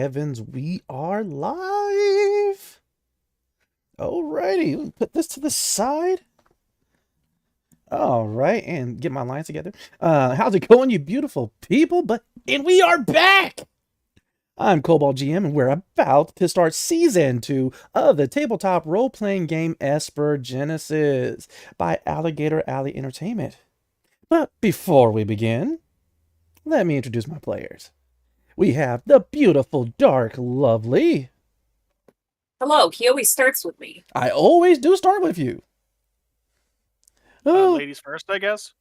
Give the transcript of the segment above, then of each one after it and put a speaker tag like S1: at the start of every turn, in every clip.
S1: heavens, we are live. Alrighty, put this to the side. All right, and get my lines together. How's it going, you beautiful people? And we are back. I'm Cobalt GM, and we're about to start Season 2 of the tabletop role-playing game Esper Genesis by Alligator Alley Entertainment. But before we begin, let me introduce my players. We have the beautiful, dark, lovely.
S2: Hello, he always starts with me.
S1: I always do start with you. Oh,
S3: Ladies first, I guess.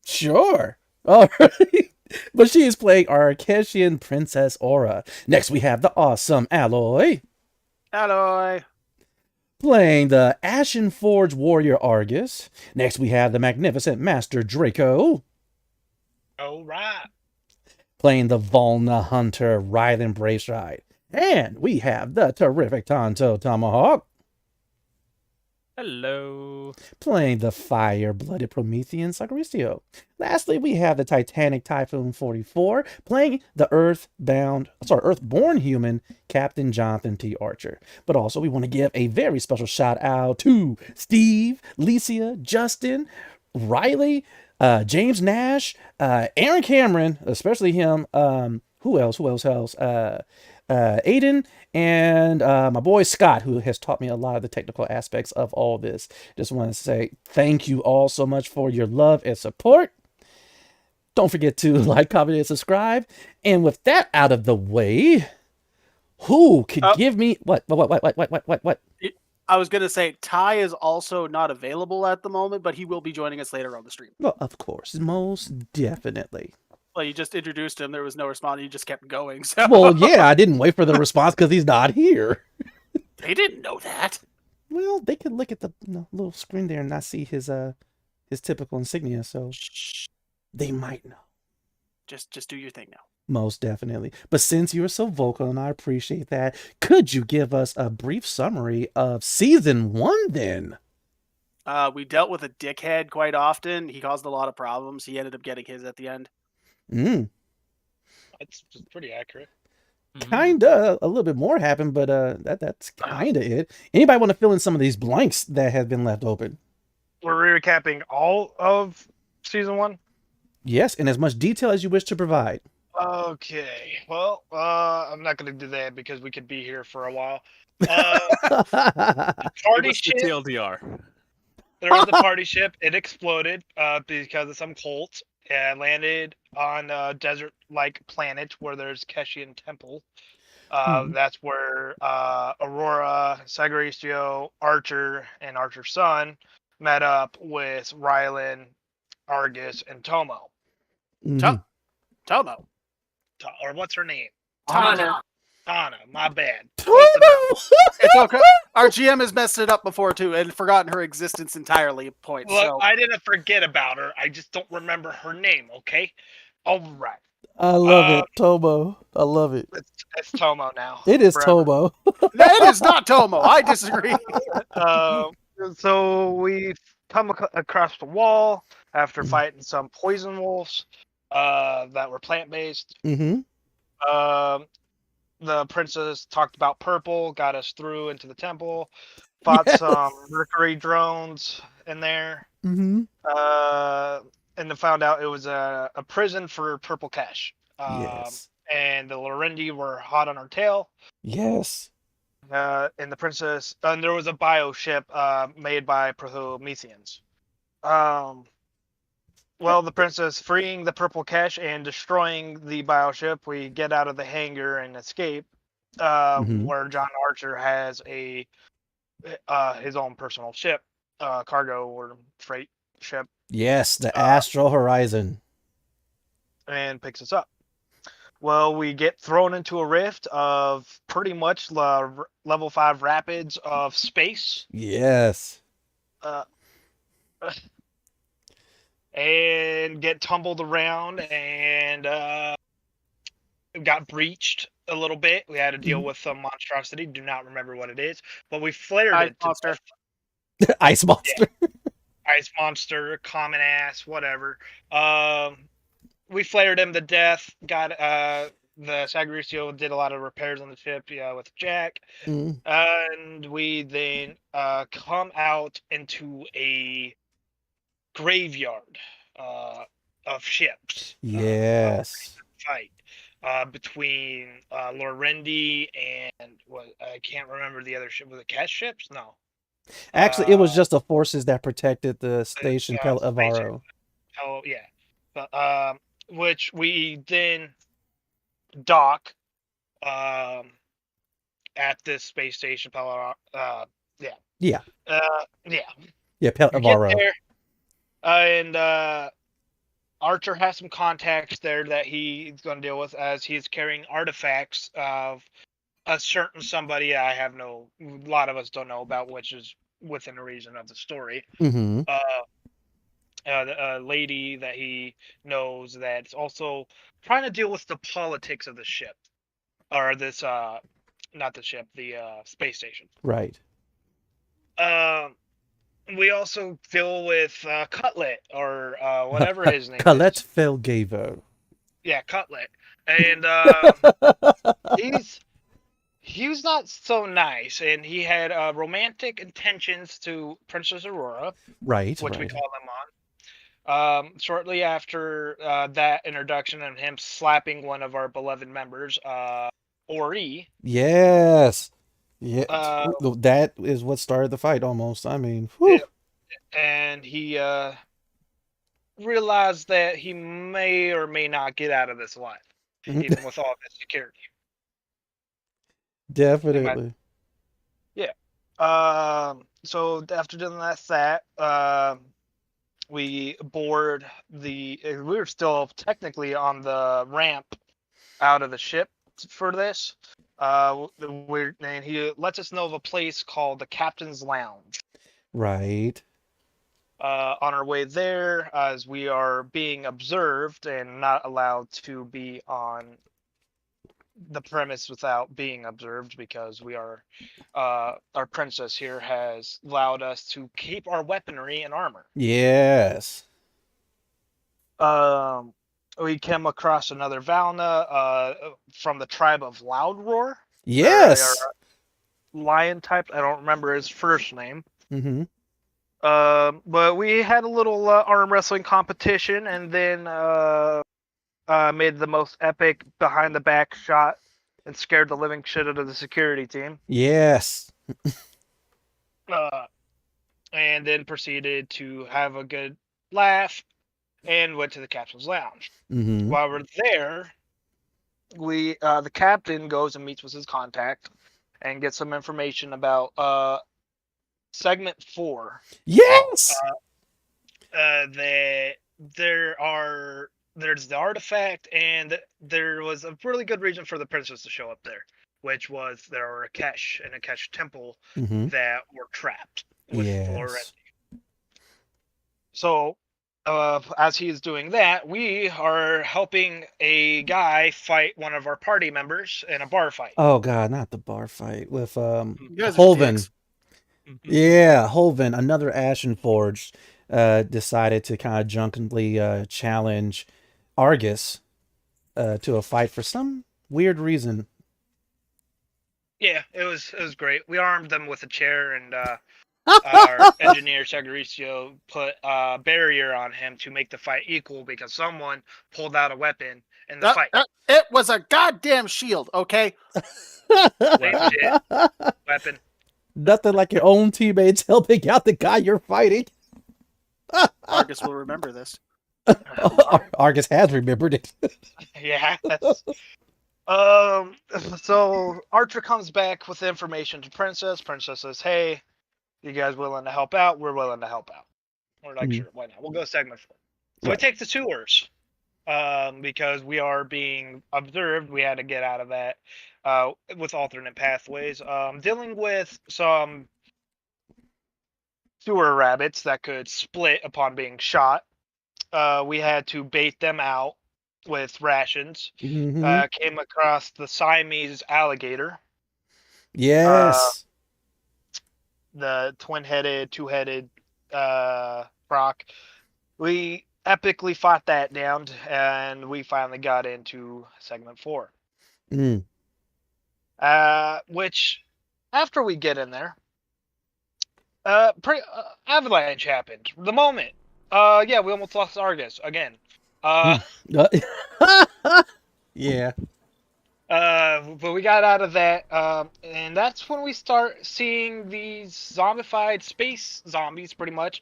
S1: sure. All right. But she is playing our Keshian Princess Aura. Next, we have the awesome Alloy.
S3: Alloy.
S1: Playing the Ashen Forge Warrior Argus. Next, we have the magnificent Master Draco.
S4: All right.
S1: Playing the Volna Hunter Rylan Braceride. And we have the terrific Tonto Tomahawk.
S3: Hello.
S1: Playing the fire-blooded Promethean Sagaricio. Lastly, we have the Titanic Typhoon 44, playing the Earthborn human, Captain Jonathan T. Archer. But also, we want to give a very special shout-out to Steve, Licia, Justin, Riley, James Nash, Aaron Cameron, especially him, who else? Aiden, and my boy Scott, who has taught me a lot of the technical aspects of all this. Just want to say thank you all so much for your love and support. Don't forget to like, comment, and subscribe. And with that out of the way, who could give me what?
S3: I was going to say, Ty is also not available at the moment, but he will be joining us later on the stream.
S1: Well, of course, most definitely.
S3: Well, you just introduced him. There was no response. You just kept going. So.
S1: Well, yeah, I didn't wait for the response because he's not here.
S3: They didn't know that.
S1: Well, they could look at the little screen there and not see his typical insignia, so they might know.
S3: Just do your thing now.
S1: Most definitely. But since you were so vocal, and I appreciate that, could you give us a brief summary of Season 1 then?
S3: We dealt with a dickhead quite often. He caused a lot of problems. He ended up getting his at the end.
S4: That's pretty accurate.
S1: Kinda. A little bit more happened, but that's kinda it. Anybody want to fill in some of these blanks that have been left open?
S4: We're recapping all of Season 1?
S1: Yes, in as much detail as you wish to provide.
S4: Okay. Well, I'm not going to do that because we could be here for a while. Party ship.
S3: TLDR.
S4: There was a party ship. It exploded because of some cult. And landed on a desert-like planet where there's Keshian Temple. That's where Aurora, Sagaricio, Archer, and Archer's son met up with Rylan, Argus, and Tomo.
S3: Tomo.
S4: Or what's her name?
S2: Tana.
S4: Tana, my bad.
S3: It's okay. Our GM has messed it up before, too, and forgotten her existence entirely.
S4: Look,
S3: So.
S4: I didn't forget about her. I just don't remember her name, okay? All right.
S1: I love it, Tomo. I love it.
S4: It's Tomo now.
S1: It is
S4: forever.
S1: Tomo.
S3: It is not Tomo. I disagree.
S4: So we come across the wall after fighting some poison wolves that were plant-based. The princess talked about purple, got us through into the temple, fought some Mercury drones in there, and then found out it was a prison for purple cash. And the Lorendi were hot on our tail.
S1: Yes.
S4: And the princess, and there was a bioship made by Prometheans. Well, the princess freeing the purple cache and destroying the bioship, we get out of the hangar and escape, where John Archer has his own personal ship, cargo or freight ship.
S1: Yes, the Astral Horizon.
S4: And picks us up. Well, we get thrown into a rift of pretty much level 5 rapids of space.
S1: Yes.
S4: And get tumbled around and got breached a little bit. We had to deal with some monstrosity. Do not remember what it is, but we flared
S3: Ice
S4: it.
S3: monster.
S1: Ice monster.
S4: Yeah. Ice monster, common ass, whatever. We flared him to death. Got the Sagricio did a lot of repairs on the ship, with Jack,
S1: Mm.
S4: and we then come out into a graveyard of ships.
S1: Yes.
S4: Fight between Lord Rendy and what I can't remember the other ship. Was it Cash ships? No.
S1: Actually, it was just the forces that protected the station Pel
S4: Station.
S1: Avaro.
S4: Oh yeah, but which we then dock at this space station. Yeah.
S1: Yeah.
S4: Yeah.
S1: Yeah, Pel
S4: We get
S1: Avaro.
S4: there, and Archer has some contacts there that he's going to deal with as he's carrying artifacts of a certain somebody a lot of us don't know about, which is within the reason of the story.
S1: Mm-hmm.
S4: A lady that he knows that's also trying to deal with the politics of the ship, or this, not the ship, the space station.
S1: Right.
S4: We also deal with Cutlet, or whatever his name
S1: Colette
S4: is.
S1: Felgavo.
S4: Yeah, Cutlet, and he was not so nice, and he had romantic intentions to Princess Aurora,
S1: Right.
S4: which
S1: Right.
S4: we call them on. Shortly after that introduction and him slapping one of our beloved members, Ori.
S1: Yes. Yeah.
S4: Uh,
S1: That is what started the fight almost. I mean, whew.
S4: and he realized that he may or may not get out of this alive, even with all of his security.
S1: Definitely.
S4: Yeah. So after doing that, we board we were still technically on the ramp out of the ship for this. And he lets us know of a place called the Captain's Lounge.
S1: Right.
S4: On our way there, as we are being observed and not allowed to be on the premise without being observed, because we are our princess here has allowed us to keep our weaponry and armor.
S1: Yes.
S4: We came across another Valna from the tribe of Loudroar.
S1: Yes.
S4: Lion type. I don't remember his first name.
S1: Mm-hmm.
S4: But we had a little arm wrestling competition, and then made the most epic behind the back shot and scared the living shit out of the security team.
S1: Yes.
S4: And then proceeded to have a good laugh and went to the captain's lounge.
S1: Mm-hmm.
S4: While we're there, the captain goes and meets with his contact and gets some information about segment 4.
S1: Yes.
S4: That there's the artifact, and there was a really good reason for the princess to show up there, which was there were a Kesh and a Kesh temple
S1: Mm-hmm.
S4: that were trapped with Florent.
S1: Yes.
S4: So, as he is doing that, we are helping a guy fight one of our party members in a bar fight.
S1: Oh God, not the bar fight with
S3: You guys are
S1: Holven.
S3: dicks.
S1: Yeah, Holven, another Ashen Forge, decided to kind of drunkenly challenge Argus to a fight for some weird reason.
S4: Yeah, it was great. We armed them with a chair, and our engineer Sagaricio put a barrier on him to make the fight equal, because someone pulled out a weapon in the fight.
S3: It was a goddamn shield, okay?
S4: Same shit. Weapon.
S1: Nothing like your own teammates helping out the guy you're fighting.
S3: Argus will remember this.
S1: Argus has remembered it.
S4: Yeah. That's... So Archer comes back with information to Princess. Princess says, "Hey, you guys willing to help out? We're willing to help out." We're like, "Sure, why not? We'll go segment 4." So we take the tours. Because we are being observed, we had to get out of that with alternate pathways. Dealing with some sewer rabbits that could split upon being shot. We had to bait them out with rations.
S1: Mm-hmm.
S4: Came across the Siamese alligator.
S1: Yes.
S4: The twin-headed, two-headed rock. We epically fought that down, and we finally got into segment 4.
S1: Mm.
S4: Which, after we get in there, avalanche happened. The moment. Yeah, we almost lost Argus again.
S1: Yeah.
S4: But we got out of that, and that's when we start seeing these zombified space zombies, pretty much,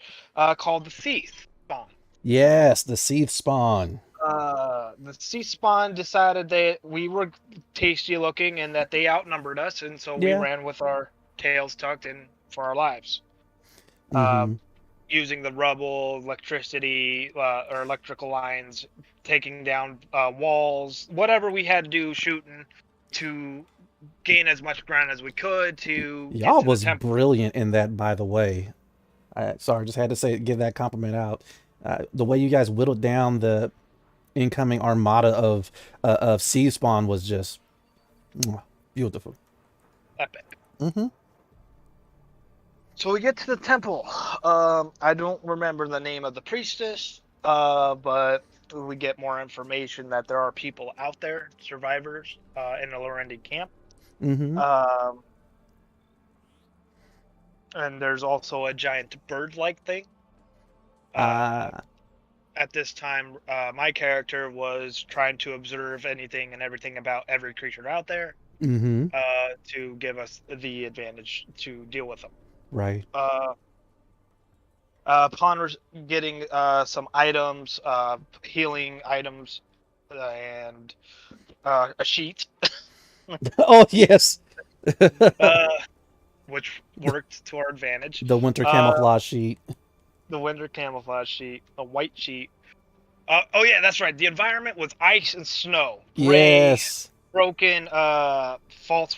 S4: called the Thief Spawn.
S1: Yes, the Seath spawn.
S4: The Sea Spawn decided that we were tasty looking and that they outnumbered us, and so we
S1: Yeah.
S4: ran with our tails tucked in for our lives.
S1: Mm-hmm.
S4: Using the rubble, electricity, or electrical lines, taking down walls, whatever we had to do, shooting to gain as much ground as we could to get
S1: Y'all
S4: to
S1: was
S4: the temple.
S1: brilliant in that, by the way. Sorry, just had to give that compliment out. The way you guys whittled down the incoming armada of sea spawn was just beautiful.
S4: Epic.
S1: Mm-hmm.
S4: So we get to the temple. I don't remember the name of the priestess, but we get more information that there are people out there, survivors, in the Lorendi camp.
S1: Mm-hmm.
S4: And there's also a giant bird-like thing. At this time, my character was trying to observe anything and everything about every creature out there,
S1: Mm-hmm.
S4: to give us the advantage to deal with them.
S1: Right.
S4: Upon getting some items, healing items, and a sheet,
S1: Oh yes.
S4: which worked to our advantage.
S1: The winter camouflage sheet.
S4: The winter camouflage sheet, a white sheet. Oh yeah, that's right. The environment was ice and snow. Rain,
S1: Yes.
S4: broken, false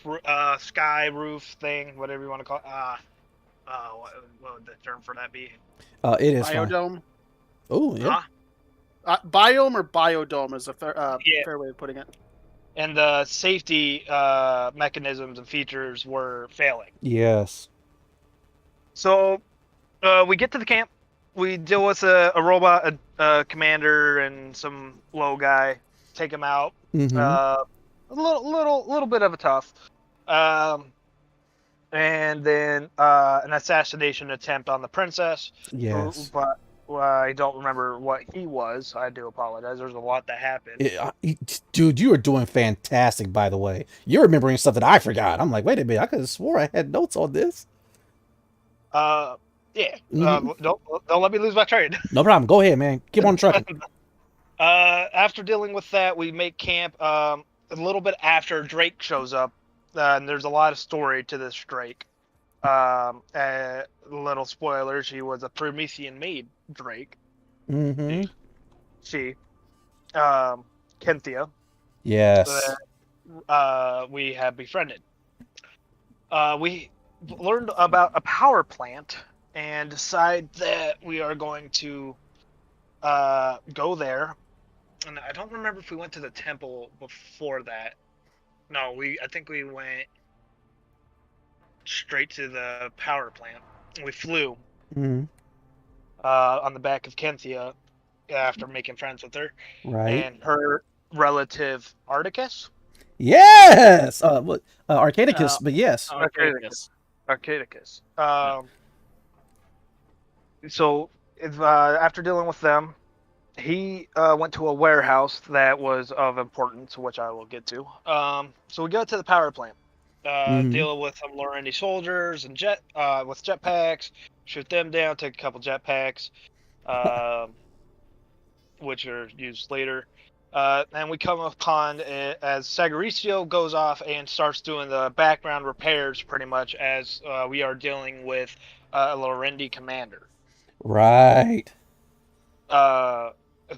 S4: sky roof thing, whatever you want to call it. What would the term for that be?
S1: It is fine.
S3: Biodome.
S1: Oh yeah.
S3: Biome or biodome is a
S4: Yeah.
S3: fair way of putting it.
S4: And the safety mechanisms and features were failing.
S1: Yes.
S4: So we get to the camp. We deal with a robot, a commander, and some low guy. Take him out.
S1: Mm-hmm.
S4: A little bit of a tough. And then an assassination attempt on the princess.
S1: Yes.
S4: But I don't remember what he was. I do apologize. There's a lot that happened.
S1: Dude, you are doing fantastic, by the way. You're remembering stuff that I forgot. I'm like, wait a minute, I could have swore I had notes on this.
S4: Yeah.
S1: Mhm.
S4: Don't let me lose my train.
S1: No problem. Go ahead, man. Keep on trucking.
S4: After dealing with that, we make camp a little bit after Drake shows up, and there's a lot of story to this Drake. Little spoilers: he was a Promethean maid, Drake.
S1: Mm-hmm.
S4: She, Kenthia.
S1: Yes.
S4: We have befriended. We learned about a power plant and decide that we are going to go there. And I don't remember if we went to the temple before that. No, I think we went straight to the power plant. We flew
S1: Mm-hmm.
S4: on the back of Kenthia after making friends with her.
S1: Right.
S4: And her relative Articus.
S1: Yes. What? Arcaticus, but yes.
S4: Arcaticus. So after dealing with them, he went to a warehouse that was of importance, which I will get to. So we go to the power plant, deal with some Lorendi soldiers and with jetpacks, shoot them down, take a couple jetpacks, which are used later. And we come upon as Sagaricio goes off and starts doing the background repairs, pretty much as we are dealing with a Lorendi commander.
S1: Right.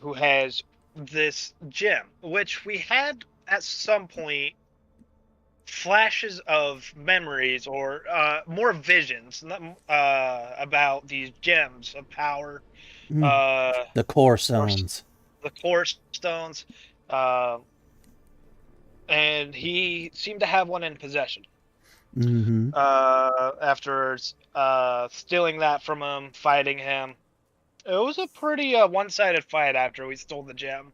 S4: Who has this gem, which we had at some point flashes of memories or more visions about these gems of power.
S1: The core stones.
S4: The core stones. And he seemed to have one in possession.
S1: Mm-hmm.
S4: After stealing that from him, fighting him. It was a pretty one-sided fight after we stole the gem.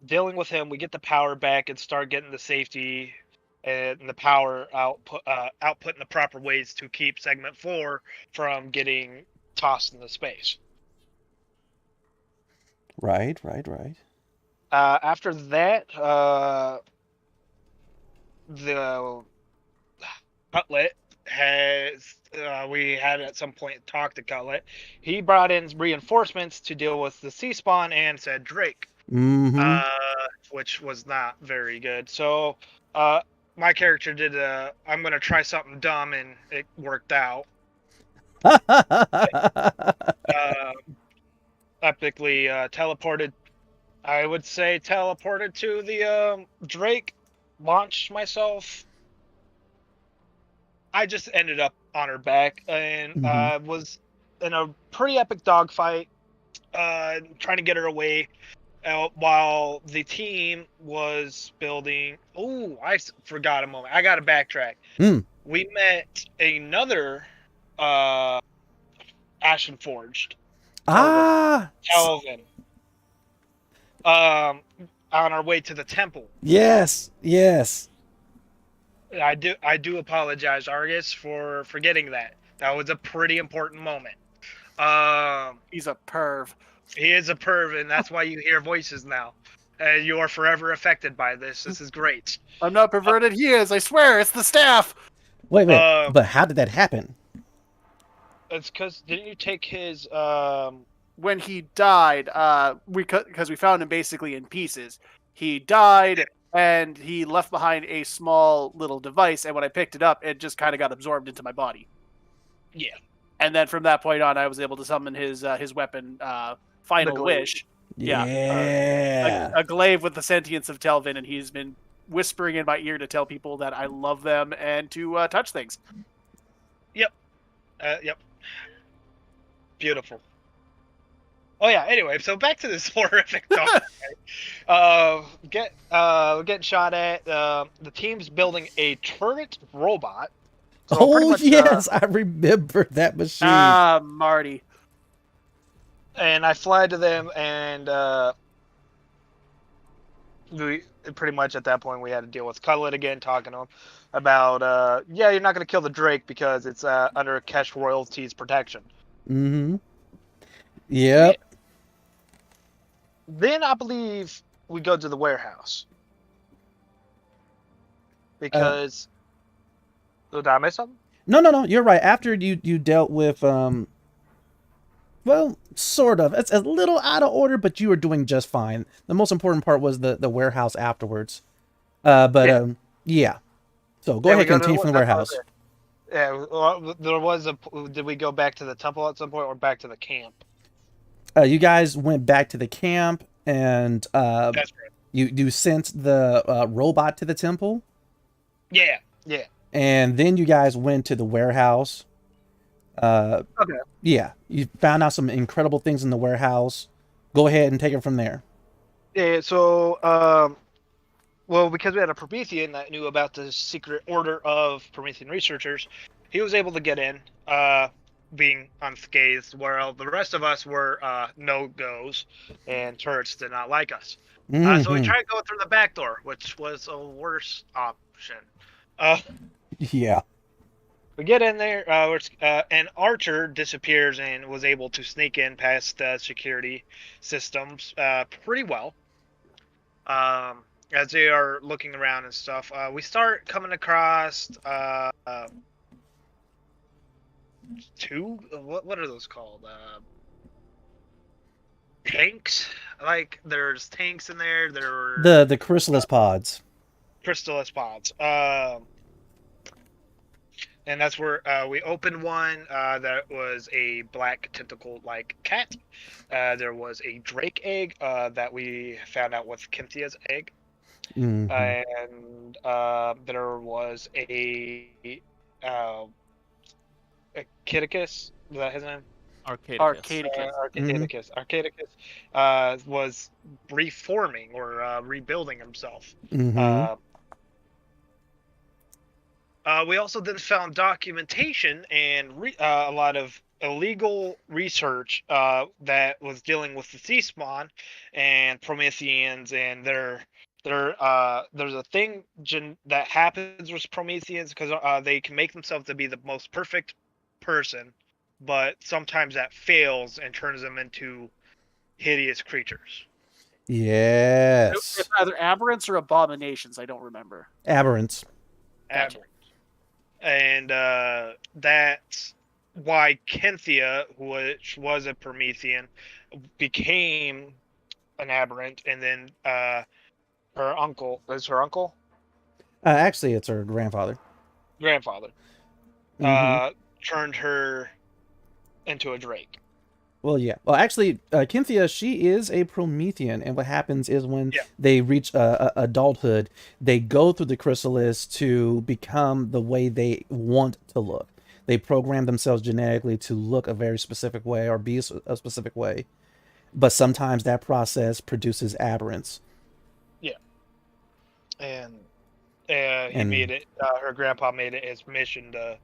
S4: dealing with him, we get the power back and start getting the safety and the power output in the proper ways to keep segment 4 from getting tossed into space.
S1: Right.
S4: After that, the Cutlet has we had at some point talked to Cutlet. He brought in reinforcements to deal with the sea spawn and said Drake, which was not very good. So my character did I'm gonna try something dumb, and it worked out. Epically teleported. I would say teleported to the Drake. Launched myself. I just ended up on her back and was in a pretty epic dogfight, trying to get her away, while the team was building. Oh, I forgot a moment. I got to backtrack. We met another Ashen Forged. Kelvin. On our way to the temple.
S1: Yes.
S4: I do apologize, Argus, for forgetting that. That was a pretty important moment.
S3: He's a perv.
S4: He is a perv, and that's why you hear voices now. You are forever affected by this. This is great.
S3: I'm not perverted. He is. I swear. It's the staff.
S1: Wait. But how did that happen?
S4: It's because didn't you take his?
S3: When he died, because we found him basically in pieces. He died, and he left behind a small little device. And when I picked it up, it just kind of got absorbed into my body.
S4: Yeah.
S3: And then from that point on, I was able to summon his weapon, Final Wish.
S1: Yeah.
S3: A glaive with the sentience of Telvin, and he's been whispering in my ear to tell people that I love them and to touch things.
S4: Yep. Beautiful. Oh yeah. Anyway, so back to this horrific talk. Getting shot at. The team's building a turret robot. So
S1: yes, I remember that machine.
S3: Marty.
S4: And I fly to them, and we pretty much at that point we had to deal with Cutlet again, talking to him about you're not going to kill the Drake because it's under Kesh Royalties protection.
S1: Yep.
S4: Then I believe we go to the warehouse because did I miss something?
S1: No, you're right. After you dealt with well, sort of. It's a little out of order, but you were doing just fine. The most important part was the warehouse afterwards. Yeah. So go ahead and continue from the warehouse.
S4: Yeah, well, there was did we go back to the temple at some point or back to the camp?
S1: You guys went back to the camp, and
S4: That's right.
S1: you sent the robot to the temple.
S4: Yeah.
S1: And then you guys went to the warehouse.
S4: Okay.
S1: Yeah, you found out some incredible things in the warehouse. Go ahead and take it from there.
S4: Yeah, so, well, because we had a Promethean that knew about the secret order of Promethean researchers, he was able to get in, being unscathed, while the rest of us were no-goes, and turrets did not like us. So we tried to go through the back door, which was a worse option.
S1: Yeah.
S4: We get in there, and Archer disappears and was able to sneak in past security systems pretty well. As they are looking around and stuff, we start coming across two. What are those called? Tanks. Like there's tanks in there. There are
S1: the chrysalis pods.
S4: Chrysalis pods. And that's where we opened one that was a black tentacle-like cat. There was a drake egg that we found out was Cynthia's egg. And there was a Arcaticus. Is that his name?
S3: Arcaticus.
S4: Arcaticus was reforming or rebuilding himself. We also then found documentation and a lot of illegal research that was dealing with the sea spawn and Prometheans, and there's a thing that happens with Prometheans because they can make themselves to be the most perfect person, but sometimes that fails and turns them into hideous creatures.
S1: Yes.
S3: It's either aberrants or abominations. I don't remember.
S1: Aberrants.
S3: Gotcha.
S4: And that's why Cynthia, which was a Promethean, became an aberrant, and then her uncle
S1: Actually, it's her grandfather.
S4: Turned her into a drake.
S1: Well, yeah. Well, actually, Cynthia, she is a Promethean, and what happens is when
S4: Yeah.
S1: they reach adulthood, they go through the chrysalis to become the way they want to look. They program themselves genetically to look a very specific way or be a specific way, but sometimes that process produces aberrants.
S4: Yeah, and he made it. Her grandpa made it his mission to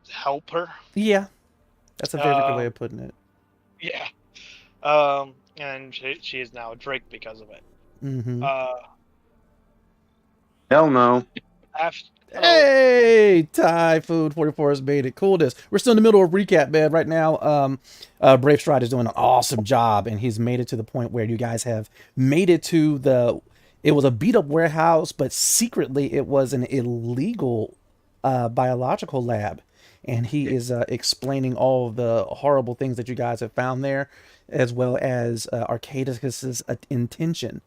S4: help her.
S1: Yeah, that's a very good way of putting it.
S4: Yeah. And she is now a drake because of it.
S1: Mm-hmm.
S5: Hell no.
S1: Hey, Thai Food 44 has made it. Coolness. We're still in the middle of recap, man. Right now, Brave Stride is doing an awesome job, and he's made it to the point where you guys have made it to it was a beat up warehouse, but secretly it was an illegal biological lab. And he is explaining all of the horrible things that you guys have found there, as well as Arcadus's intention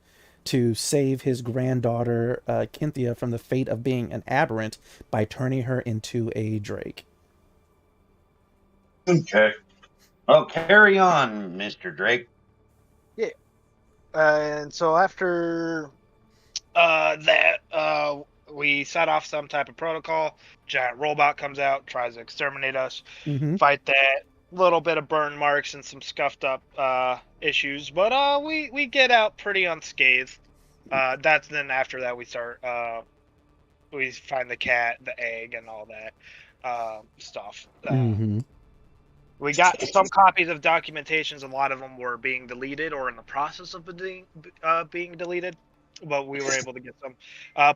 S1: to save his granddaughter, Cynthia, from the fate of being an aberrant by turning her into a drake.
S5: Okay. Well, carry on, Mr. Drake.
S4: Yeah. And so after that, we set off some type of protocol. Giant robot comes out, tries to exterminate us.
S1: Mm-hmm.
S4: Fight that. Little bit of burn marks and some scuffed up issues, but we get out pretty unscathed. That's then after that we start we find the cat, the egg, and all that stuff.
S1: Mm-hmm.
S4: We got some copies of documentations. A lot of them were being deleted or in the process of being deleted, but we were able to get some.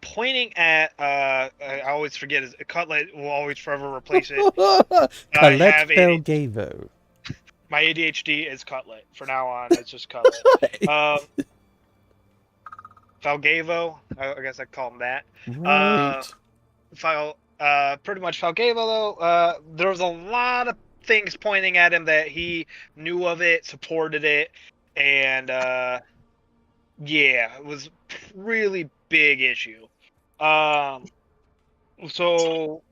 S4: Pointing at, I always forget, is Cutlet will always forever replace it.
S1: Colette Felgavo.
S4: My ADHD is Cutlet. For now on, it's just Cutlet. Falgavo, I guess I call him that.
S1: Right.
S4: Pretty much Falgavo, though, there was a lot of things pointing at him that he knew of it, supported it, and yeah, it was a really big issue. So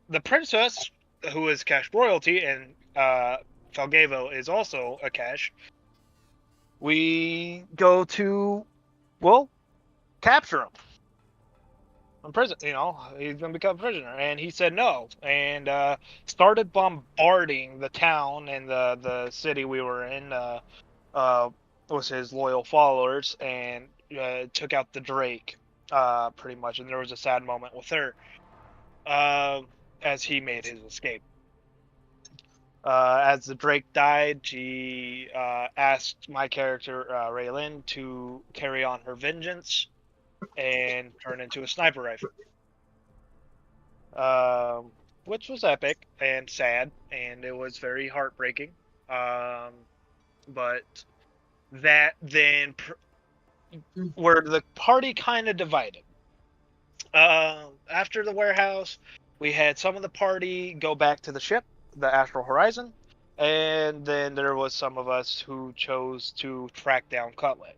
S4: the princess, who is cash royalty, and Falgavo is also a cash, we go to, well, capture him. In prison, he's gonna become a prisoner, and he said no, and started bombarding the town and the city we were in. Was his loyal followers, and took out the Drake, pretty much. And there was a sad moment with her, as he made his escape. As the Drake died, she asked my character Raylin to carry on her vengeance and turn into a sniper rifle, which was epic and sad, and it was very heartbreaking. But that then where the party kind of divided. After the warehouse, we had some of the party go back to the ship, the Astral Horizon, and then there was some of us who chose to track down Cutlet.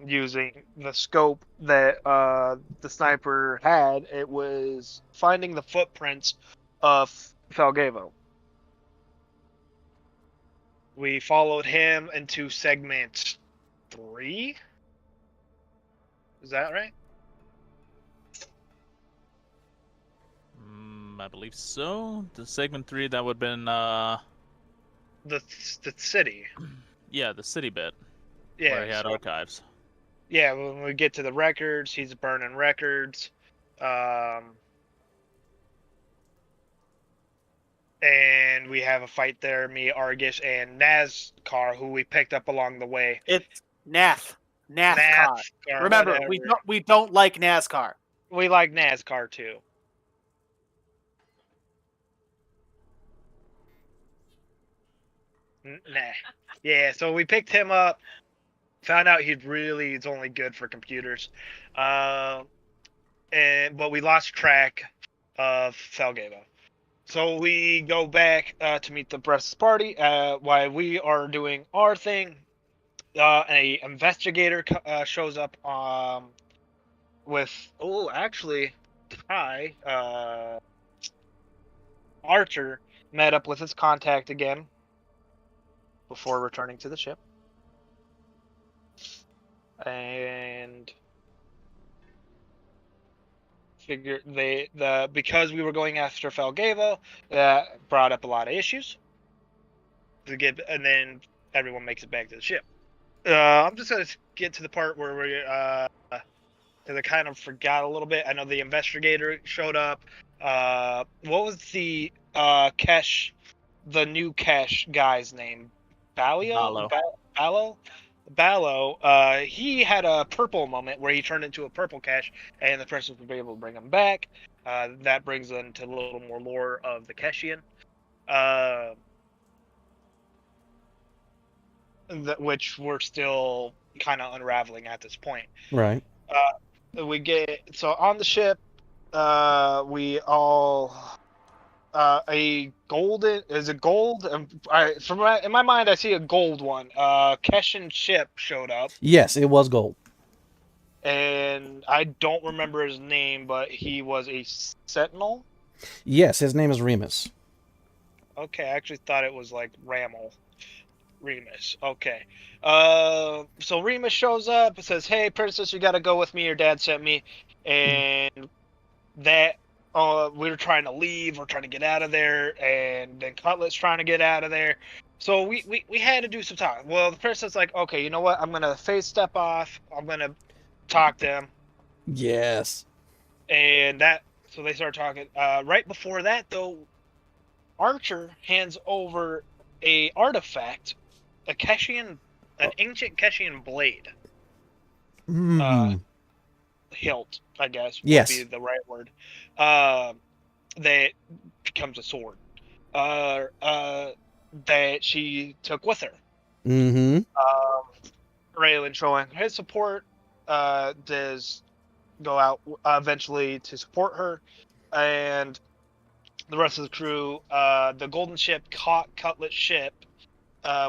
S4: Using the scope that the sniper had, it was finding the footprints of Falgavo. We followed him into segment 3. Is that right?
S6: I believe so. The segment 3, that would have been
S4: The city.
S6: yeah, the city bit.
S4: Yeah,
S6: where he had archives.
S4: Yeah, when we get to the records, he's burning records. and we have a fight there. Me, Argus, and NASCAR, who we picked up along the way.
S3: It's NASCAR. Remember,
S4: whatever.
S3: we don't like NASCAR.
S4: We like NASCAR too. Nah. Yeah, so we picked him up. Found out he's only good for computers. But we lost track of Felgava. So we go back to meet the rest of the party. While we are doing our thing, an investigator shows up with Archer met up with his contact again before returning to the ship. And because we were going after Felgava, that brought up a lot of issues. And then everyone makes it back to the ship. I'm just gonna get to the part where we because I kind of forgot a little bit. I know the investigator showed up. What was the the new cache guy's name?
S6: Ballo.
S4: Ballo. He had a purple moment where he turned into a purple cache, and the person would be able to bring him back. That brings into a little more lore of the Keshian. Which we're still kind of unraveling at this point.
S1: Right.
S4: So on the ship, we all a golden is it gold? In my mind, I see a gold one. Keshin ship showed up,
S1: Yes, it was gold.
S4: and I don't remember his name, but he was a sentinel.
S1: Yes, his name is Remus.
S4: Okay, I actually thought it was like Remus. Okay. So Remus shows up and says, "Hey, princess, you gotta go with me. Your dad sent me." And that we were trying to leave. We're trying to get out of there, and then Cutlet's trying to get out of there. So we had to do some talk. Well, the princess like, "Okay, you know what? I'm gonna step off. I'm gonna talk to him."
S1: Yes.
S4: And so they start talking. Right before that, though, Archer hands over a artifact. An ancient Keshian blade. Hilt, I guess, would be the right word. That becomes a sword. That she took with her.
S1: Mm-hmm.
S4: Raylan showing his support. Does go out eventually to support her, and the rest of the crew. The Golden Ship caught Cutlet's ship.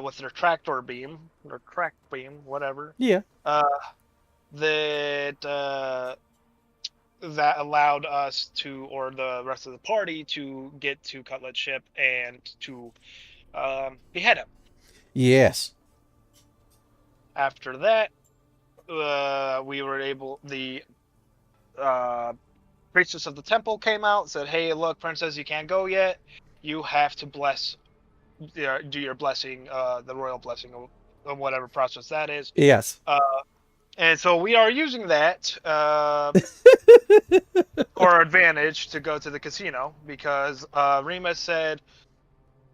S4: With their tractor beam, or track beam, whatever.
S1: Yeah.
S4: That allowed us to, or the rest of the party, to get to Cutlet's ship and to behead him.
S1: Yes.
S4: After that, we were able. The priestess of the temple came out and said, "Hey, look, princess, you can't go yet. You have to do your blessing, the royal blessing, of whatever process that is."
S1: Yes.
S4: And so we are using that for advantage to go to the casino because Remus said,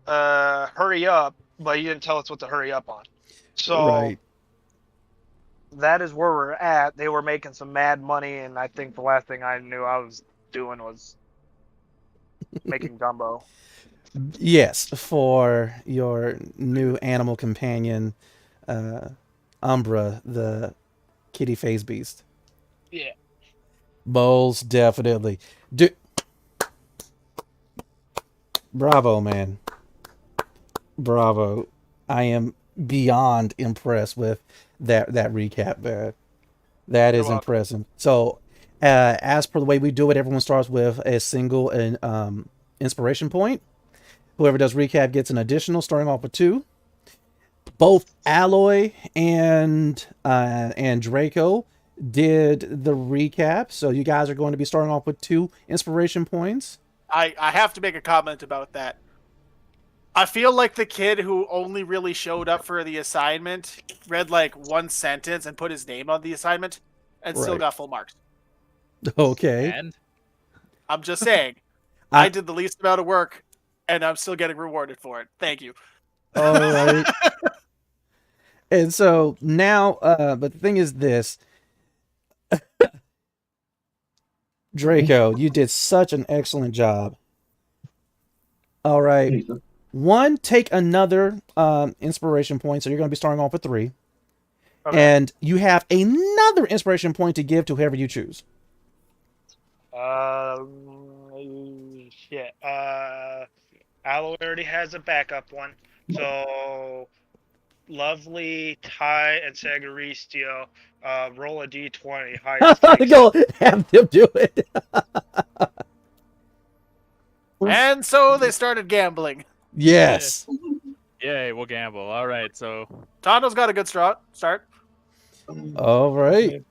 S4: "Hurry up," but he didn't tell us what to hurry up on. So that is where we're at. They were making some mad money, and I think the last thing I knew I was doing was making gumbo.
S1: Yes, for your new animal companion, Umbra, the kitty phase beast.
S4: Yeah.
S1: Most definitely. Bravo, man. Bravo. I am beyond impressed with that recap, man. That is impressive. So, as per the way we do it, everyone starts with a single inspiration point. Whoever does recap gets an additional, starting off with 2. Both Alloy and Draco did the recap, so you guys are going to be starting off with 2 inspiration points.
S3: I have to make a comment about that. I feel like the kid who only really showed up for the assignment read like 1 sentence and put his name on the assignment and still got full marks.
S1: Okay.
S6: And
S3: I'm just saying, I did the least amount of work and I'm still getting rewarded for it. Thank you.
S1: All right. And so now, but the thing is this. Draco, you did such an excellent job. All right. One, take another inspiration point. So you're going to be starting off with 3.
S4: Okay.
S1: And you have another inspiration point to give to whoever you choose.
S4: Shit. Aloe already has a backup one. So, Lovely, Ty, and Sagaristio, roll a d20. Highest takes
S1: Go have them do it.
S3: And so they started gambling.
S1: Yes.
S6: Yay, we'll gamble. All right, so
S3: Tonto's got a good start.
S1: All right.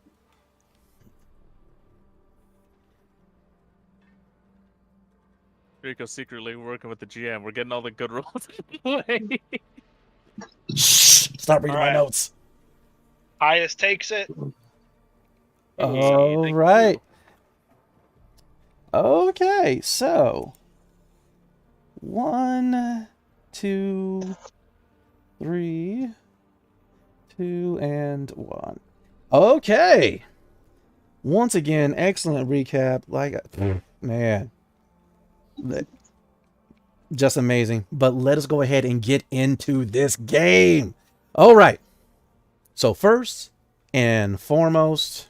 S6: Draco's secretly working with the GM. We're getting all the good rolls anyway.
S1: Shh, stop reading my
S4: Alright.
S1: notes.
S4: Highest takes it.
S1: All
S6: thank
S1: right. Okay, so 1, 2, 3, 2, and 1. Okay. Once again, excellent recap. Like, man, just amazing. But let us go ahead and get into this game. All right. So first and foremost,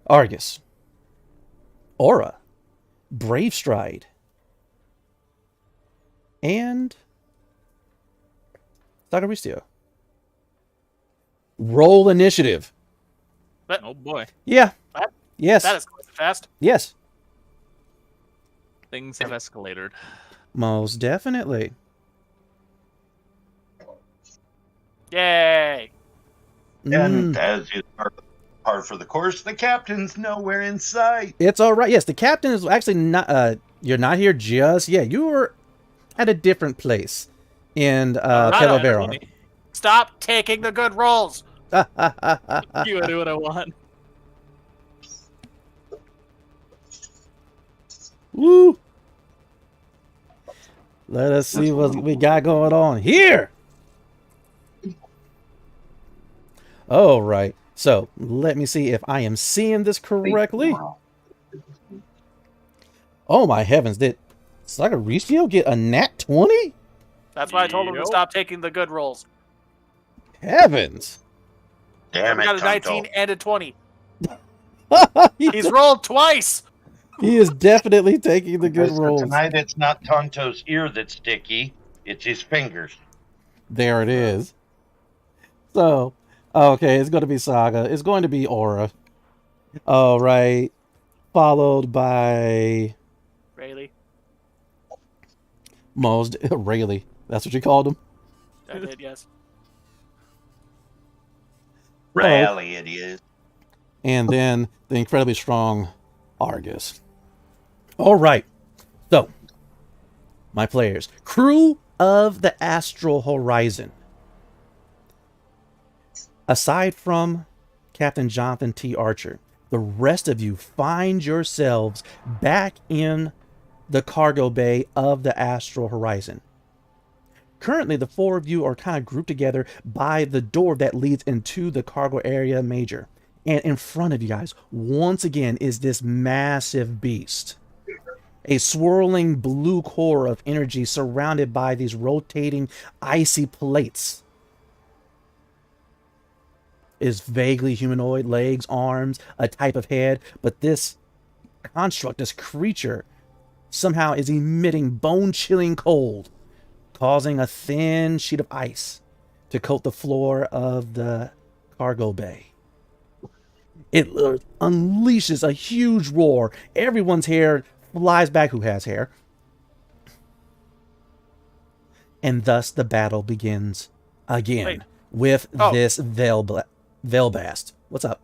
S1: Argus, Aura, Brave Stride, and Sagaristio. Roll initiative.
S6: Oh boy,
S1: Yeah.
S3: What?
S1: Yes.
S3: That is quite fast.
S1: Yes.
S6: things have escalated.
S1: Most definitely.
S3: Yay.
S5: And as is par for the course, the captain's nowhere in sight.
S1: It's all right. Yes, the captain is actually not. You're not here just yet. You were at a different place in Kettle Barrel.
S3: Stop taking the good rolls.
S6: You do what I want.
S1: Woo! Let us see what we got going on here. All right. So let me see if I am seeing this correctly. Oh my heavens! Did Sagaristio get a nat 20?
S3: That's why I told him to
S6: Yep.
S3: stop taking the good rolls.
S1: Heavens!
S5: Damn
S3: We
S5: it,
S3: got a
S5: Tonto.
S3: 19 and a 20.
S1: He's
S3: He's rolled twice.
S1: He is definitely taking the good
S5: Because
S1: rolls.
S5: tonight it's not Tonto's ear that's sticky, it's his fingers.
S1: There it is. So, okay, it's going to be Saga. It's going to be Aura. All right. Followed by
S3: Rayleigh.
S1: Rayleigh. That's what you called him?
S3: I did, yes.
S5: Rally it is.
S1: And then the incredibly strong Argus. All right. So, my players. Crew of the Astral Horizon. Aside from Captain Jonathan T. Archer, the rest of you find yourselves back in the cargo bay of the Astral Horizon. Currently, the 4 of you are kind of grouped together by the door that leads into the cargo area major. And in front of you guys, once again, is this massive beast. A swirling blue core of energy surrounded by these rotating icy plates. Is vaguely humanoid, legs, arms, a type of head, but this construct, this creature, somehow is emitting bone-chilling cold, causing a thin sheet of ice to coat the floor of the cargo bay. It unleashes a huge roar. Everyone's hair flies back who has hair. And thus the battle begins again.
S3: Wait.
S1: With
S3: Oh.
S1: this Veilbast. What's up?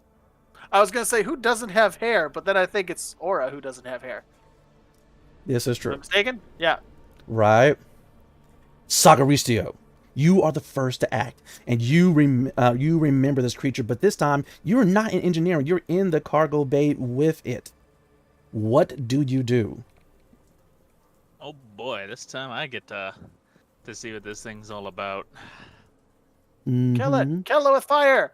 S3: I was going to say, who doesn't have hair? But then I think it's Aura who doesn't have hair.
S1: This is
S3: Am I
S1: true.
S3: mistaken? Yeah.
S1: Right? Sagaristio, you are the first to act, and you remember this creature, but this time you're not in engineering. You're in the cargo bay with it. What do you do?
S6: Oh boy, this time I get to see what this thing's all about.
S3: Kill it! Kill it with fire!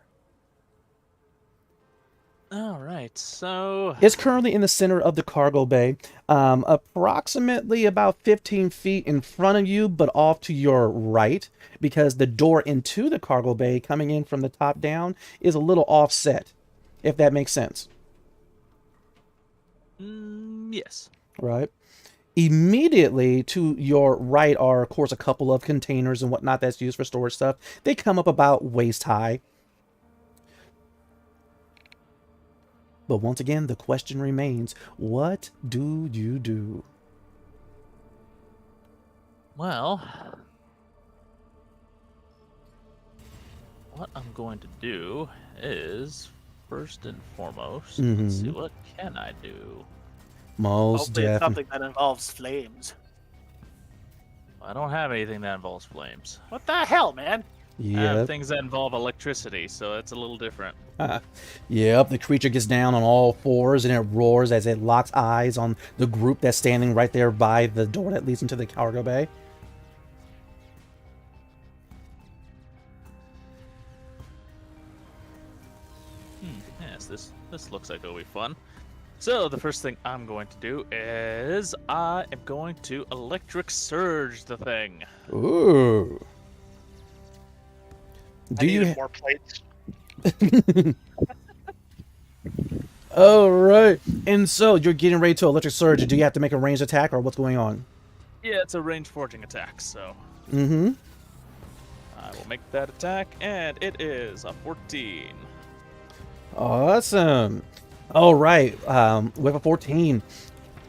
S6: All right, so
S1: It's currently in the center of the cargo bay, approximately about 15 feet in front of you, but off to your right, because the door into the cargo bay, coming in from the top down, is a little offset, if that makes sense.
S6: yes.
S1: Right. Immediately to your right are, of course, a couple of containers and whatnot that's used for storage stuff. They come up about waist high. But once again, the question remains, what do you do?
S6: Well, what I'm going to do is, first and foremost, let's see, what can I do?
S1: Most
S3: Hopefully it's
S1: definitely.
S3: something that involves flames.
S6: I don't have anything that involves flames.
S3: What the hell, man?
S6: I
S1: Yep.
S6: have things that involve electricity, so it's a little different.
S1: Yep, the creature gets down on all fours and it roars as it locks eyes on the group that's standing right there by the door that leads into the cargo bay.
S6: Yes, this looks like it'll be fun. So the first thing I'm going to do is I am going to electric surge the thing.
S1: Ooh.
S4: I needed more plates.
S1: All right. And so you're getting ready to electric surge. Do you have to make a ranged attack or what's going on?
S6: Yeah, it's a range forging attack, so
S1: Mm-hmm.
S6: I will make that attack, and it is a 14.
S1: Awesome. All right. With a 14,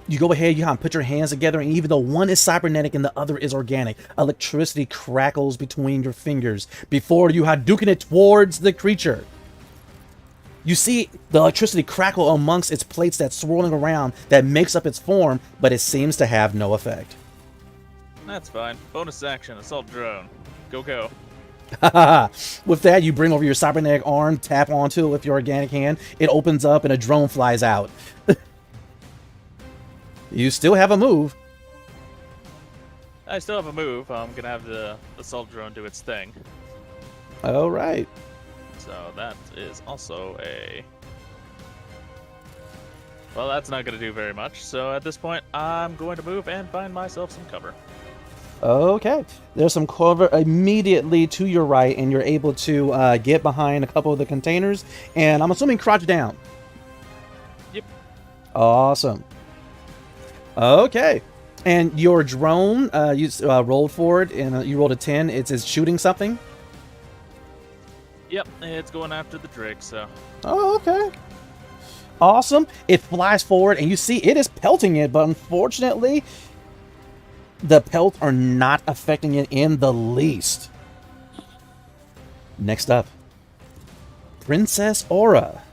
S1: you go ahead, you put your hands together, and even though one is cybernetic and the other is organic, electricity crackles between your fingers before you Hadouken it towards the creature. You see the electricity crackle amongst its plates that's swirling around that makes up its form, but it seems to have no effect.
S6: That's fine. Bonus action, assault drone. Go, go.
S1: With that, you bring over your cybernetic arm, tap onto it with your organic hand. It opens up and a drone flies out. You still have a move.
S6: I still have a move. I'm going to have the assault drone do its thing.
S1: All right.
S6: So that is also a... Well, that's not going to do very much. So at this point, I'm going to move and find myself some cover.
S1: Okay. There's some cover immediately to your right, and you're able to get behind a couple of the containers, and I'm assuming crouch down.
S6: Yep.
S1: Awesome. Okay. And your drone, you rolled for it, and you rolled a 10. It's shooting something?
S6: Yep, it's going after the Drake, so...
S1: Oh, okay. Awesome. It flies forward, and you see it is pelting it, but unfortunately, the pelts are not affecting it in the least. Next up, Princess Aura.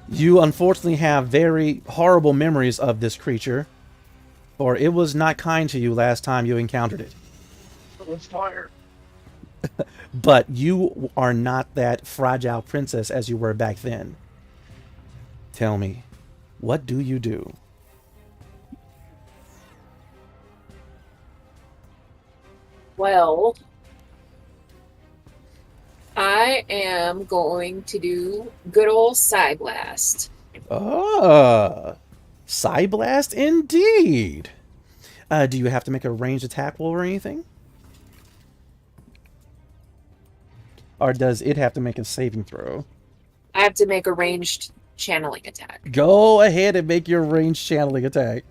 S1: You unfortunately have very horrible memories of this creature, for it was not kind to you last time you encountered it.
S4: It's fire.
S1: But you are not that fragile princess as you were back then. Tell me, what do you do?
S2: Well, I am going to do good old Psy Blast.
S1: Ah, Psyblast indeed. Do you have to make a ranged attack roll or anything? Or does it have to make a saving throw?
S2: I have to make a ranged channeling attack.
S1: Go ahead and make your ranged channeling attack.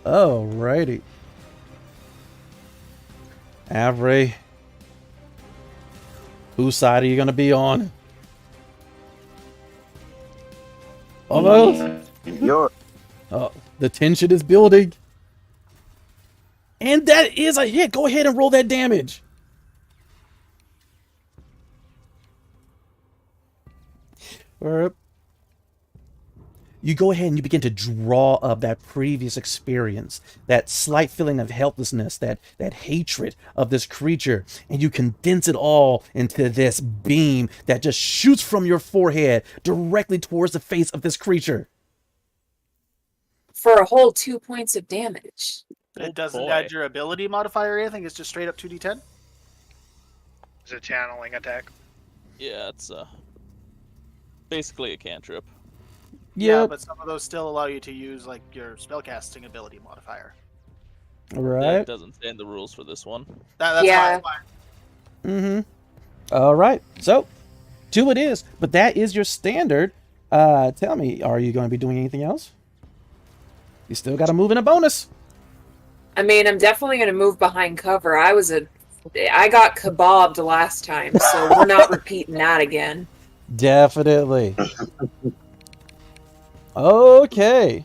S1: Alrighty. Avery, whose side are you going to be on? Almost. Oh, the tension is building. And that is a hit. Go ahead and roll that damage. you go ahead and you begin to draw up that previous experience, that slight feeling of helplessness, that hatred of this creature, and you condense it all into this beam that just shoots from your forehead directly towards the face of this creature.
S2: For a whole 2 points of damage.
S3: It doesn't
S6: boy.
S3: add your ability modifier or anything. It's just straight up 2d10.
S4: It's a channeling attack.
S6: Yeah, it's basically a cantrip.
S3: Yeah,
S1: Yep.
S3: but some of those still allow you to use like your spellcasting ability modifier.
S1: All
S6: That
S1: right.
S6: doesn't stand the rules for this one.
S3: That's
S2: Yeah.
S3: why.
S1: Mm-hmm. All right. So, 2 it is, but that is your standard. Tell me, are you going to be doing anything else? You still got to move in a bonus.
S2: I mean, I'm definitely going to move behind cover. I got kebabbed last time, so we're not repeating that again.
S1: Definitely. Okay.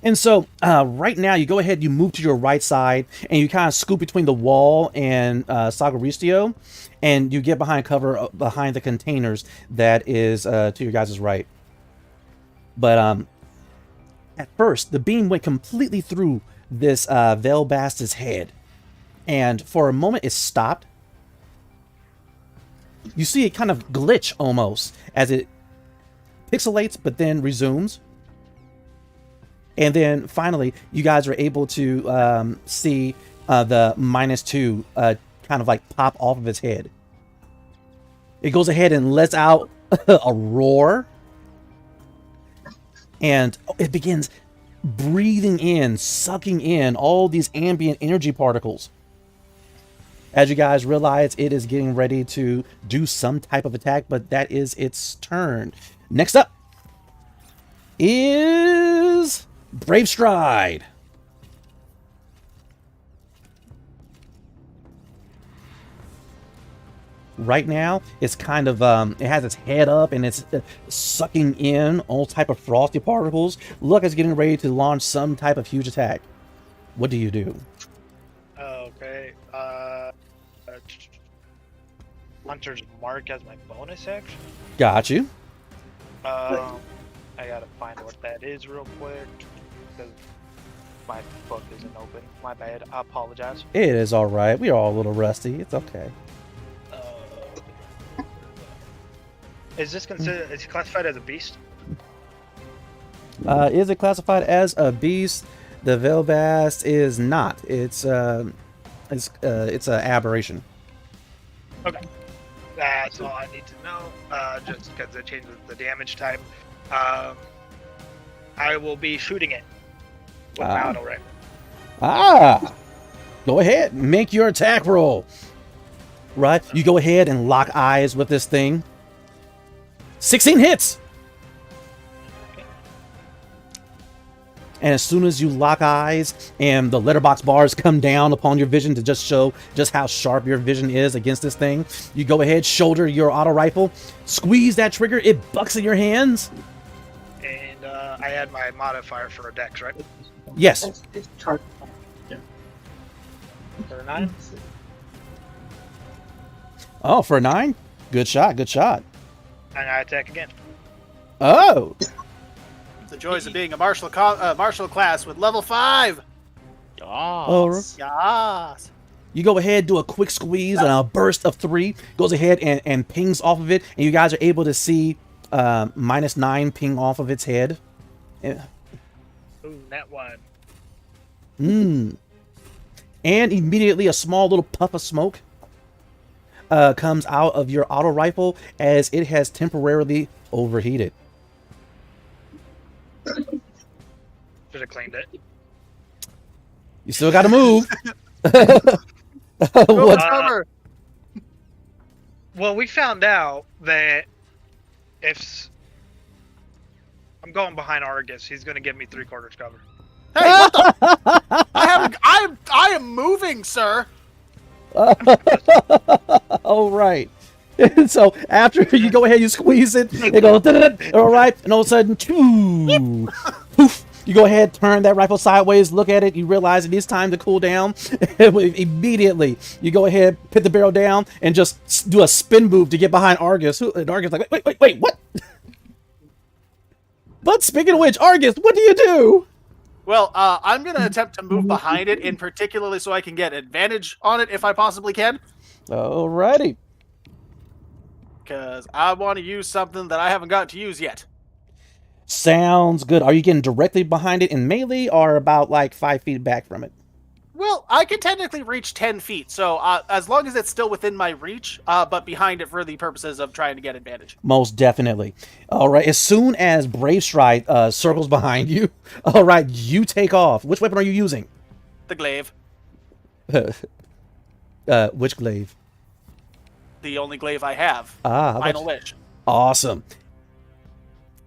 S1: And so, right now, you go ahead, you move to your right side, and you kind of scoop between the wall and Sagaristio, and you get behind cover behind the containers that is to your guys' right. But at first, the beam went completely through this Velbast's head, and for a moment, it stopped. You see it kind of glitch almost as it pixelates, but then resumes. And then finally, you guys are able to see the -2 kind of like pop off of its head. It goes ahead and lets out a roar. And it begins breathing in, sucking in all these ambient energy particles. As you guys realize, it is getting ready to do some type of attack, but that is its turn. Next up is Brave Stride. Right now, it's kind of, it has its head up and it's sucking in all type of frosty particles. Look, it's getting ready to launch some type of huge attack. What do you do?
S4: Okay. Hunter's Mark as my bonus action.
S1: Got you.
S4: I gotta find what that is real quick because my book isn't open. My bad. I apologize.
S1: It is all right. We are all a little rusty. It's okay.
S4: Is this considered? Is it classified as a beast?
S1: Is it classified as a beast? The Velbast is not. It's an aberration.
S4: Okay. That's all I need to know. Just because it changes the damage type. I will be shooting it with my auto rifle.
S1: Go ahead. Make your attack roll. Right? You go ahead and lock eyes with this thing. 16 hits. And as soon as you lock eyes and the letterbox bars come down upon your vision to just show just how sharp your vision is against this thing, you go ahead, shoulder your auto rifle, squeeze that trigger, it bucks in your hands.
S4: And I had my modifier for a dex, right?
S1: Yes.
S4: For a 9?
S1: Oh, for a 9? Good shot, good shot.
S4: And I attack again.
S1: Oh.
S3: The joys of being a martial class with level 5.
S1: Oh.
S3: Yes.
S1: You go ahead, do a quick squeeze, and a burst of 3 goes ahead and pings off of it, and you guys are able to see -9 ping off of its head.
S4: Ooh, that one.
S1: And immediately a small little puff of smoke comes out of your auto rifle as it has temporarily overheated.
S4: Should have cleaned it.
S1: You still got to move.
S3: Go
S1: What-
S3: cover.
S4: Well, we found out that if I'm going behind Argus, he's going to give me 3/4 cover.
S3: Hey, what the? I am moving, sir.
S1: All right. So after you go ahead, you squeeze it, it goes, all right, and all of a sudden, choo, poof, you go ahead, turn that rifle sideways, look at it, you realize it is time to cool down. Immediately, you go ahead, put the barrel down, and just do a spin move to get behind Argus. And Argus like, wait, what? But speaking of which, Argus, what do you do?
S3: Well, I'm going to attempt to move behind it, in particularly so I can get advantage on it if I possibly can.
S1: Alrighty.
S3: Because I want to use something that I haven't gotten to use yet.
S1: Sounds good. Are you getting directly behind it in melee or about like 5 feet back from it?
S3: Well, I can technically reach 10 feet, so as long as it's still within my reach, but behind it for the purposes of trying to get advantage.
S1: Most definitely. All right. As soon as Brave Stride circles behind you, all right, you take off. Which weapon are you using?
S3: The glaive.
S1: Which glaive?
S3: The only glaive I have.
S1: that's
S3: Final Wish.
S1: awesome.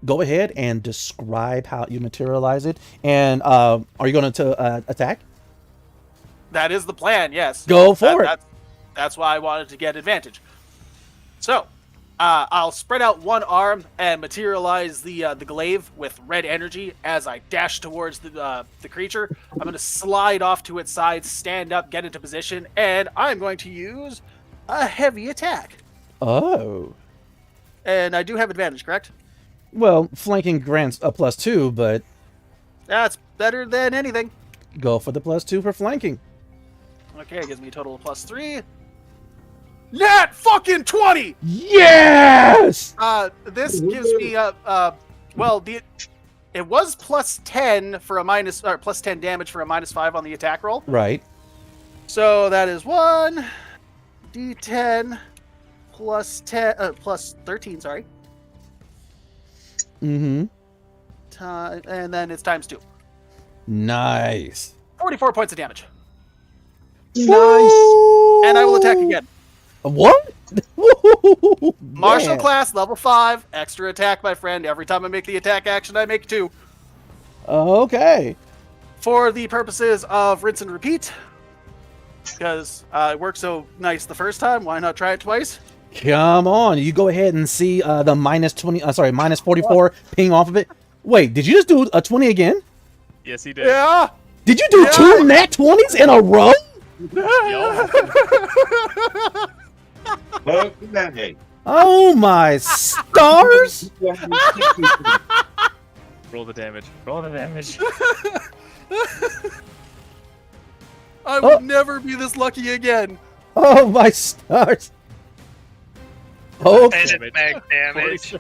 S1: Go ahead and describe how you materialize it. And are you going to attack?
S3: That is the plan, yes.
S1: Go for it.
S3: That's why I wanted to get advantage. So, I'll spread out one arm and materialize the glaive with red energy as I dash towards the creature. I'm going to slide off to its side, stand up, get into position, and I'm going to use a heavy attack.
S1: Oh.
S3: And I do have advantage, correct?
S1: Well, flanking grants a +2, but
S3: That's better than anything.
S1: go for the +2 for flanking.
S3: Okay, it gives me a total of +3. Nat fucking 20!
S1: Yes!
S3: This gives me it was +10 for a +10 damage for a -5 on the attack roll.
S1: Right.
S3: So that is 1 d10 plus 13, sorry.
S1: Mm-hmm.
S3: And then it's times 2.
S1: Nice.
S3: 44 points of damage.
S1: Nice.
S3: And I will attack again.
S1: What?
S3: Martial
S1: Man.
S3: class, level 5, extra attack, my friend. Every time I make the attack action, I make 2.
S1: Okay.
S3: For the purposes of rinse and repeat, because it worked so nice the first time, why not try it twice?
S1: Come on. You go ahead and see the -44 ping off of it. Wait, did you just do a 20 again?
S6: Yes, he did.
S3: Yeah!
S1: Did you do 2 nat 20s in a row?
S5: Okay.
S1: Oh my stars!
S6: Roll the damage. Roll the damage.
S3: I will never be this lucky again.
S1: Oh my stars! Oh,
S4: And it mag damage.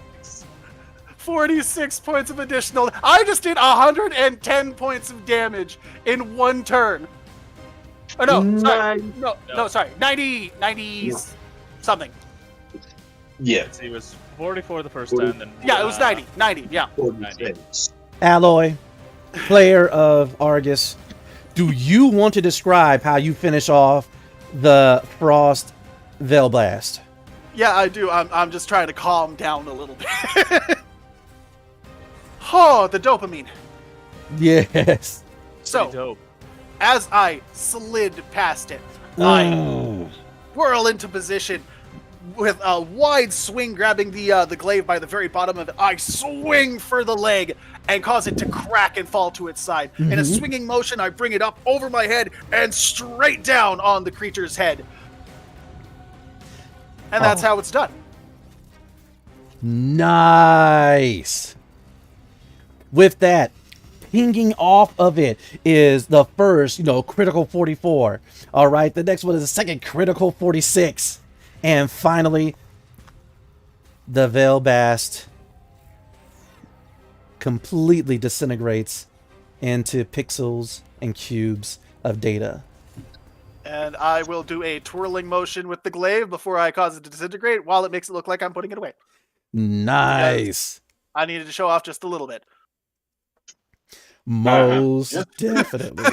S3: 46 points of additional. I just did 110 points of damage in one turn. Oh, no, sorry. No, sorry. 90 something.
S5: Yeah.
S6: He was 44 the first time, then
S3: Yeah, it was 90, yeah.
S5: 46.
S1: Alloy, player of Argus, do you want to describe how you finish off the Frost Veil Blast?
S3: Yeah, I do. I'm just trying to calm down a little bit. Oh, the dopamine.
S1: Yes.
S3: So,
S6: dope.
S3: as I slid past it, I
S1: Oh.
S3: whirl into position with a wide swing, grabbing the glaive by the very bottom of it. I swing for the leg and cause it to crack and fall to its side. In a swinging motion, I bring it up over my head and straight down on the creature's head. And that's how it's done.
S1: Nice. With that, pinging off of it is the first, critical 44. All right, the next one is the second critical 46. And finally, the Veil Blast completely disintegrates into pixels and cubes of data.
S3: And I will do a twirling motion with the glaive before I cause it to disintegrate while it makes it look like I'm putting it away.
S1: Nice.
S3: I needed to show off just a little bit.
S1: Most definitely.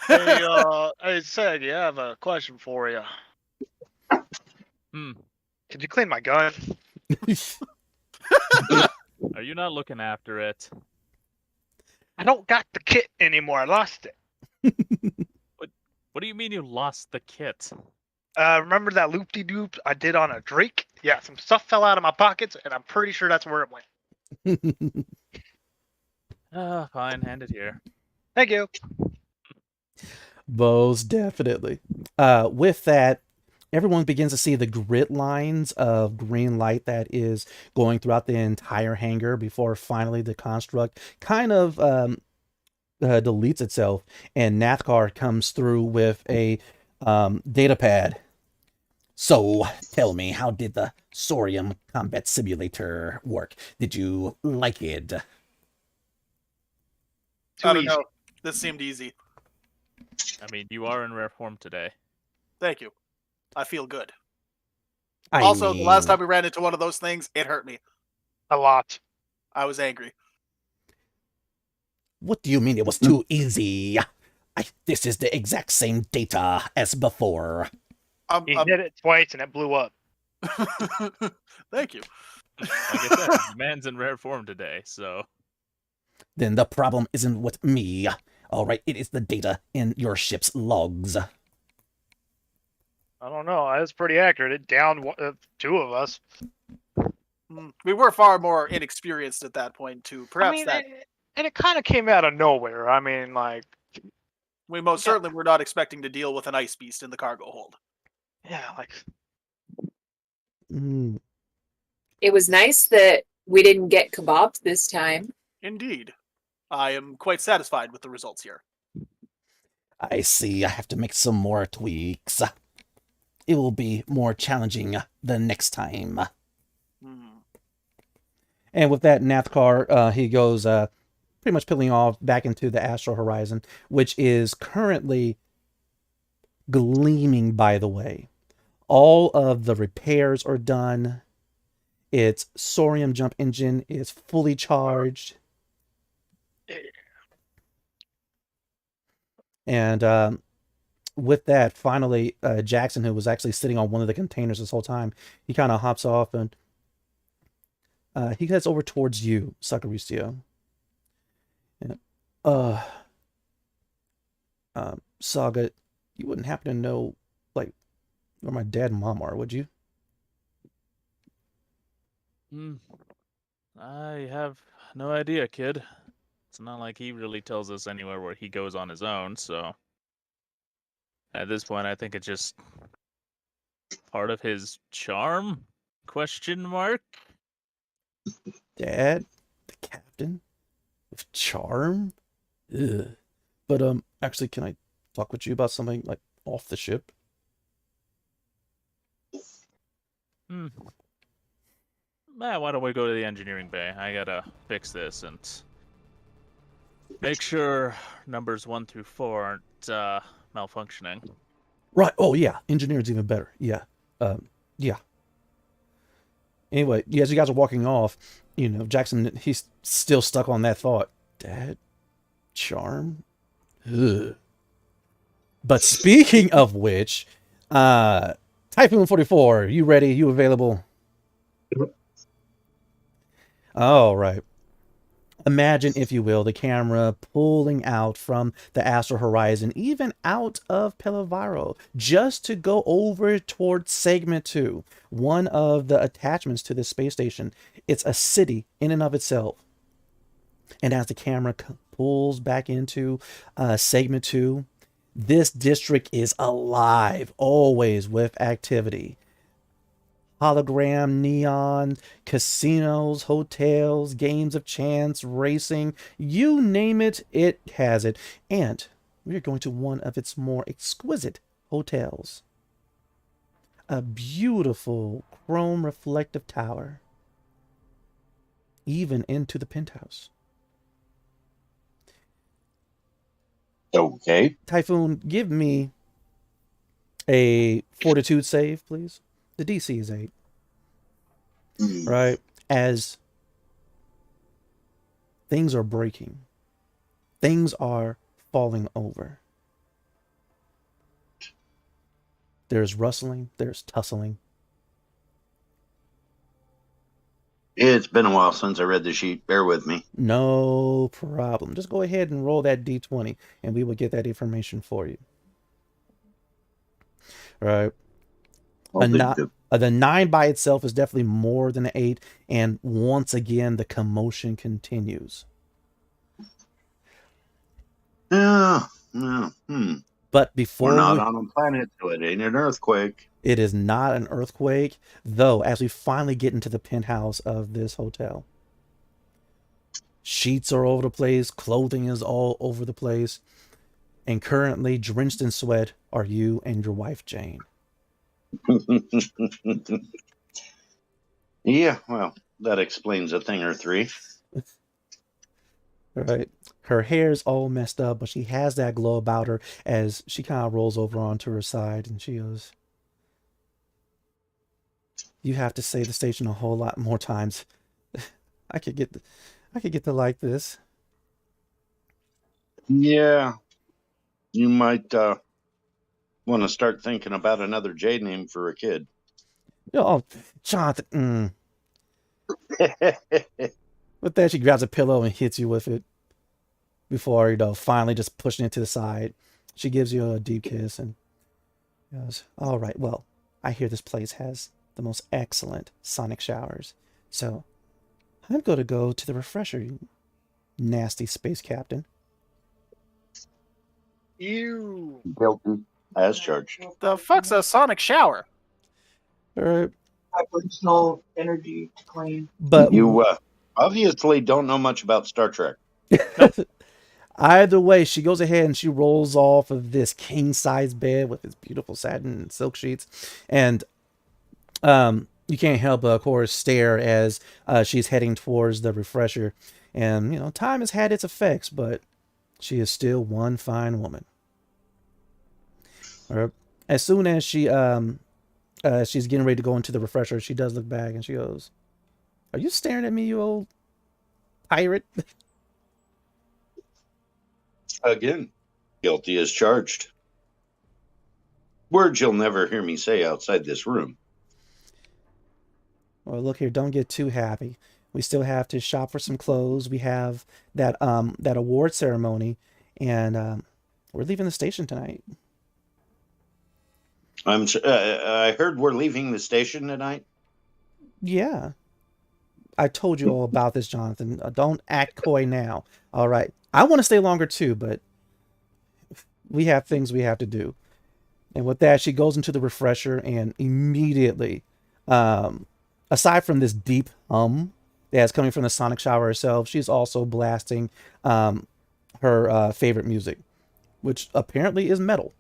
S4: Hey, I said, I have a question for you. Could you clean my gun?
S6: Are you not looking after it?
S4: I don't got the kit anymore. I lost it.
S6: What do you mean you lost the kit?
S4: Remember that loop-de-doop I did on a Drake? Yeah, some stuff fell out of my pockets, and I'm pretty sure that's where it went.
S6: Fine, hand it here.
S4: Thank you.
S1: Most definitely. With that, everyone begins to see the grid lines of green light that is going throughout the entire hangar before finally the construct kind of deletes itself, and Nathkar comes through with a data pad. So, tell me, how did the Sorium combat simulator work? Did you like it?
S3: I don't know. This seemed easy.
S6: I mean, you are in rare form today.
S3: Thank you. I feel good.
S1: I
S3: Also, the last
S1: mean,
S3: time we ran into one of those things, it hurt me.
S4: A lot.
S3: I was angry.
S1: what do you mean it was too easy? This is the exact same data as before.
S4: He hit it twice and it blew up.
S3: Thank you.
S6: Like I said, the man's in rare form today, so...
S1: Then the problem isn't with me. All right, it is the data in your ship's logs.
S4: I don't know. That's pretty accurate. It downed two of us.
S3: We were far more inexperienced at that point, too. Perhaps
S4: And it kind of came out of nowhere. I mean, like...
S3: we most certainly were not expecting to deal with an ice beast in the cargo hold.
S4: Yeah, like...
S2: It was nice that we didn't get kebabbed this time.
S3: Indeed. I am quite satisfied with the results here.
S1: I see. I have to make some more tweaks. It will be more challenging the next time. And with that, Nathkar, he goes pretty much peeling off back into the astral horizon, which is currently gleaming, by the way. All of the repairs are done. Its Sorium jump engine is fully charged. And with that, finally, Jackson, who was actually sitting on one of the containers this whole time, he kind of hops off and he heads over towards you, Sacaricio. Saga, you wouldn't happen to know, like, where my dad and mom are, would you?
S6: I have no idea, kid. It's not like he really tells us anywhere where he goes on his own, so... At this point, I think it's just... part of his charm? Question mark?
S1: Dad? The captain? With charm? Ugh. But, actually, can I talk with you about something, like, off the ship?
S6: Why don't we go to the engineering bay? I gotta fix this and make sure numbers 1 through 4 aren't malfunctioning.
S1: Right. Oh, yeah. Engineering's even better. Yeah. Yeah. Anyway, as you guys are walking off, you know, Jackson, he's still stuck on that thought. Dad? Charm? Ugh. But speaking of which, Typhoon 44, you ready? You available? All right. Imagine, if you will, the camera pulling out from the astral horizon, even out of Pelavaro, just to go over towards Segment 2, one of the attachments to this space station. It's a city in and of itself. And as the camera pulls back into Segment 2, this district is alive, always with activity. Hologram, neon, casinos, hotels, games of chance, racing, you name it, it has it. And we're going to one of its more exquisite hotels. A beautiful chrome reflective tower. Even into the penthouse.
S5: Okay.
S1: Typhoon, give me a fortitude save, please. The DC is 8. Right? As things are breaking, things are falling over. There's rustling, there's tussling.
S5: It's been a while since I read the sheet. Bear with me.
S1: No problem. Just go ahead and roll that D20 and we will get that information for you. Right? The 9 by itself is definitely more than an 8, and once again the commotion continues. But
S5: We're
S1: before
S5: not on a planet, so it ain't an earthquake.
S1: it is not an earthquake, though, as we finally get into the penthouse of this hotel. Sheets are over the place, clothing is all over the place, and currently drenched in sweat are you and your wife, Jane.
S5: Yeah, well, that explains a thing or three.
S1: Right. Her hair's all messed up, but she has that glow about her as she kind of rolls over onto her side and she goes, "You have to say the station a whole lot more times. I could get to like this."
S5: Yeah, you might want to start thinking about another J name for a kid.
S1: Oh, Jonathan. With that, she grabs a pillow and hits you with it before, finally just pushing it to the side. She gives you a deep kiss and goes, "All right, well, I hear this place has the most excellent sonic showers. So I'm going to go to the refresher, you nasty space captain."
S4: Ew.
S5: Guilty as charged.
S3: The fuck's a sonic shower?
S7: Vibrational energy to clean.
S1: But
S5: You obviously don't know much about Star Trek.
S1: either way, she goes ahead and she rolls off of this king size bed with its beautiful satin and silk sheets, and you can't help but, of course, stare as she's heading towards the refresher. And time has had its effects, but she is still one fine woman. As soon as she's getting ready to go into the refresher, she does look back and she goes, "Are you staring at me, you old pirate?"
S5: Again, guilty as charged. Words you'll never hear me say outside this room.
S1: Well, look here, don't get too happy. We still have to shop for some clothes. We have that award ceremony, and we're leaving the station tonight.
S5: I heard we're leaving the station tonight.
S1: Yeah. I told you all about this, Jonathan. Don't act coy now. All right. I want to stay longer too, but we have things we have to do. And with that, she goes into the refresher and immediately, aside from this deep hum that's coming from the sonic shower herself, she's also blasting her favorite music, which apparently is metal.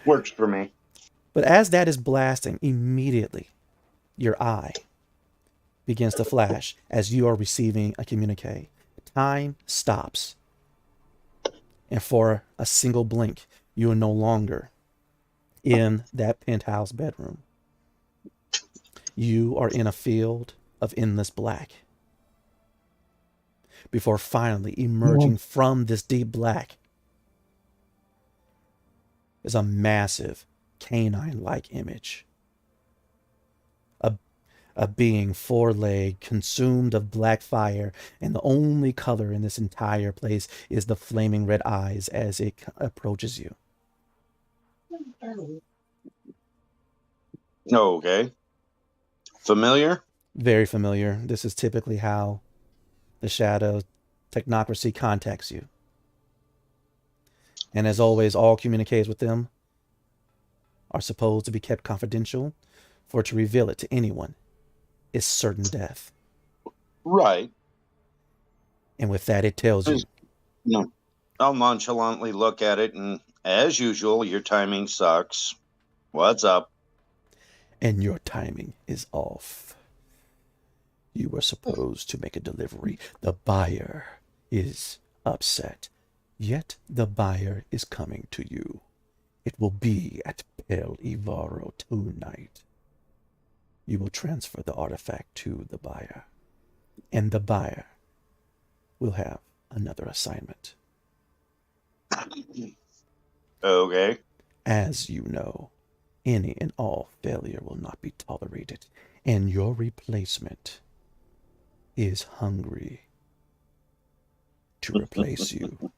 S5: Works for me.
S1: But as that is blasting, immediately your eye begins to flash as you are receiving a communique. Time stops. And for a single blink, you are no longer in that penthouse bedroom. You are in a field of endless black. Before finally emerging from this deep black is a massive canine-like image. A being four-legged, consumed of black fire, and the only color in this entire place is the flaming red eyes as it approaches you.
S5: Okay. Familiar?
S1: Very familiar. This is typically how the Shadow Technocracy contacts you. And as always, all communiques with them are supposed to be kept confidential, for to reveal it to anyone is certain death.
S5: Right.
S1: And with that, it tells you.
S5: No. I'll nonchalantly look at it, and as usual, your timing sucks. What's up?
S1: And your timing is off. You were supposed to make a delivery. The buyer is upset. Yet the buyer is coming to you. It will be at Pel Ivaro tonight. You will transfer the artifact to the buyer. And the buyer will have another assignment.
S5: Okay.
S1: As you know, any and all failure will not be tolerated, and your replacement is hungry to replace you.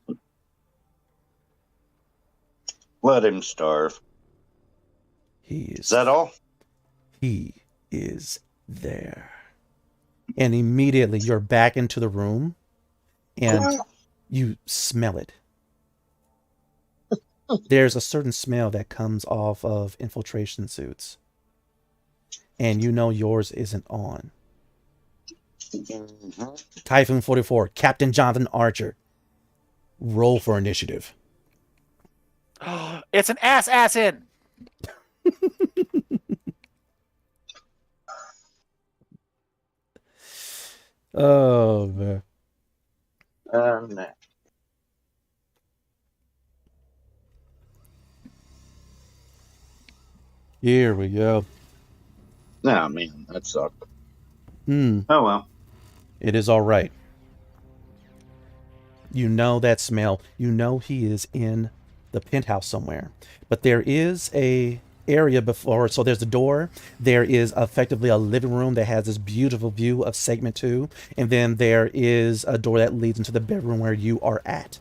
S5: Let him starve. Is that all?
S1: He is there. And immediately you're back into the room and you smell it. there's a certain smell that comes off of infiltration suits. And you know yours isn't on. Typhoon 44, Captain Jonathan Archer. Roll for initiative.
S3: It's an assassin.
S1: Oh, man. Here we go.
S5: Nah, man, that sucked.
S1: Hmm.
S5: Oh well.
S1: It is all right. You know that smell. You know he is in the penthouse somewhere. But there is a area before. So there's the door. There is effectively a living room that has this beautiful view of segment 2. And then there is a door that leads into the bedroom where you are at.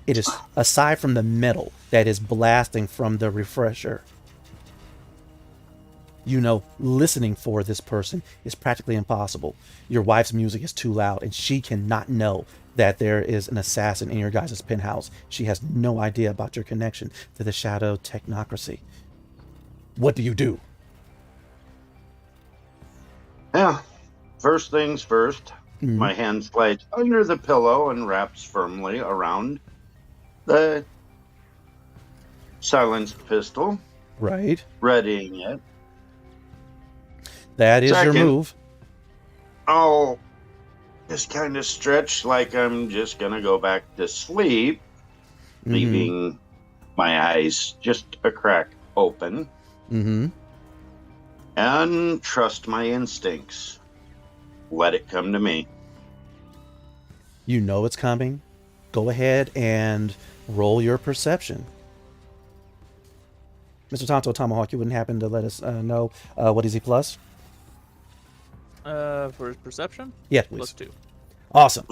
S1: It is aside from the metal that is blasting from the refresher. You know, listening for this person is practically impossible. Your wife's music is too loud, and she cannot know that there is an assassin in your guys' penthouse. She has no idea about your connection to the shadow technocracy. What do you do?
S5: Yeah. First things first. My hand slides under the pillow and wraps firmly around the silenced pistol,
S1: Right.
S5: readying it.
S1: That is your
S5: Second.
S1: move.
S5: I'll just kind of stretch like I'm just going to go back to sleep, leaving my eyes just a crack open, and trust my instincts. Let it come to me.
S1: You know it's coming. Go ahead and roll your perception. Mr. Tonto Tomahawk, you wouldn't happen to let us know what is he plus?
S6: For his perception?
S1: Yeah, please.
S6: Plus 2.
S1: Awesome.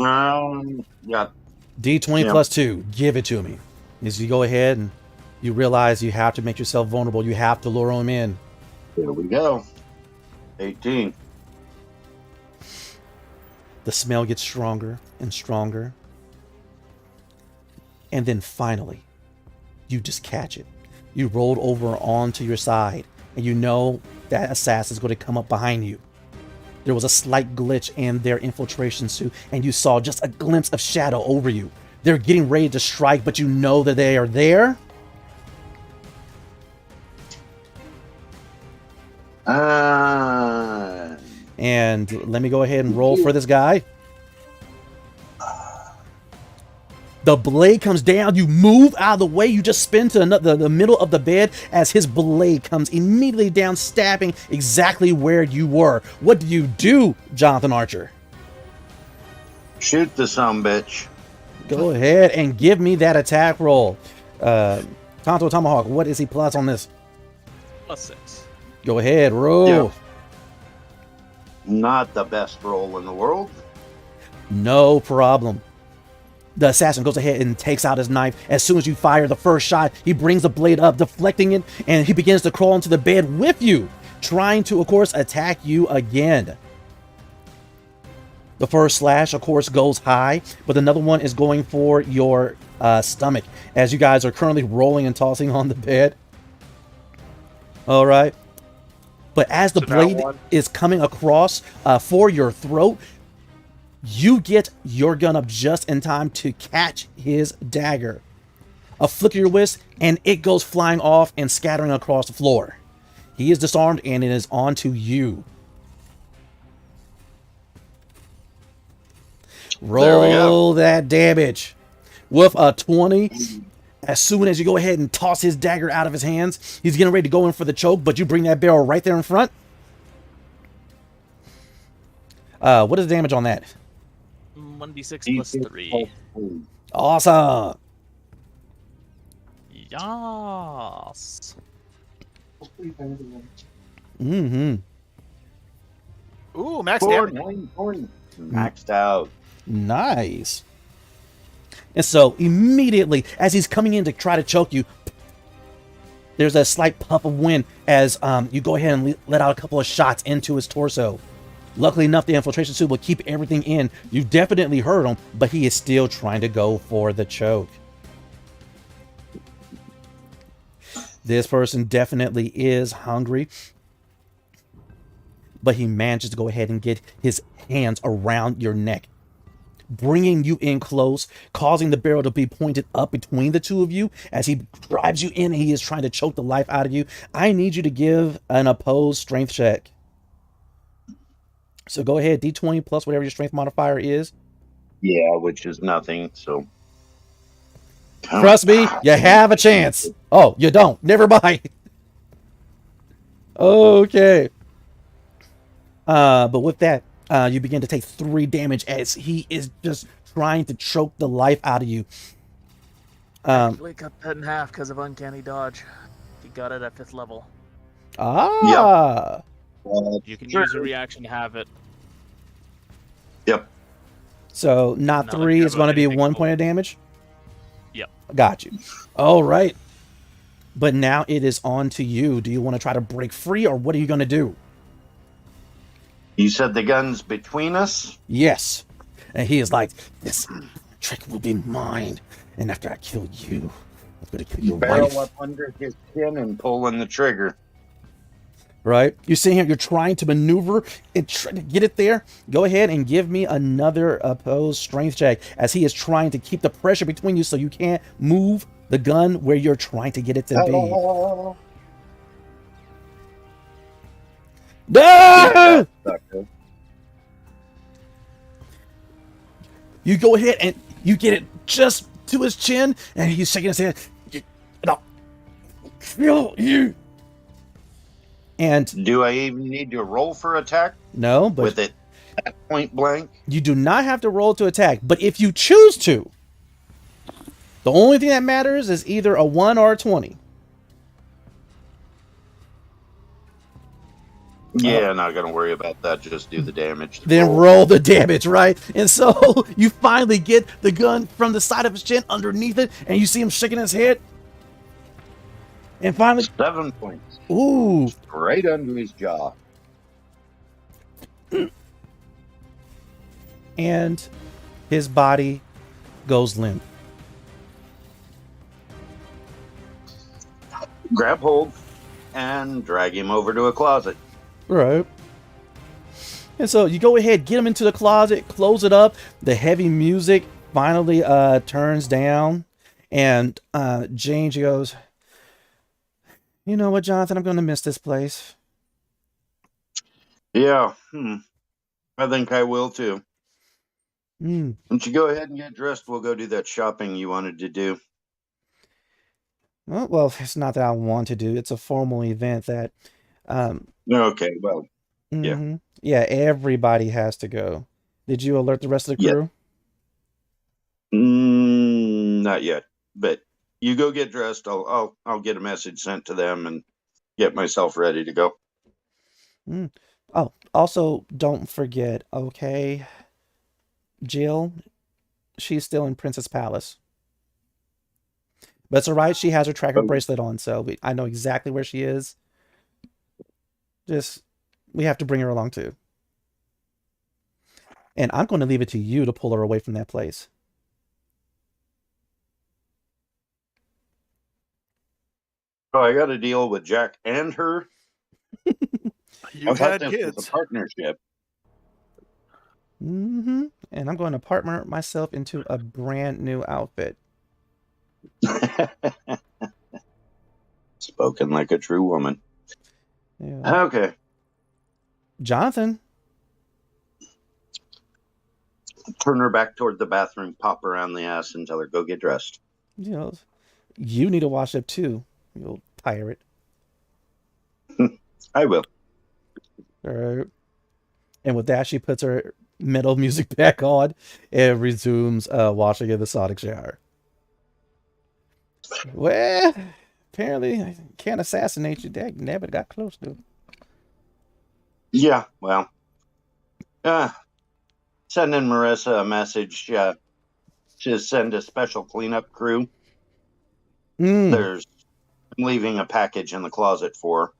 S5: Yeah.
S1: D20
S5: Yeah.
S1: plus 2. Give it to me. As you go ahead and you realize you have to make yourself vulnerable. You have to lure him in.
S5: Here we go. 18.
S1: The smell gets stronger and stronger. And then finally, you just catch it. You rolled over onto your side, and you know that assassin is going to come up behind you. There was a slight glitch in their infiltration suit, and you saw just a glimpse of shadow over you. They're getting ready to strike, but you know that they are there. And let me go ahead and roll for this guy. The blade comes down. You move out of the way. You just spin to the middle of the bed as his blade comes immediately down, stabbing exactly where you were. What do you do, Jonathan Archer?
S5: Shoot the sumbitch.
S1: Go ahead and give me that attack roll. Tonto Tomahawk, what is he plus on this?
S6: Plus 6.
S1: Go ahead, roll.
S5: Yeah. Not the best roll in the world.
S1: No problem. The assassin goes ahead and takes out his knife. As soon as you fire the first shot, he brings the blade up, deflecting it, and he begins to crawl into the bed with you, trying to, of course, attack you again. The first slash, of course, goes high, but another one is going for your stomach, as you guys are currently rolling and tossing on the bed. All right. But as the blade is coming across for your throat, you get your gun up just in time to catch his dagger. A flick of your wrist, and it goes flying off and scattering across the floor. He is disarmed, and it is on to you. Roll that damage. With a 20, as soon as you go ahead and toss his dagger out of his hands, he's getting ready to go in for the choke, but you bring that barrel right there in front. What is the damage on that?
S6: 1d6 plus 3.
S1: Awesome.
S6: Yas.
S3: Ooh, max damage.
S5: Maxed out.
S1: Nice. And so immediately as he's coming in to try to choke you, there's a slight puff of wind as you go ahead and let out a couple of shots into his torso. Luckily enough, the infiltration suit will keep everything in. You definitely heard him, but he is still trying to go for the choke. This person definitely is hungry, but he manages to go ahead and get his hands around your neck, bringing you in close, causing the barrel to be pointed up between the two of you as he drives you in and he is trying to choke the life out of you. I need you to give an opposed strength check. So go ahead, D20 plus whatever your strength modifier is.
S5: Yeah, which is nothing, so...
S1: Trust me, you have a chance. Oh, you don't. Never mind. Okay. But with that, you begin to take 3 damage as he is just trying to choke the life out of you.
S6: Actually cut that in half because of uncanny dodge. You got it at 5th level.
S1: Ah.
S6: You can use a reaction to have it.
S5: Yep.
S1: So not
S6: Not
S1: 3
S6: like
S1: is going to be
S6: anything
S1: 1
S6: cool.
S1: point of damage?
S6: Yep.
S1: Got you. All right. But now it is on to you. Do you want to try to break free, or what are you going to do?
S5: You said the gun's between us?
S1: Yes. And he is like, this trick will be mine. And after I kill you, I'm going to kill your
S5: Barrel
S1: wife.
S5: up under his chin and pulling the trigger.
S1: Right? You see him, you're trying to maneuver and try to get it there. Go ahead and give me another opposed strength check as he is trying to keep the pressure between you so you can't move the gun where you're trying to get it to be. Ah! You go ahead and you get it just to his chin, and he's shaking his head. I'll kill you. And
S5: Do I even need to roll for attack
S1: no, but
S5: with it at point blank?
S1: you do not have to roll to attack. But if you choose to, the only thing that matters is either a 1 or a 20.
S5: Yeah, not going to worry about that. Just do the damage.
S1: Then roll the damage, right? And so you finally get the gun from the side of his chin underneath it, and you see him shaking his head. And finally,
S5: 7 points.
S1: ooh,
S5: Right under his jaw.
S1: and his body goes limp.
S5: Grab hold and drag him over to a closet.
S1: Right. And so you go ahead, get him into the closet, close it up. The heavy music finally turns down. And Jane, she goes, you know what, Jonathan, I'm going to miss this place.
S5: Yeah, I think I will too.
S1: Hmm.
S5: Why don't you go ahead and get dressed? We'll go do that shopping you wanted to do.
S1: Well, it's not that I want to do. It's a formal event that...
S5: Okay, well, yeah.
S1: mhm. Yeah, everybody has to go. Did you alert the rest of the
S5: Yeah.
S1: crew?
S5: Not yet, but you go get dressed. I'll get a message sent to them and get myself ready to go.
S1: Oh, also, don't forget, okay? Jill, she's still in Princess Palace. But it's all right. She has her tracker
S5: Okay.
S1: bracelet on, so I know exactly where she is. Just, we have to bring her along too. And I'm going to leave it to you to pull her away from that place.
S5: Oh, I got to deal with Jack and her.
S3: You've
S5: I thought
S3: had
S5: this was
S3: kids.
S5: a partnership.
S1: And I'm going to partner myself into a brand new outfit.
S5: Spoken like a true woman.
S1: Yeah.
S5: Okay.
S1: Jonathan.
S5: Turn her back toward the bathroom, pop her around the ass, and tell her, go get dressed.
S1: You need to wash up too, you old pirate.
S5: I will.
S1: All right. And with that, she puts her metal music back on and resumes washing in the sonic shower. Well, apparently, I can't assassinate you. Dag nabbit got close to it.
S5: Yeah, well. Sending Marissa a message. Just send a special cleanup crew. I'm leaving a package in the closet for her.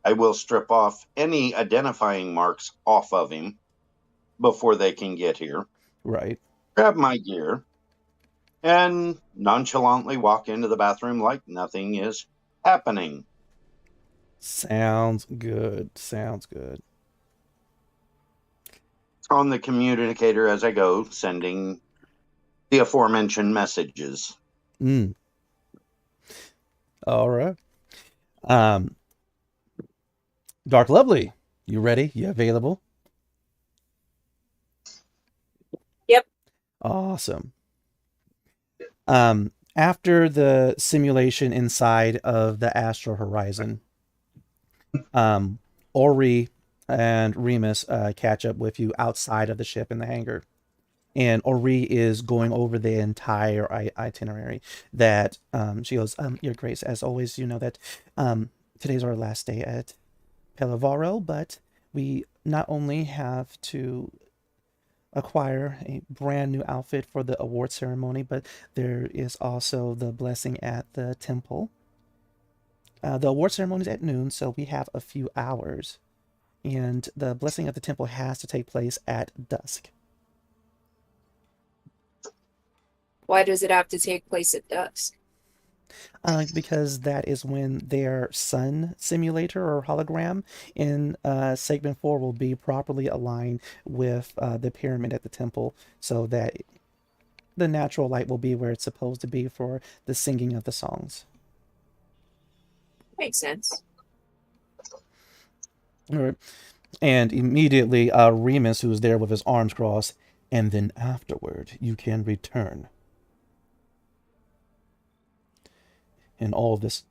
S5: I will strip off any identifying marks off of him before they can get here.
S1: Right.
S5: Grab my gear and nonchalantly walk into the bathroom like nothing is happening.
S1: Sounds good. Sounds good.
S5: On the communicator as I go, sending the aforementioned messages.
S1: All right. Dark Lovely, you ready? You available?
S2: Yep.
S1: Awesome. After the simulation inside of the Astral Horizon, Ori and Remus catch up with you outside of the ship in the hangar. And Ori is going over the entire itinerary that she goes, Your Grace, as always, you know that today's our last day at Pelavaro, but we not only have to acquire a brand new outfit for the award ceremony, but there is also the blessing at the temple. The award ceremony is at noon, so we have a few hours. And the blessing at the temple has to take place at dusk.
S2: Why does it have to take place at dusk?
S1: Because that is when their sun simulator or hologram in segment 4 will be properly aligned with the pyramid at the temple, so that the natural light will be where it's supposed to be for the singing of the songs.
S2: Makes sense.
S1: All right. And immediately Remus, who is there with his arms crossed, and then afterward you can return. And all this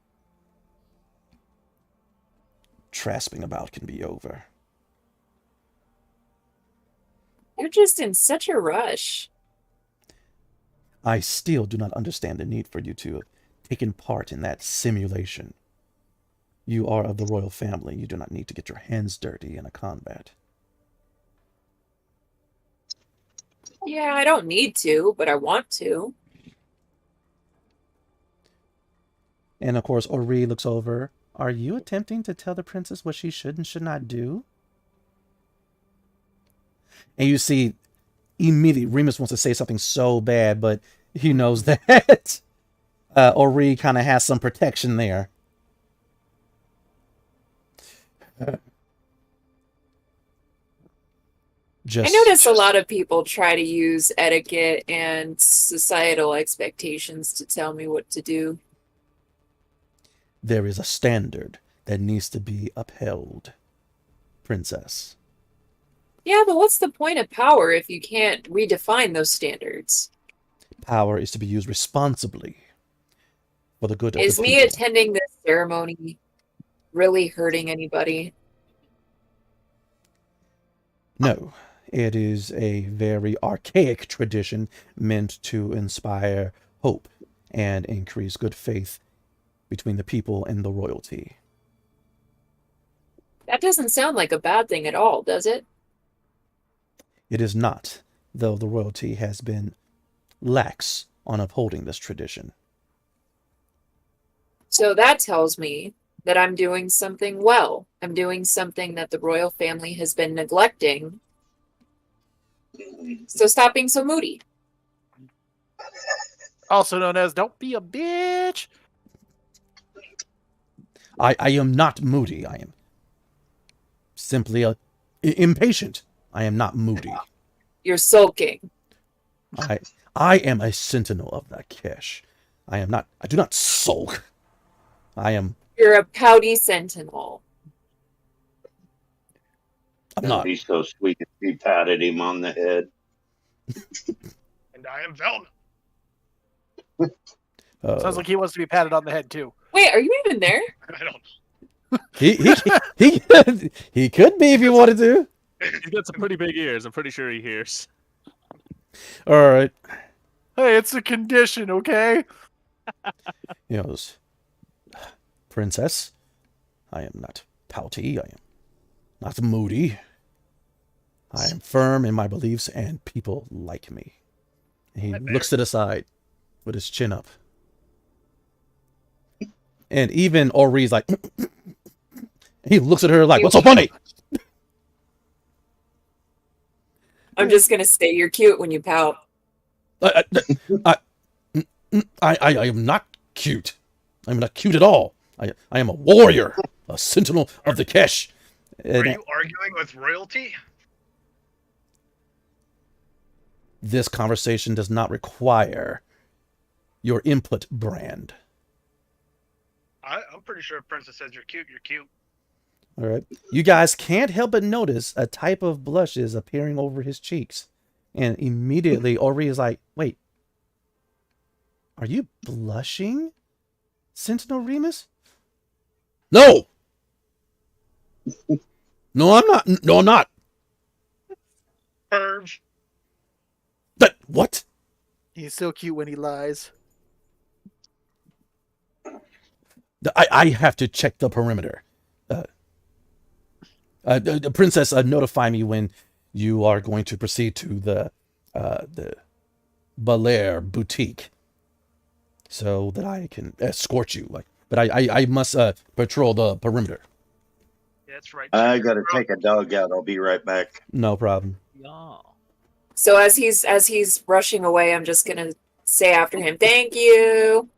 S1: trasping about can be over.
S2: You're just in such a rush.
S1: I still do not understand the need for you to have taken part in that simulation. You are of the royal family. You do not need to get your hands dirty in a combat.
S2: Yeah, I don't need to, but I want to.
S1: And of course, Ori looks over. Are you attempting to tell the princess what she should and should not do? And you see, immediately, Remus wants to say something so bad, but he knows that Ori kind of has some protection there.
S2: I notice a lot of people try to use etiquette and societal expectations to tell me what to do.
S1: There is a standard that needs to be upheld, princess.
S2: Yeah, but what's the point of power if you can't redefine those standards?
S1: Power is to be used responsibly for the good of
S2: Is
S1: the
S2: me
S1: people.
S2: attending this ceremony really hurting anybody?
S1: No, it is a very archaic tradition meant to inspire hope and increase good faith between the people and the royalty.
S2: That doesn't sound like a bad thing at all, does it?
S1: It is not, though the royalty has been lax on upholding this tradition.
S2: So that tells me that I'm doing something well. I'm doing something that the royal family has been neglecting. So stop being so moody.
S3: Also known as don't be a bitch.
S1: I am not moody. I am simply impatient. I am not moody.
S2: You're sulking.
S1: I am a sentinel of the Kesh. I do not sulk. I'm
S2: You're a pouty sentinel.
S1: not.
S5: He's so sweet if he patted him on the head.
S4: And I am Velma.
S3: Sounds like he wants to be patted on the head too.
S2: Wait, are you even there?
S4: I don't.
S1: He could be if he wanted to.
S6: He's got some pretty big ears. I'm pretty sure he hears.
S1: All right.
S3: Hey, it's a condition, okay?
S1: He goes, Princess, I am not pouty. I am not moody. I am firm in my beliefs, and people like me. And he looks to the side with his chin up. And even Ori's like, He looks at her like, "What's so funny?"
S2: I'm just gonna say you're cute when you pout.
S1: I, I am not cute. I'm not cute at all. I am a warrior, a sentinel of the Kesh.
S4: Are you arguing with royalty?
S1: This conversation does not require your input, Brand.
S4: I'm pretty sure if Princess says you're cute, you're cute.
S1: All right. You guys can't help but notice a type of blushes appearing over his cheeks. And immediately Ori is like, wait, are you blushing, Sentinel Remus? No! No, I'm not. No, I'm not.
S4: Perv.
S1: But what?
S3: He's so cute when he lies.
S1: I have to check the perimeter. The princess, notify me when you are going to proceed to the Belair boutique, so that I can escort you. But I must patrol the perimeter.
S4: Yeah, that's right.
S5: I gotta take a dog out. I'll be right back.
S1: No problem.
S6: Yeah.
S2: So as he's rushing away, I'm just gonna say after him, "Thank you."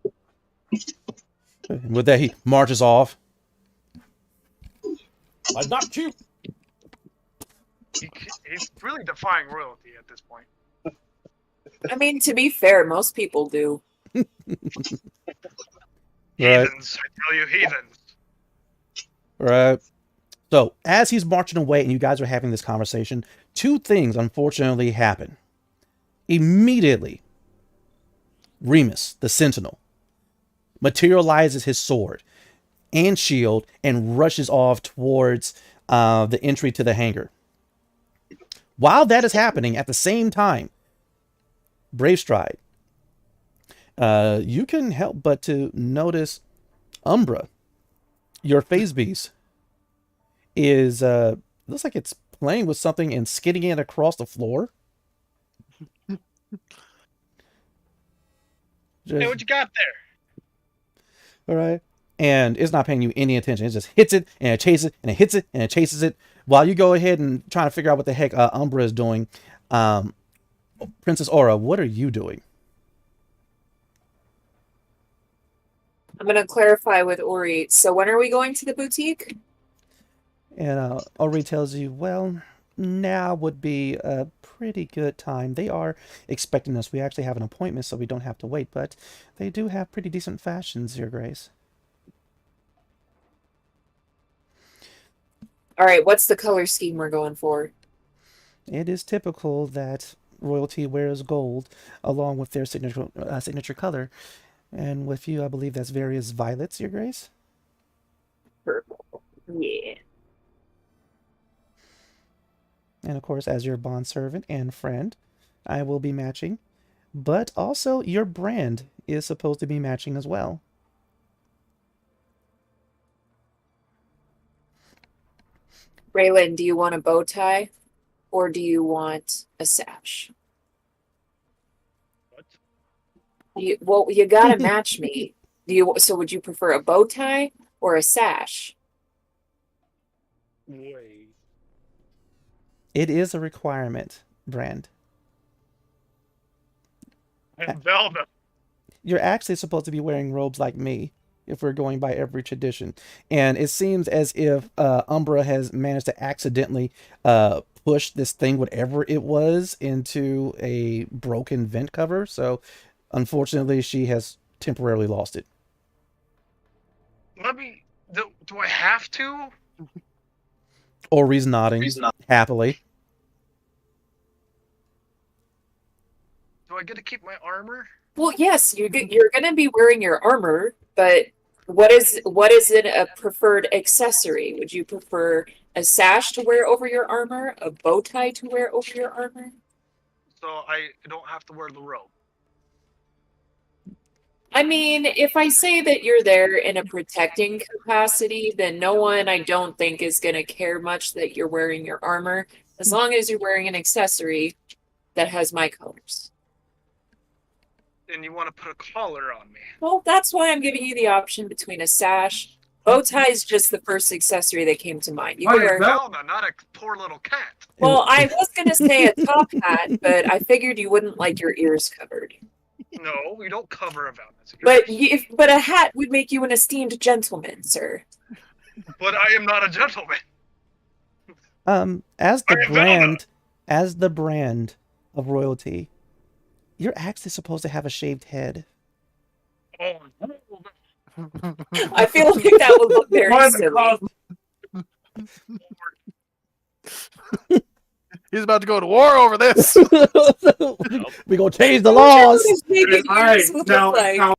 S1: And with that, he marches off. I'm not cute.
S4: He's really defying royalty at this point.
S2: I mean, to be fair, most people do.
S1: Right.
S4: Heathens, I tell you, heathens.
S1: Right. So as he's marching away and you guys are having this conversation, two things unfortunately happen. Immediately, Remus, the Sentinel, materializes his sword and shield and rushes off towards the entry to the hangar. While that is happening, at the same time, Brave Stride, you can help but to notice Umbra, your phase beast, is looks like it's playing with something and skidding it across the floor.
S4: Hey, what you got there?
S1: All right. And it's not paying you any attention. It just hits it and it chases it and it hits it and it chases it. While you go ahead and try to figure out what the heck Umbra is doing, Princess Aura, what are you doing?
S2: I'm gonna clarify with Ori. So when are we going to the boutique?
S1: And Ori tells you, well, now would be a pretty good time. They are expecting us. We actually have an appointment, so we don't have to wait. But they do have pretty decent fashions, Your Grace.
S2: All right, what's the color scheme we're going for?
S1: It is typical that royalty wears gold along with their signature color. And with you, I believe that's various violets, Your Grace.
S2: Purple. Yeah.
S1: And of course, as your bondservant and friend, I will be matching. But also, your brand is supposed to be matching as well.
S2: Raylan, do you want a bow tie or do you want a sash?
S4: What?
S2: You gotta match me. So would you prefer a bow tie or a sash?
S4: Wait.
S1: It is a requirement, Brand.
S4: And Velda.
S1: You're actually supposed to be wearing robes like me, if we're going by every tradition. And it seems as if Umbra has managed to accidentally push this thing, whatever it was, into a broken vent cover. So, unfortunately, she has temporarily lost it.
S4: Let me. Do I have to?
S1: Ori's nodding happily.
S4: Do I get to keep my armor?
S2: Well, yes, you're gonna be wearing your armor, but what is it a preferred accessory? Would you prefer a sash to wear over your armor, a bow tie to wear over your armor?
S4: So I don't have to wear the robe.
S2: I mean, if I say that you're there in a protecting capacity, then no one, I don't think, is going to care much that you're wearing your armor, as long as you're wearing an accessory that has my colors.
S4: And you want to put a collar on me?
S2: Well, that's why I'm giving you the option between a sash Bow tie is just the first accessory that came to mind. You
S7: Oh,
S2: wear.
S4: Velma, not a poor little cat.
S2: Well, I was gonna say a top hat, but I figured you wouldn't like your ears covered.
S4: No, we don't cover a Velma's ears.
S2: But a hat would make you an esteemed gentleman, sir.
S4: But I am not a gentleman.
S1: As
S4: I am
S1: the brand of royalty, you're actually supposed to have a shaved head.
S4: Oh,
S2: I feel like that would look very silly.
S3: He's about to go to war over this.
S1: We gonna change the laws.
S7: All right, now,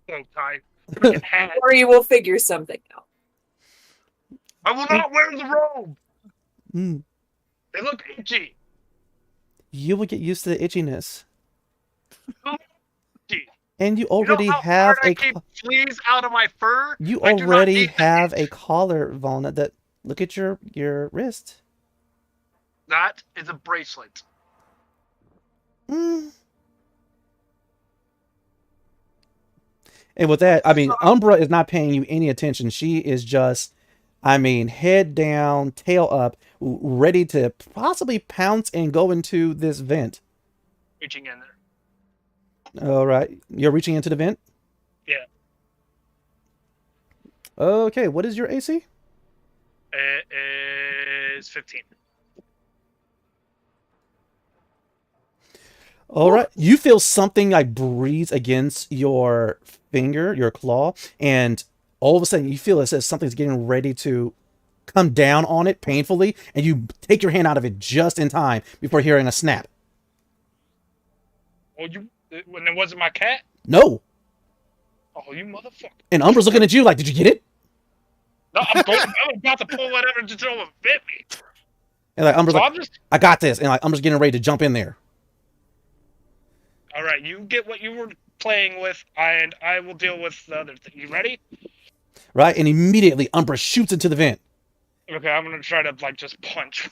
S4: So tie. Freaking hat.
S2: Or you will figure something out.
S4: I will not wear the robe.
S1: Mm.
S4: They look itchy.
S1: You will get used to the itchiness.
S4: Itchy.
S1: And you
S4: You know
S1: already
S4: how
S1: have
S4: hard I
S1: a
S4: keep fleas out of my fur?
S1: you
S4: I do not
S1: already
S4: need the
S1: have
S4: itch.
S1: a collar, Volna. That look at your wrist.
S4: That is a bracelet.
S1: Mm. And with that, I mean, Umbra is not paying you any attention. She is just, I mean, head down, tail up, ready to possibly pounce and go into this vent.
S4: Reaching in there.
S1: All right, you're reaching into the vent?
S4: Yeah.
S1: Okay, what is your AC?
S4: It is 15.
S1: All right, you feel something like breeze against your finger, your claw, and all of a sudden you feel as if something's getting ready to come down on it painfully, and you take your hand out of it just in time before hearing a snap.
S4: Oh, when it wasn't my cat?
S1: No.
S4: Oh, you motherfucker.
S1: And Umbra's looking at you like, did you get it?
S4: No, I'm about to pull whatever just over and bit me.
S1: And like Umbra's
S4: So
S1: like,
S4: I'm just,
S1: I got this. And like Umbra's getting ready to jump in there.
S4: all right, you get what you were playing with, and I will deal with the other thing. You ready?
S1: Right? And immediately Umbra shoots into the vent.
S4: Okay, I'm gonna try to like just punch.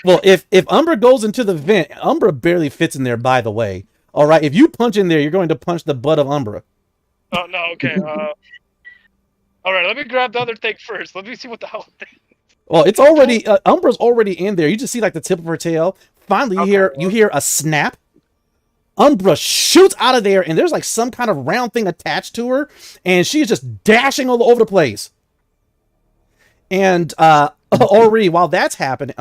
S1: Well, if Umbra goes into the vent, Umbra barely fits in there, by the way. All right, if you punch in there, you're going to punch the butt of Umbra.
S4: Oh no, okay. All right, let me grab the other thing first. Let me see what the hell.
S1: Well, it's already Umbra's already in there. You just see like the tip of her tail. Finally, you hear a snap. Umbra shoots out of there, and there's like some kind of round thing attached to her, and she's just dashing all over the place. And Ori, while that's happening,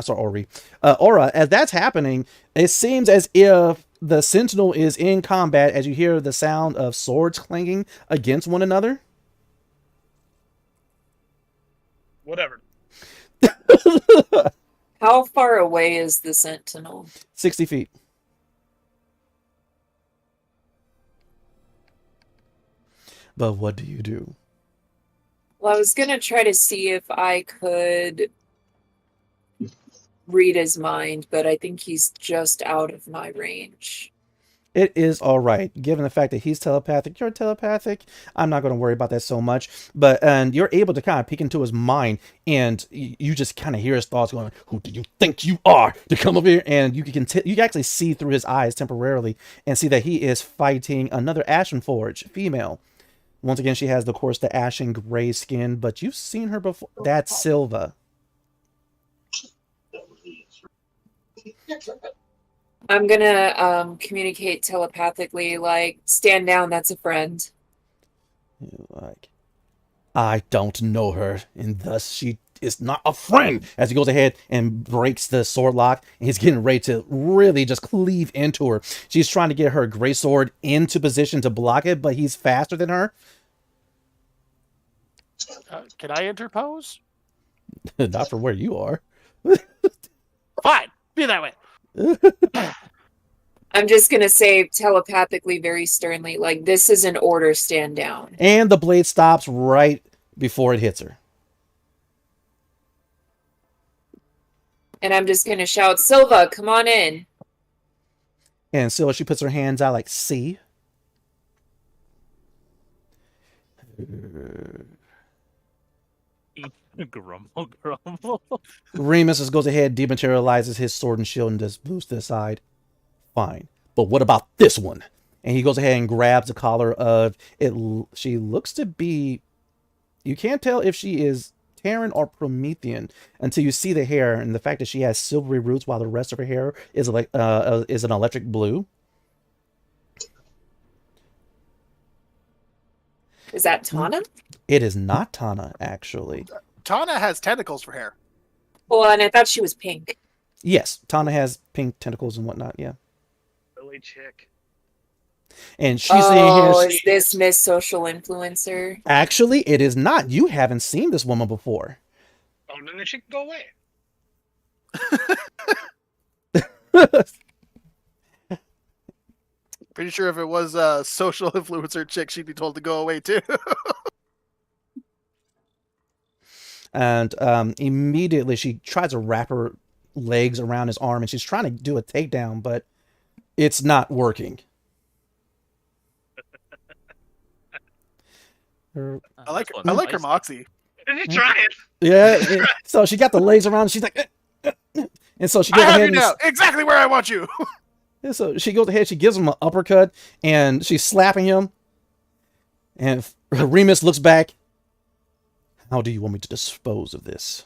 S1: Aura, as that's happening, it seems as if the Sentinel is in combat as you hear the sound of swords clanging against one another.
S4: Whatever.
S2: How far away is the Sentinel?
S1: 60 feet. But what do you do?
S2: Well, I was gonna try to see if I could read his mind, but I think he's just out of my range.
S1: It is all right, given the fact that he's telepathic, you're telepathic. I'm not going to worry about that so much. But and you're able to kind of peek into his mind, and you just kind of hear his thoughts going, "Who do you think you are to come over here?" And you can actually see through his eyes temporarily and see that he is fighting another Ashenforge female. Once again, she has, of course, the ashen gray skin, but you've seen her before. That's Silva.
S2: I'm gonna communicate telepathically, like, stand down, that's a friend.
S1: Like, I don't know her, and thus she is not a friend. As he goes ahead and breaks the sword lock, and he's getting ready to really just cleave into her. She's trying to get her gray sword into position to block it, but he's faster than her.
S3: Can I interpose?
S1: Not for where you are.
S3: Fine, be that way.
S2: I'm just gonna say telepathically, very sternly, like, this is an order, stand down.
S1: And the blade stops right before it hits her.
S2: And I'm just gonna shout, Silva, come on in.
S1: And so she puts her hands out like, see?
S6: Grumble, grumble.
S1: Remus just goes ahead, dematerializes his sword and shield, and just moves to the side. Fine. but what about this one? And he goes ahead and grabs the collar of it. She looks to be, you can't tell if she is Terran or Promethean until you see the hair and the fact that she has silvery roots while the rest of her hair is like is an electric blue.
S2: Is that Tana?
S1: It is not Tana, actually.
S3: Tana has tentacles for hair.
S2: Well, and I thought she was pink.
S1: Yes, Tana has pink tentacles and whatnot. Yeah,
S4: Really chick.
S1: and she's saying here.
S2: Is this Miss Social Influencer?
S1: Actually, it is not. You haven't seen this woman before.
S4: Oh, then she can go away.
S3: Pretty sure if it was a social influencer chick, she'd be told to go away too.
S1: And immediately she tries to wrap her legs around his arm, and she's trying to do a takedown, but it's not working.
S3: I like her moxie.
S4: Did you try it?
S1: Yeah. So she got the legs around, and she's like, and so she goes
S3: I have
S1: ahead
S3: you now, exactly where I want you.
S1: and so she goes ahead, she gives him an uppercut, and she's slapping him. And Remus looks back. How do you want me to dispose of this?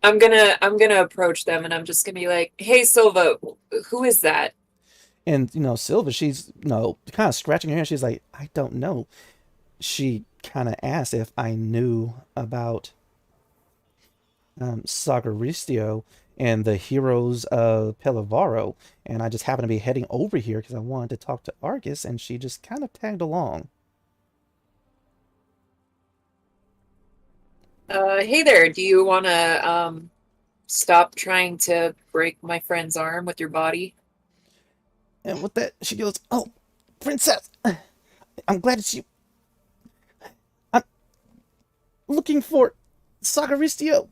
S2: I'm gonna approach them and I'm just gonna be like, "Hey, Silva, who is that?"
S1: And Silva, she's kind of scratching her hair. She's like, I don't know. She kind of asked if I knew about Sagaristio and the heroes of Pelivaro, and I just happened to be heading over here because I wanted to talk to Argus, and she just kind of tagged along.
S2: Hey there, do you want to stop trying to break my friend's arm with your body?
S1: And with that, she goes, "Oh, princess, I'm glad it's you. I'm looking for Sagaristio."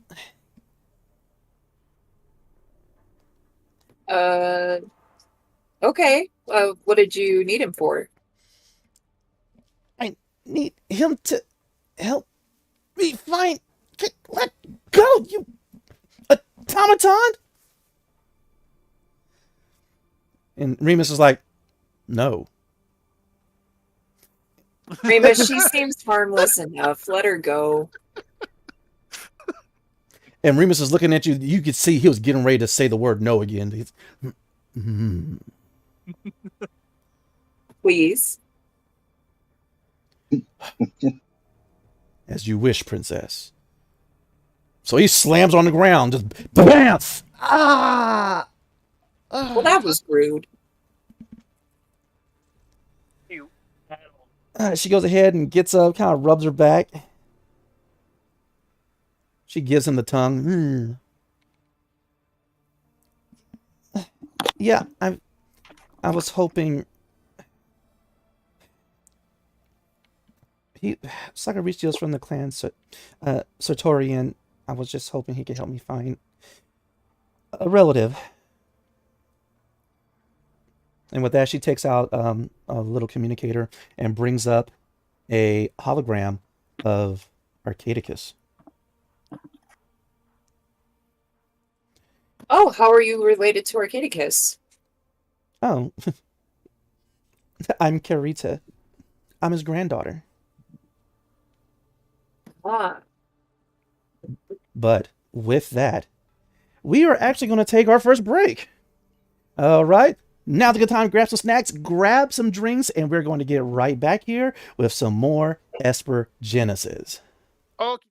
S2: Okay. What did you need him for?
S1: I need him to help me find. Let go, you automaton! And Remus is like, no.
S2: Remus, she seems harmless enough. Let her go.
S1: And Remus is looking at you. You could see he was getting ready to say the word no again. He's,
S2: Please.
S1: As you wish, princess. So he slams on the ground. Just BAMF! Ah!
S2: Well, that was rude.
S1: She goes ahead and gets up, kind of rubs her back. She gives him the tongue. Yeah, I was hoping Sagaristio's from the clan Sartorian. I was just hoping he could help me find a relative. And with that, she takes out a little communicator and brings up a hologram of Arcadicus.
S2: Oh, how are you related to Arcadicus?
S1: Oh, I'm Carita. I'm his granddaughter.
S2: Ah.
S1: But with that, we are actually going to take our first break. All right. Now's a good time to grab some snacks, grab some drinks, and we're going to get right back here with some more Esper Genesis.
S3: Okay.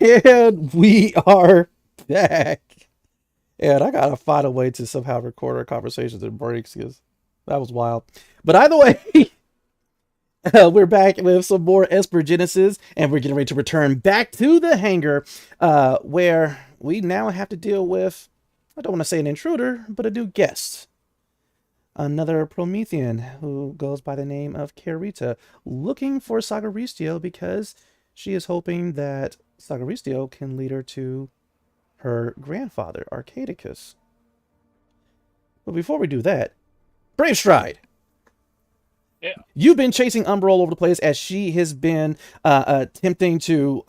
S1: And we are back. And I gotta find a way to somehow record our conversations in breaks because that was wild. But either way, we're back with some more Esper Genesis, and we're getting ready to return back to the hangar, where we now have to deal with, I don't want to say an intruder, but a new guest. Another Promethean who goes by the name of Carita, looking for Sagaristio because she is hoping that Sagaristio can lead her to her grandfather, Arcadicus. But before we do that, Brave Stride!
S4: Yeah.
S1: You've been chasing Umbra all over the place as she has been attempting to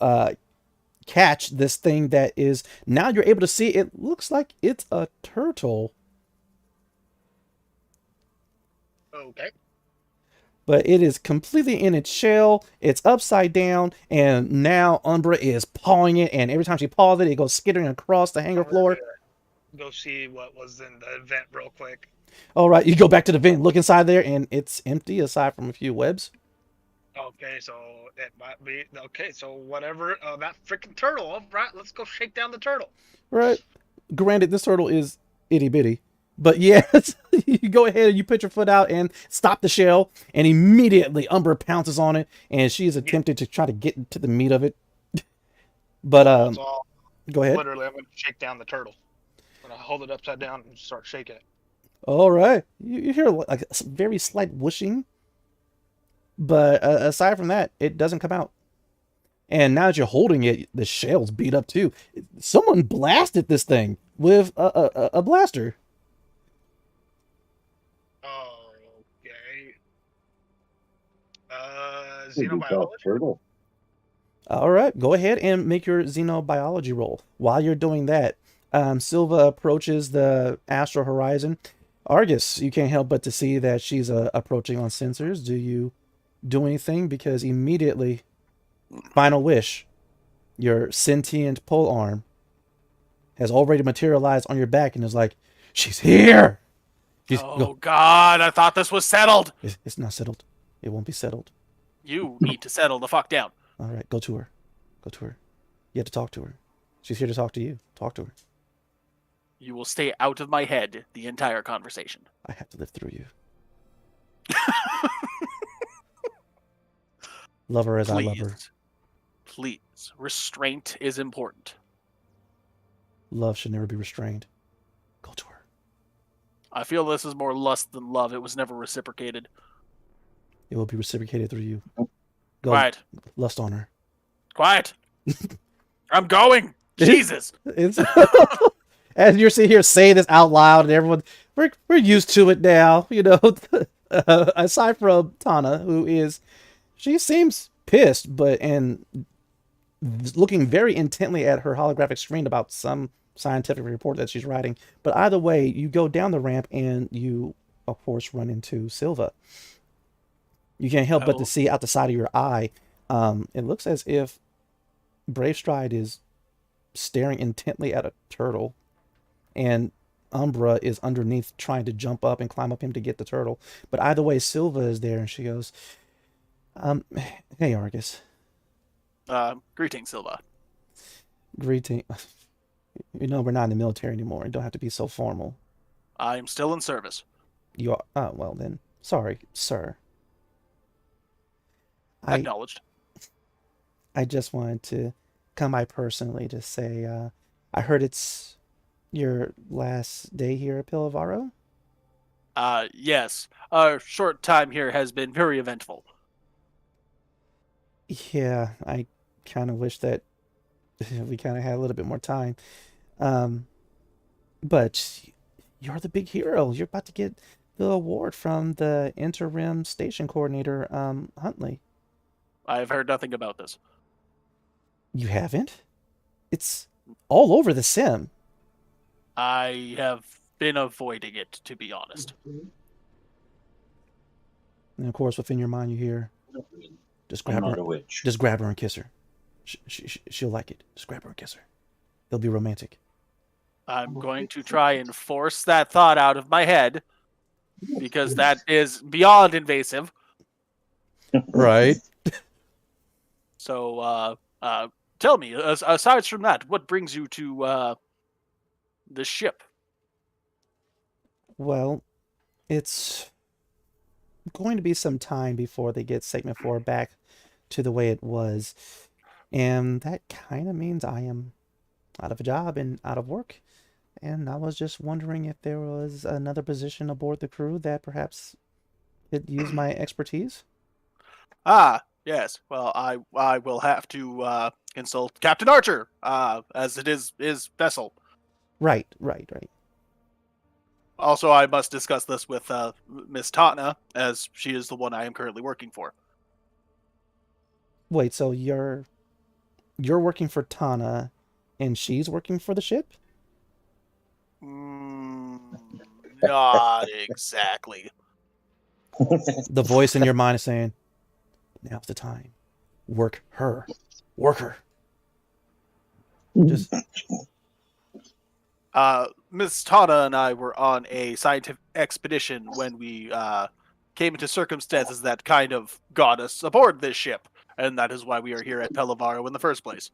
S1: catch this thing that is, now you're able to see, it looks like it's a turtle.
S4: Okay.
S1: But it is completely in its shell. It's upside down, and now Umbra is pawing it, and every time she paws it, it goes skittering across the hangar floor.
S4: Go see what was in the event real quick.
S1: All right, you go back to the vent, look inside there, and it's empty aside from a few webs.
S4: Okay, so it might be okay. So whatever, that freaking turtle. All right, let's go shake down the turtle.
S1: Right. Granted, this turtle is itty bitty, but yes, you go ahead and you put your foot out and stop the shell, and immediately Umbra pounces on it, and she is attempting to try to get to the meat of it. But
S4: That's all.
S1: go ahead.
S4: Literally, I'm going to shake down the turtle. I'm going to hold it upside down and start shaking it.
S1: All right, you hear like a very slight whooshing, but aside from that, it doesn't come out. And now that you're holding it, the shell's beat up too. Someone blasted this thing with a blaster.
S4: Okay.
S5: Would you call
S4: Xenobiology?
S5: turtle?
S1: All right, go ahead and make your xenobiology roll. While you're doing that, Silva approaches the astral horizon. Argus, you can't help but to see that she's approaching on sensors. Do you do anything? Because immediately, final wish, your sentient pole arm has already materialized on your back and is like, she's here.
S3: Oh, God, I thought this was settled.
S1: It's not settled. It won't be settled.
S3: You need to settle the fuck down.
S1: All right, go to her. Go to her. You have to talk to her. She's here to talk to you. Talk to her.
S3: You will stay out of my head the entire conversation.
S1: I have to live through you. Love her as I love her.
S3: Please. Restraint is important.
S1: Love should never be restrained. Go to her.
S3: I feel this is more lust than love. It was never reciprocated.
S1: It will be reciprocated through you. Go.
S3: Quiet.
S1: Lust on her.
S3: Quiet. I'm going. Jesus.
S1: It's as you're sitting here saying this out loud, and everyone, we're used to it now. You know, aside from Tana, she seems pissed, and looking very intently at her holographic screen about some scientific report that she's writing. But either way, you go down the ramp, and you, of course, run into Silva. You can't help but to see out the side of your eye. It looks as if Brave Stride is staring intently at a turtle, and Umbra is underneath trying to jump up and climb up him to get the turtle. But either way, Silva is there, and she goes, hey, Argus.
S3: Greetings, Silva.
S1: Greeting. You know, we're not in the military anymore. You don't have to be so formal.
S3: I'm still in service.
S1: You are? Oh, well then. Sorry, sir.
S3: Acknowledged.
S1: I just wanted to come by personally to say, I heard it's your last day here at Pilavaro?
S3: Yes. Our short time here has been very eventful.
S1: Yeah, I kind of wish that we kind of had a little bit more time. But you're the big hero. You're about to get the award from the interim station coordinator, Huntley.
S3: I've heard nothing about this.
S1: You haven't? It's all over the sim.
S3: I have been avoiding it, to be honest.
S1: And of course, within your mind, you hear, just grab
S5: I'm not
S1: her,
S5: a witch.
S1: just grab her and kiss her. She'll like it. Just grab her and kiss her. It'll be romantic.
S3: I'm going to try and force that thought out of my head, because that is beyond invasive.
S1: Right.
S3: So, tell me, aside from that, what brings you to the ship?
S1: Well, it's going to be some time before they get Segment 4 back to the way it was. And that kind of means I am out of a job and out of work. And I was just wondering if there was another position aboard the crew that perhaps could use my expertise.
S3: Ah, yes. Well, I will have to consult Captain Archer, as it is his vessel.
S1: Right.
S3: Also, I must discuss this with Miss Tana, as she is the one I am currently working for.
S1: Wait, so you're working for Tana and she's working for the ship?
S3: Not exactly.
S1: The voice in your mind is saying, now's the time. Work her. Work her. Just
S3: Miss Tana and I were on a scientific expedition when we came into circumstances that kind of got us aboard this ship, and that is why we are here at Pellavaro in the first place.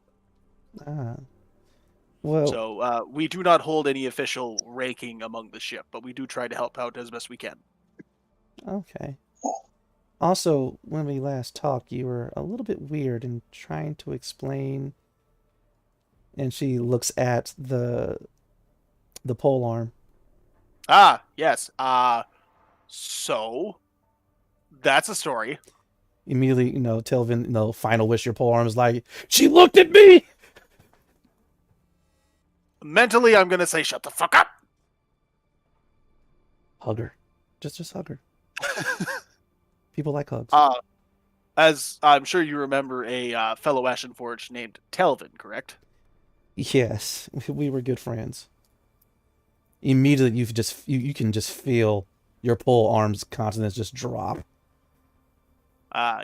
S1: well,
S3: So we do not hold any official ranking among the ship, but we do try to help out as best we can.
S1: okay. Also, when we last talked, you were a little bit weird in trying to explain. And she looks at the pole arm.
S3: Ah, yes. So that's a story.
S1: Immediately, Telvin, final wish your pole arm is like, she looked at me!
S3: Mentally, I'm gonna say, shut the fuck up.
S1: Hug her. Just hug her. People like hugs.
S3: As I'm sure you remember, a fellow Ashenforge named Telvin, correct?
S1: Yes, we were good friends. Immediately, you can just feel your pole arm's continence just drop.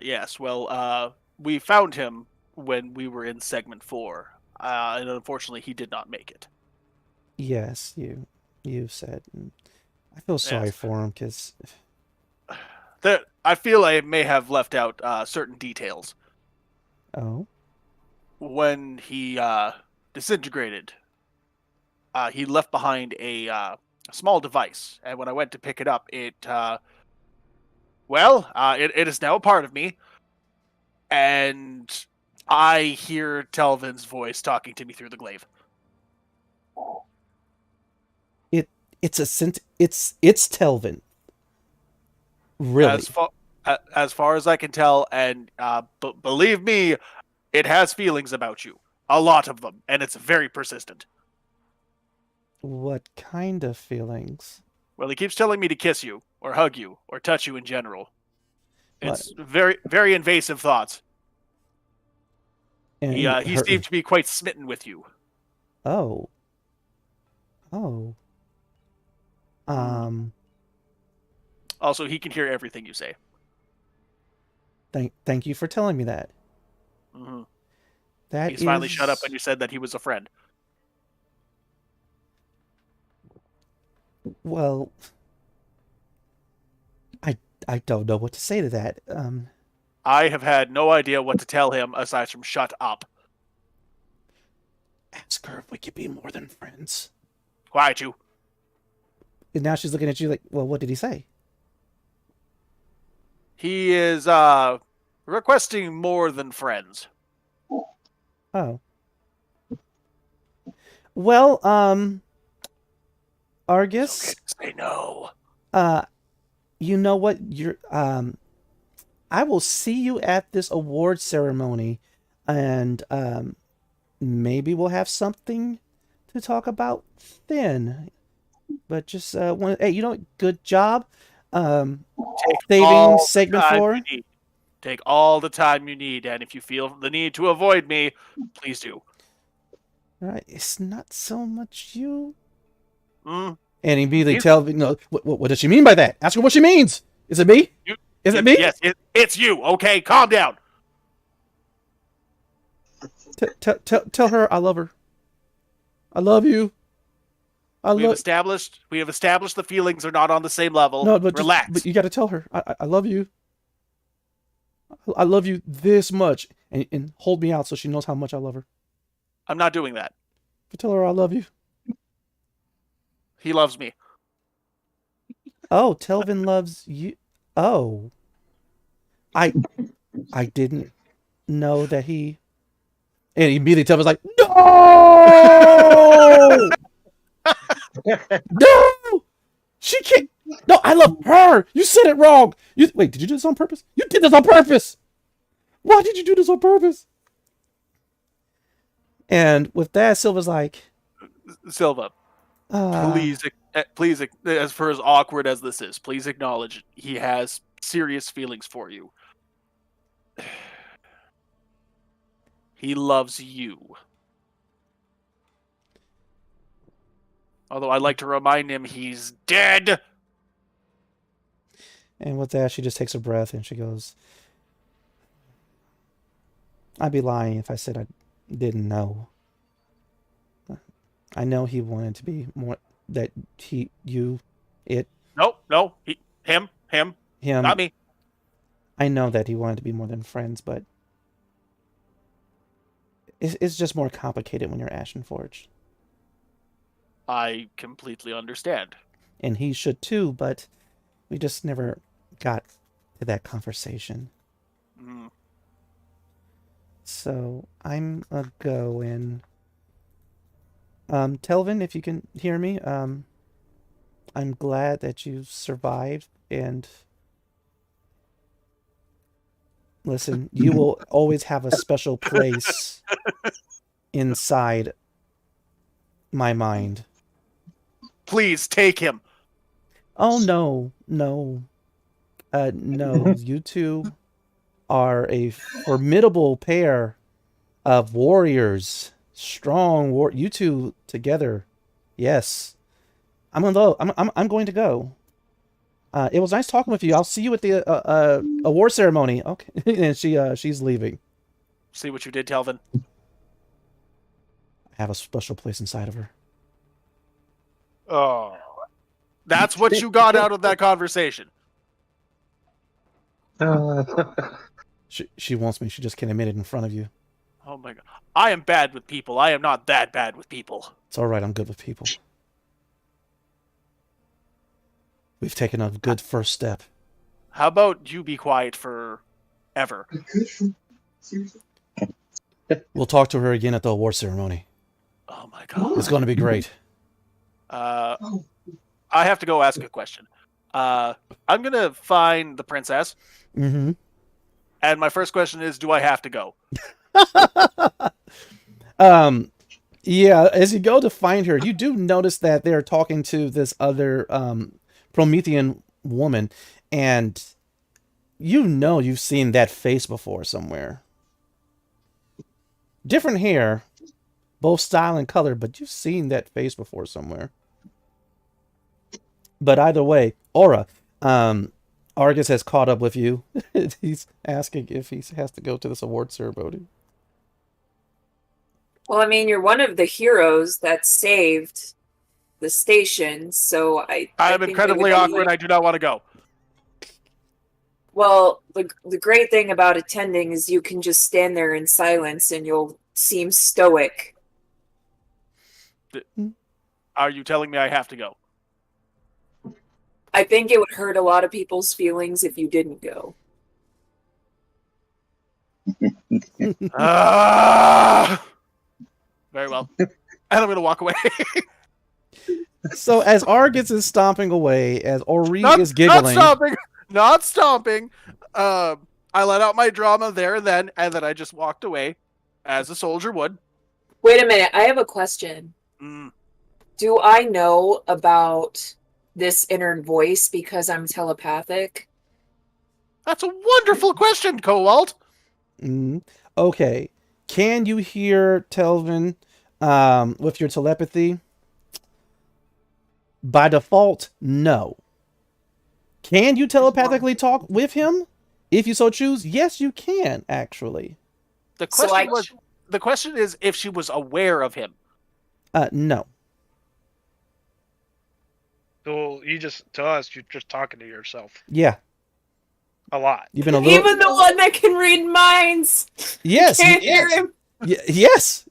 S3: Yes. Well, we found him when we were in Segment 4, and unfortunately, he did not make it.
S1: Yes, you said. I feel sorry
S3: Yes.
S1: for him because
S3: I feel I may have left out certain details.
S1: oh,
S3: When he disintegrated, he left behind a small device, and when I went to pick it up, it is now a part of me, and I hear Telvin's voice talking to me through the glaive.
S1: it's Telvin. Really?
S3: As far as I can tell, and believe me, it has feelings about you. A lot of them, and it's very persistent.
S1: What kind of feelings?
S3: Well, he keeps telling me to kiss you, or hug you, or touch you in general.
S1: What?
S3: It's very, very invasive thoughts.
S1: And
S3: He seemed to be quite smitten with you.
S1: Oh.
S3: Also, he can hear everything you say.
S1: Thank you for telling me that.
S3: Mm-hmm.
S1: He's
S3: finally shut up when you said that he was a friend.
S1: Well, I don't know what to say to that.
S3: I have had no idea what to tell him aside from shut up.
S1: Ask her if we could be more than friends.
S3: Quiet you.
S1: And now she's looking at you like, well, what did he say?
S3: He is requesting more than friends.
S1: Oh. Well, Argus.
S3: Okay, say no.
S1: You know what? I will see you at this award ceremony, and maybe we'll have something to talk about then. But just hey, good job. Saving Segment 4.
S3: Take all the time you need, and if you feel the need to avoid me, please do.
S1: All right, it's not so much you.
S3: Mm.
S1: And immediately tell me, no, what does she mean by that? Ask her what she means. Is it me? Is it me?
S3: Yes, it's you. Okay, calm down.
S1: Tell her I love her. I love you.
S3: We have established the feelings are not on the same level.
S1: No, but
S3: relax.
S1: But you got to tell her I love you. I love you this much. And hold me out so she knows how much I love her.
S3: I'm not doing that.
S1: But tell her I love you.
S3: He loves me.
S1: Oh, Telvin loves you. Oh. I didn't know that he... And immediately Telvin's like, no! No! She can't... No, I love her! You said it wrong! Wait, did you do this on purpose? You did this on purpose! Why did you do this on purpose? And with that, Silva's like...
S3: Silva, please, as for as awkward as this is, please acknowledge he has serious feelings for you. He loves you. Although I'd like to remind him he's dead.
S1: And with that, she just takes a breath and she goes, I'd be lying if I said I didn't know. I know he wanted to be more, that him,
S3: not me.
S1: I know that he wanted to be more than friends, but it's just more complicated when you're Ashen Forged.
S3: I completely understand.
S1: And he should too, but we just never got to that conversation.
S3: Mm.
S1: So I'm a go in. Telvin, if you can hear me, I'm glad that you survived, and listen, you will always have a special place inside my mind.
S3: Please take him.
S1: Oh, no. No, you two are a formidable pair of warriors. Strong you two together. Yes. I'm going to go. It was nice talking with you. I'll see you at the award ceremony. Okay. And she's leaving.
S3: See what you did, Telvin?
S1: I have a special place inside of her.
S4: Oh.
S3: That's what you got out of that conversation.
S1: She wants me. She just can't admit it in front of you.
S3: Oh my god. I am bad with people. I am not that bad with people.
S1: It's all right. I'm good with people. We've taken a good first step.
S3: How about you be quiet forever?
S1: We'll talk to her again at the award ceremony.
S3: Oh my god.
S1: It's going to be great.
S3: I have to go ask a question. I'm going to find the princess.
S1: Mm-hmm.
S3: And my first question is, do I have to go?
S1: Yeah, as you go to find her, you do notice that they're talking to this other Promethean woman, and you've seen that face before somewhere. Different hair, both style and color, but you've seen that face before somewhere. But either way, Aura, Argus has caught up with you. He's asking if he has to go to this award ceremony.
S2: Well, I mean, you're one of the heroes that saved the station, so I
S3: I'm
S2: think
S3: incredibly
S2: it would be
S3: awkward. I do not want to go.
S2: Well, the great thing about attending is you can just stand there in silence and you'll seem stoic.
S3: Are you telling me I have to go?
S2: I think it would hurt a lot of people's feelings if you didn't go.
S3: Very well. And I'm going to walk away.
S1: So as Argus is stomping away, as Ori is giggling...
S3: Not stomping. I let out my drama there and then I just walked away, as a soldier would.
S2: Wait a minute, I have a question. Do I know about this inner voice because I'm telepathic?
S3: That's a wonderful question, Cobalt.
S1: Okay. Can you hear Telvin with your telepathy? By default, no. Can you telepathically talk with him? If you so choose, yes, you can, actually.
S3: The question is if she was aware of him.
S1: No.
S4: So to us, you're just talking to yourself.
S1: Yeah.
S4: a lot.
S1: You've been a little.
S2: Even the one that can read minds.
S1: Yes.
S2: Can't hear him.
S1: Yes.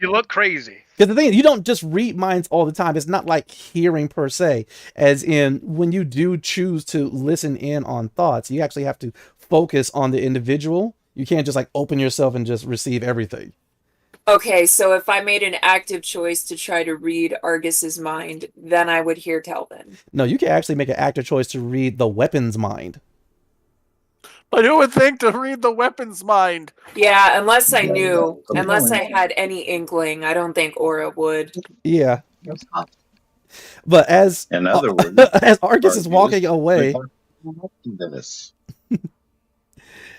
S4: You look crazy.
S1: Because the thing is, you don't just read minds all the time. It's not like hearing per se, as in when you do choose to listen in on thoughts, you actually have to focus on the individual. You can't just like open yourself and just receive everything.
S2: Okay, so if I made an active choice to try to read Argus's mind, then I would hear Kelvin.
S1: No, you can actually make an active choice to read the weapon's mind.
S3: But who would think to read the weapon's mind?
S2: Yeah, unless I knew, unless I had any inkling, I don't think Aura would.
S1: Yeah. But as
S5: In other words,
S1: as Argus is walking away,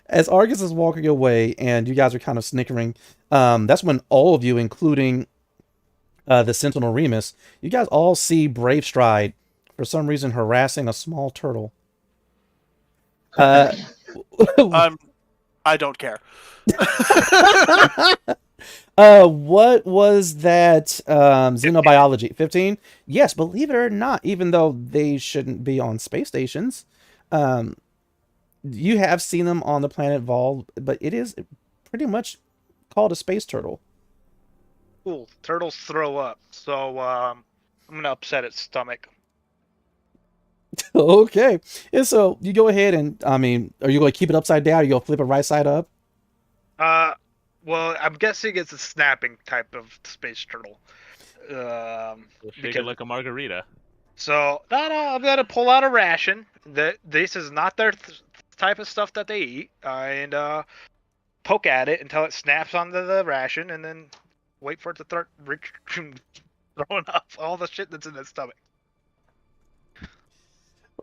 S1: as Argus is walking away, and you guys are kind of snickering, that's when all of you, including the Sentinel Remus, you guys all see Brave Stride for some reason harassing a small turtle.
S3: I don't care.
S1: What was that? Xenobiology 15? Yes, believe it or not, even though they shouldn't be on space stations, you have seen them on the planet Vol, but it is pretty much called a space turtle.
S4: Cool. Turtles throw up, so I'm gonna upset its stomach.
S1: Okay, and so you go ahead and, I mean, are you going to keep it upside down? Or you going to flip it right side up?
S4: Well, I'm guessing it's a snapping type of space turtle.
S6: Shake it like a margarita.
S4: So, no, I'm gonna pull out a ration. This is not their type of stuff that they eat, and poke at it until it snaps onto the ration, and then wait for it to start throwing up all the shit that's in its stomach.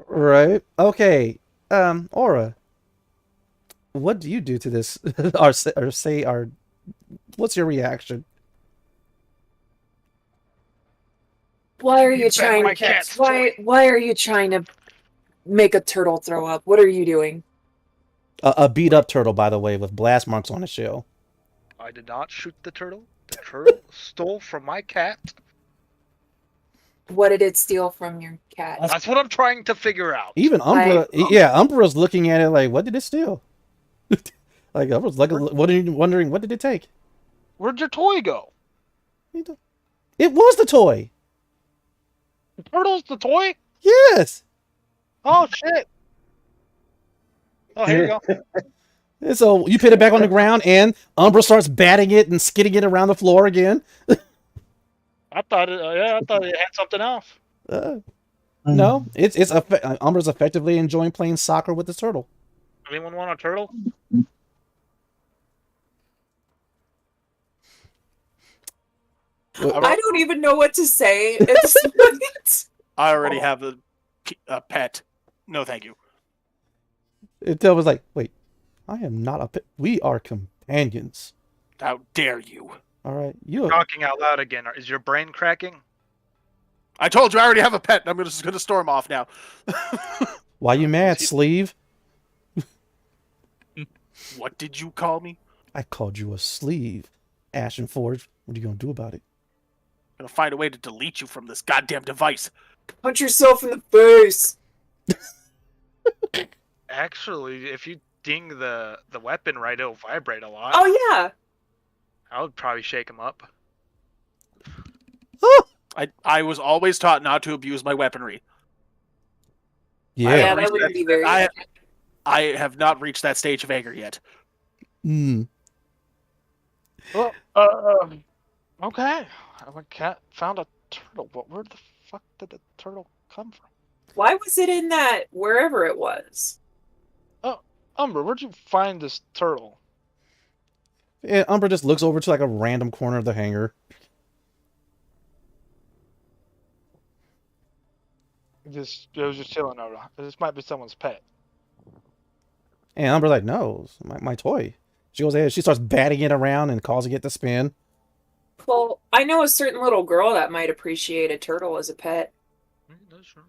S1: Right. Okay. Aura, what do you do to this? What's your reaction?
S2: Why are you
S4: bet
S2: trying
S4: my
S2: to
S4: cat's
S2: why are you trying to make a turtle throw up? What are you doing?
S1: A beat up turtle, by the way, with blast marks on his shell.
S4: I did not shoot the turtle. The turtle stole from my cat.
S2: What did it steal from your cat?
S4: That's what I'm trying to figure out.
S1: Even Umbra, Umbra's looking at it like, what did it steal? Like, Umbra's like, wondering, what did it take?
S4: Where'd your toy go?
S1: It was the toy.
S4: The turtle's the toy?
S1: Yes.
S4: Oh, shit. Oh, here you go.
S1: And so you put it back on the ground, and Umbra starts batting it and skidding it around the floor again.
S4: I thought it had something else.
S1: No, Umbra's effectively enjoying playing soccer with this turtle.
S4: Anyone want a turtle?
S2: I don't even know what to say at this point.
S3: I already have a pet. No, thank you.
S1: Until was like, wait, I am not a pet. We are companions.
S3: How dare you?
S1: All right, you.
S4: Talking out loud again. Is your brain cracking?
S3: I told you I already have a pet. I'm just going to storm off now.
S1: Why you mad, sleeve?
S3: What did you call me?
S1: I called you a sleeve, Ashen Forge. What are you gonna do about it?
S3: I'm going to find a way to delete you from this goddamn device.
S2: Punch yourself in the face.
S4: Actually, if you ding the weapon right, it'll vibrate a lot.
S2: Oh yeah.
S4: I would probably shake him up.
S3: I was always taught not to abuse my weaponry.
S2: Yeah, that would be very.
S3: I have not reached that stage of anger yet.
S4: Well, okay. My cat found a turtle. But where the fuck did the turtle come from?
S2: Why was it in that wherever it was?
S4: Oh, Umbra, where'd you find this turtle?
S1: Yeah, Umbra just looks over to like a random corner of the hangar.
S4: It was just chilling over. This might be someone's pet.
S1: And Umbra's like, no, it's my toy. She goes ahead, she starts batting it around and causing it to spin.
S2: Well, I know a certain little girl that might appreciate a turtle as a pet.
S4: That's true.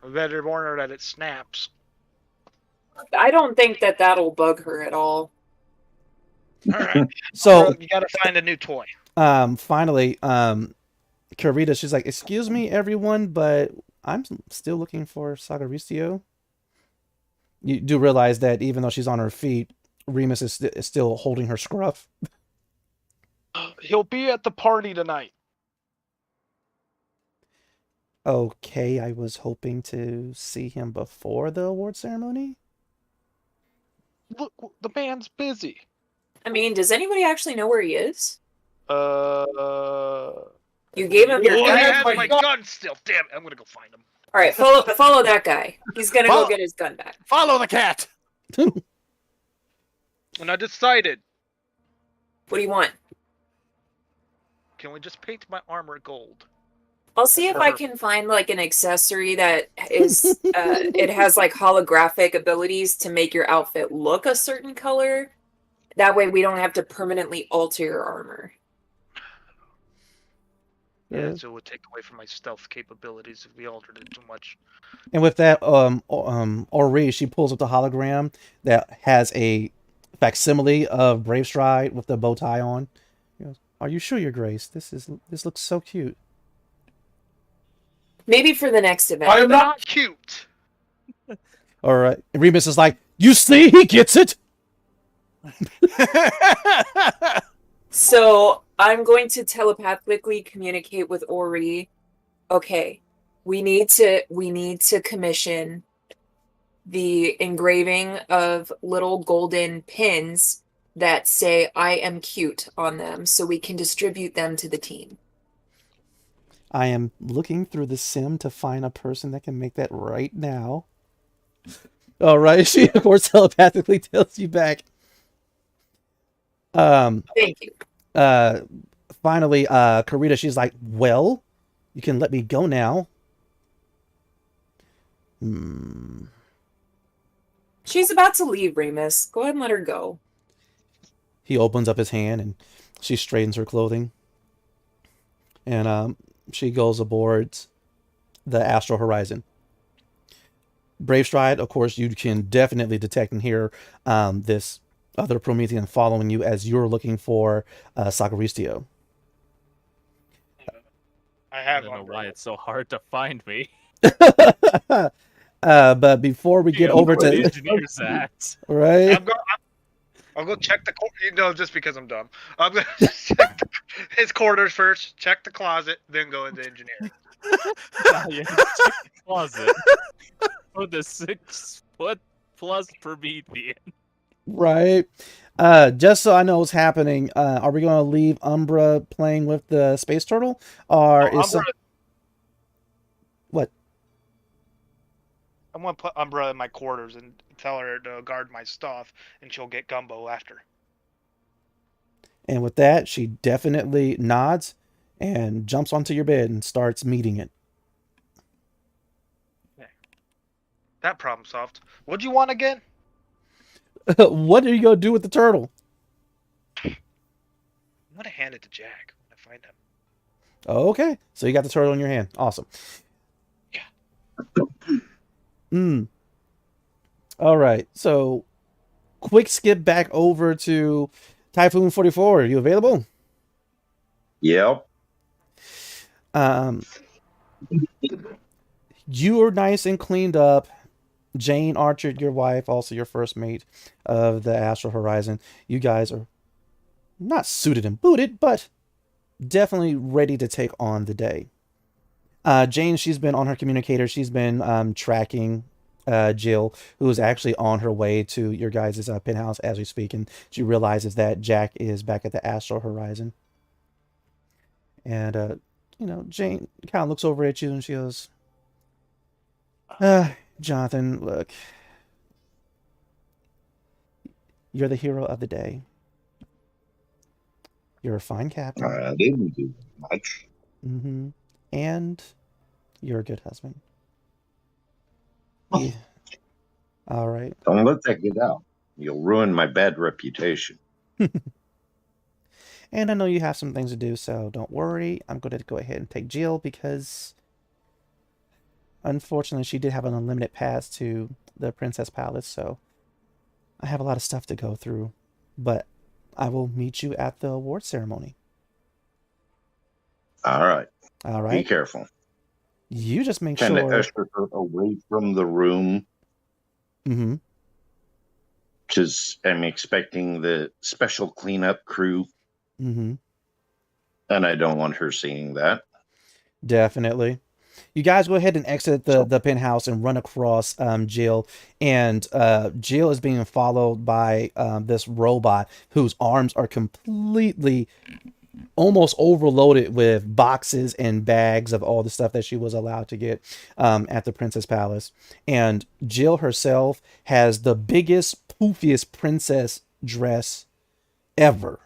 S4: I better warn her that it snaps.
S2: I don't think that'll bug her at all.
S4: All right.
S1: So
S4: you gotta find a new toy.
S1: Finally, Karita, she's like, excuse me, everyone, but I'm still looking for Sagaristio. You do realize that even though she's on her feet, Remus is still holding her scruff.
S4: He'll be at the party tonight.
S1: Okay, I was hoping to see him before the award ceremony.
S4: Look, the man's busy.
S2: I mean, does anybody actually know where he is? You gave him
S4: Oh,
S2: your
S4: he
S2: gun.
S4: has my gun still. Damn it! I'm gonna go find him.
S2: All right, follow that guy. He's gonna go get his gun back.
S3: Follow the cat.
S4: And I decided,
S2: What do you want?
S4: can we just paint my armor gold?
S2: I'll see if I can find like an accessory that is it has like holographic abilities to make your outfit look a certain color. That way we don't have to permanently alter your armor.
S4: Yeah, so it would take away from my stealth capabilities if we altered it too much.
S1: And with that, Ori, she pulls up the hologram that has a facsimile of Brave Stride with the bow tie on. She goes, "Are you sure, Your Grace? This looks so cute."
S2: Maybe for the next event.
S7: I am not.
S4: Not cute.
S1: All right, and Remus is like, "You see, he gets it."
S2: So I'm going to telepathically communicate with Ori. Okay, we need to commission the engraving of little golden pins that say "I am cute" on them, so we can distribute them to the team.
S1: I am looking through the sim to find a person that can make that right now. All right, she of course telepathically tells you back.
S2: Thank you.
S1: Finally, Karita, she's like, "Well, you can let me go now."
S2: She's about to leave, Remus. Go ahead and let her go.
S1: He opens up his hand and she straightens her clothing. And she goes aboard the Astral Horizon. Brave Stride, of course, you can definitely detect and hear this other Promethean following you as you're looking for Sagaristio.
S6: I don't know why it's so hard to find me.
S1: But before we get over
S6: the
S1: to
S6: engineer's act.
S1: right,
S4: I'll go check the just because I'm dumb. I'm gonna check his quarters first, check the closet, then go into engineering.
S6: Yeah, check the closet for the 6-foot plus Promethean.
S1: right. Just so I know what's happening, are we going to leave Umbra playing with the space turtle, or is some... what?
S4: I'm gonna put Umbra in my quarters and tell her to guard my stuff, and she'll get Gumbo after.
S1: And with that, she definitely nods and jumps onto your bed and starts meeting it.
S4: That problem solved. What'd you want again?
S1: What are you going to do with the turtle?
S4: I'm gonna hand it to Jack when I find him.
S1: Okay, so you got the turtle in your hand. Awesome. All right, so quick skip back over to Typhoon 44. Are you available?
S5: Yep.
S1: You are nice and cleaned up. Jane Archer, your wife, also your first mate of the Astral Horizon. You guys are not suited and booted, but definitely ready to take on the day. Jane, she's been on her communicator. She's been tracking Jill, who is actually on her way to your guys' penthouse as we speak, and she realizes that Jack is back at the Astral Horizon. And, Jane kind of looks over at you and she goes, Jonathan, look, you're the hero of the day. You're a fine captain.
S5: I didn't do much.
S1: Mm-hmm. And you're a good husband. Yeah. All right.
S5: Don't let that get out. You'll ruin my bad reputation.
S1: And I know you have some things to do, so don't worry. I'm going to go ahead and take Jill because, unfortunately, she did have an unlimited pass to the Princess Palace, so I have a lot of stuff to go through. But I will meet you at the award ceremony.
S5: All right.
S1: All right.
S5: Be careful.
S1: You just make
S5: Kind of
S1: sure.
S5: usher her away from the room
S1: Mm-hmm.
S5: because I'm expecting the special cleanup crew,
S1: Mm-hmm.
S5: and I don't want her seeing that.
S1: Definitely. You guys go ahead and exit
S5: So
S1: the penthouse and run across Jill, and Jill is being followed by this robot whose arms are completely almost overloaded with boxes and bags of all the stuff that she was allowed to get at the Princess Palace. And Jill herself has the biggest, poofiest princess dress ever.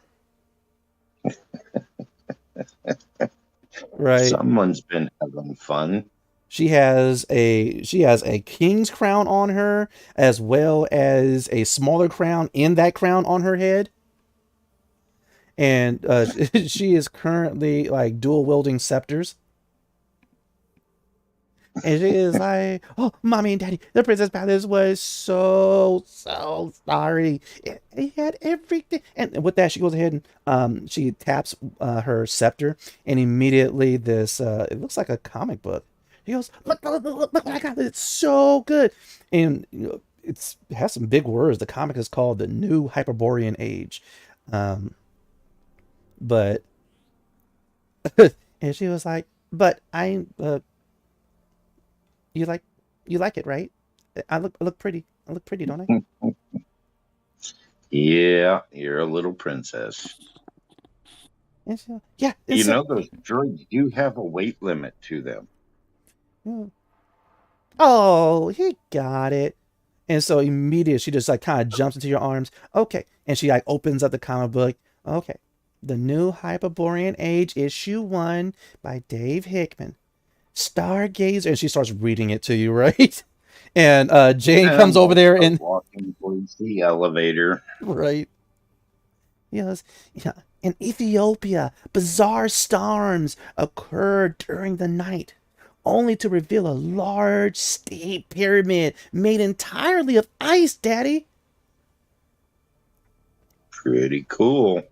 S1: Right?
S5: someone's been having fun.
S1: She has a king's crown on her, as well as a smaller crown in that crown on her head. And she is currently like dual wielding scepters. And she is like, oh, mommy and daddy, the Princess Palace was so sorry. It had everything. And with that, she goes ahead and she taps her scepter, and immediately this it looks like a comic book. He goes, look what I got. It's so good. And it has some big words. The comic is called The New Hyperborean Age. But and she was like, but you like it, right? I look pretty. I look pretty, don't I?
S5: Yeah, you're a little princess.
S1: And she, yeah.
S5: You know those droids do have a weight limit to them.
S1: Oh, he got it. And so immediately she just like kind of jumps into your arms. Okay. And she like opens up the comic book. Okay. The New Hyperborean Age, issue 1 by Dave Hickman. Stargazer. And she starts reading it to you, right? And Jane comes over there and
S5: walking towards the elevator.
S1: Right. Yes. Yeah. In Ethiopia, bizarre storms occurred during the night, only to reveal a large state pyramid made entirely of ice, Daddy.
S5: Pretty cool.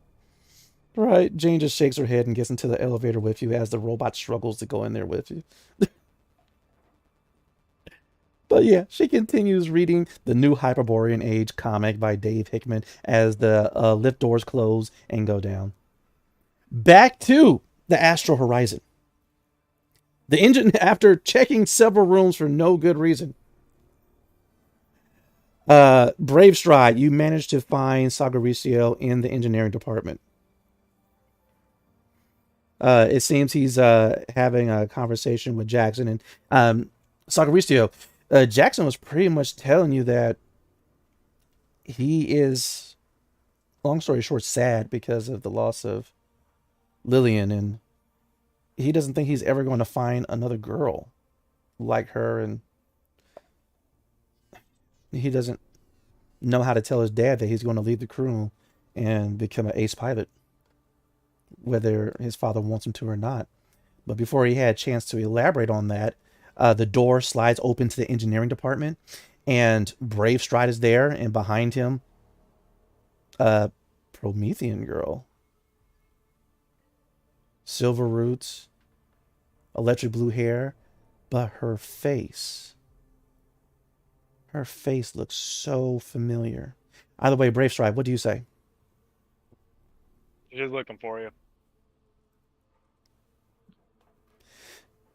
S1: Right. Jane just shakes her head and gets into the elevator with you as the robot struggles to go in there with you. But yeah, she continues reading the New Hyperborean Age comic by Dave Hickman as the lift doors close and go down. Back to the Astral Horizon. The engine, after checking several rooms for no good reason, Brave Stride, you managed to find Sagaricio in the engineering department. It seems he's having a conversation with Jackson, and Sagaricio, Jackson was pretty much telling you that he is, long story short, sad because of the loss of Lillian, and he doesn't think he's ever going to find another girl like her, and he doesn't know how to tell his dad that he's going to leave the crew and become an ace pilot, whether his father wants him to or not. But before he had a chance to elaborate on that, the door slides open to the engineering department, and Brave Stride is there, and behind him, Promethean girl. Silver roots, electric blue hair, but her face looks so familiar. Either way, Brave Stride, what do you say?
S4: She's looking for you.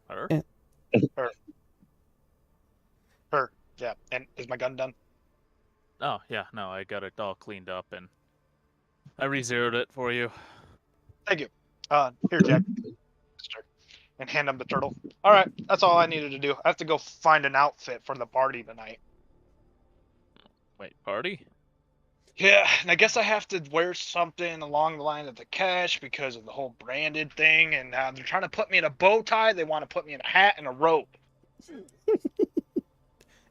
S4: Her?
S1: And-
S4: Her. Yeah. And is my gun done?
S6: Oh, yeah, no, I got it all cleaned up and I re-zeroed it for you.
S4: Thank you. Here, Jack. And hand him the turtle. All right, that's all I needed to do. I have to go find an outfit for the party tonight.
S6: Wait, party?
S4: Yeah, and I guess I have to wear something along the line of the cash because of the whole branded thing, and they're trying to put me in a bow tie. They want to put me in a hat and a rope.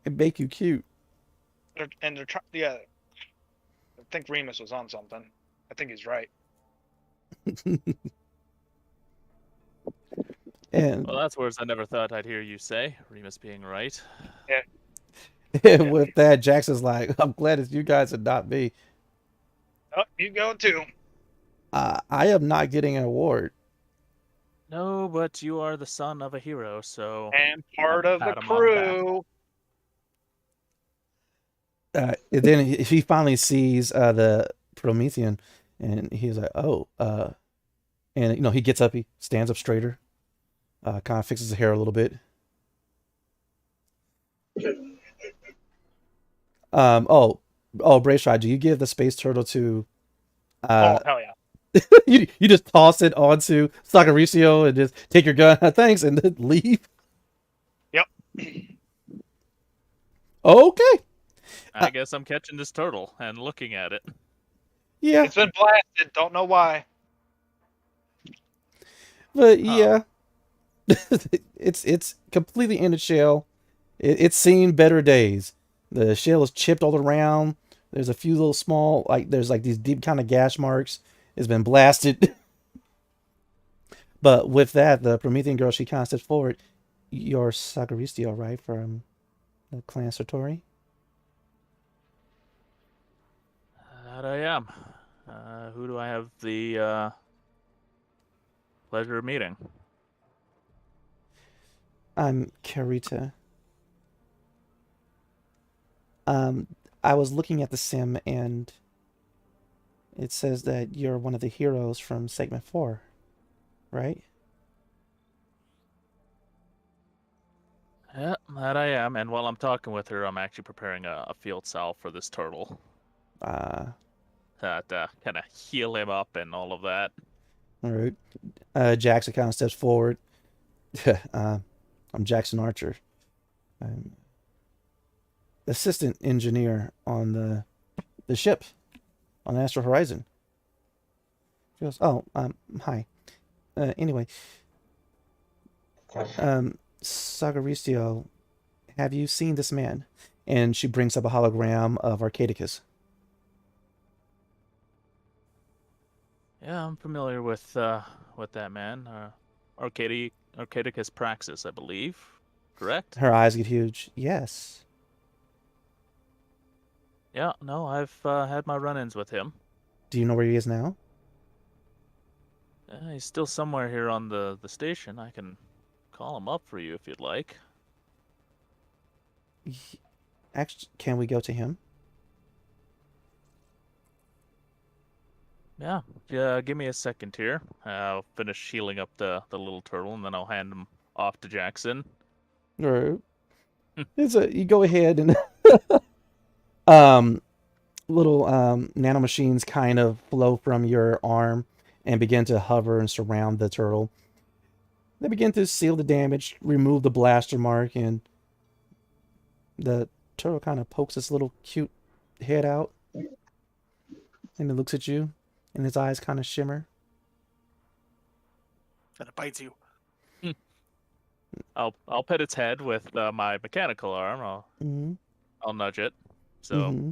S1: And make you cute.
S4: They're trying. Yeah, I think Remus was on something. I think he's right.
S1: And
S6: Well, that's words I never thought I'd hear you say, Remus being right.
S1: and with that, Jackson's like, I'm glad it's you guys and not me.
S4: Oh, you go too.
S1: I am not getting an award.
S6: No, but you are the son of a hero, so
S4: And part
S6: I'll
S4: of the
S6: pat him on the back.
S4: crew.
S1: Then he finally sees the Promethean, and he's like, "Oh," and he gets up, he stands up straighter, kind of fixes his hair a little bit. Oh, Brayshaw, do you give the space turtle to?
S4: Oh, hell yeah.
S1: You just toss it onto Sacaricio and just take your gun, thanks, and then leave.
S4: Yep.
S1: Okay.
S6: I guess I'm catching this turtle and looking at it.
S1: Yeah,
S4: It's been blasted. Don't know why.
S1: but yeah, it's completely in its shell. It's seen better days. The shell is chipped all around. There's a few little small, there's these deep kind of gash marks. It's been blasted. But with that, the Promethean girl, she kind of steps forward. You're Sagaristio, right, from the clan Satori?
S6: That I am. Who do I have the pleasure of meeting?
S1: I'm Karita. I was looking at the sim, and it says that you're one of the heroes from segment 4, right?
S6: Yeah, that I am. And while I'm talking with her, I'm actually preparing a field salve for this turtle.
S1: All
S6: To kind of heal him up and all of that.
S1: right. Jackson kind of steps forward. I'm Jackson Archer. I'm assistant engineer on the ship on Astro Horizon. She goes, "Oh, hi. Anyway, Sagaristio, have you seen this man?" And she brings up a hologram of Arcadicus.
S6: Yeah, I'm familiar with that man. Arcadicus Praxis, I believe. Correct?
S1: Her eyes get huge. Yes.
S6: Yeah, no, I've had my run-ins with him.
S1: Do you know where he is now?
S6: He's still somewhere here on the station. I can call him up for you if you'd like.
S1: Actually, can we go to him?
S6: Yeah, give me a second here. I'll finish healing up the little turtle, and then I'll hand him off to Jackson.
S1: Or you go ahead and little nanomachines kind of flow from your arm and begin to hover and surround the turtle. They begin to seal the damage, remove the blaster mark, and the turtle kind of pokes its little cute head out, and it looks at you, and its eyes kind of shimmer.
S3: And it bites you.
S6: I'll pet its head with my mechanical arm.
S1: Mm-hmm.
S6: I'll nudge it. So
S1: Mm-hmm.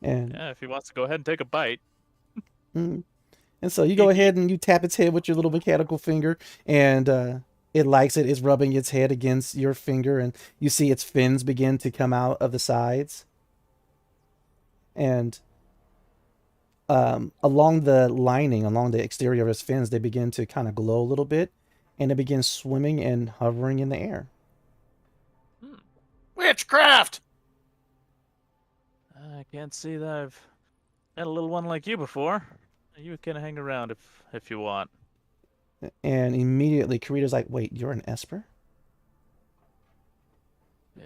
S1: And
S6: yeah, if he wants to go ahead and take a bite.
S1: mm. And so you go ahead and you tap its head with your little mechanical finger, and it likes it. It's rubbing its head against your finger, and you see its fins begin to come out of the sides. And along the lining, along the exterior of its fins, they begin to kind of glow a little bit, and it begins swimming and hovering in the air.
S3: Witchcraft!
S6: I can't see that I've had a little one like you before. You can hang around if you want.
S1: And immediately, Karita's like, "Wait, you're an Esper?"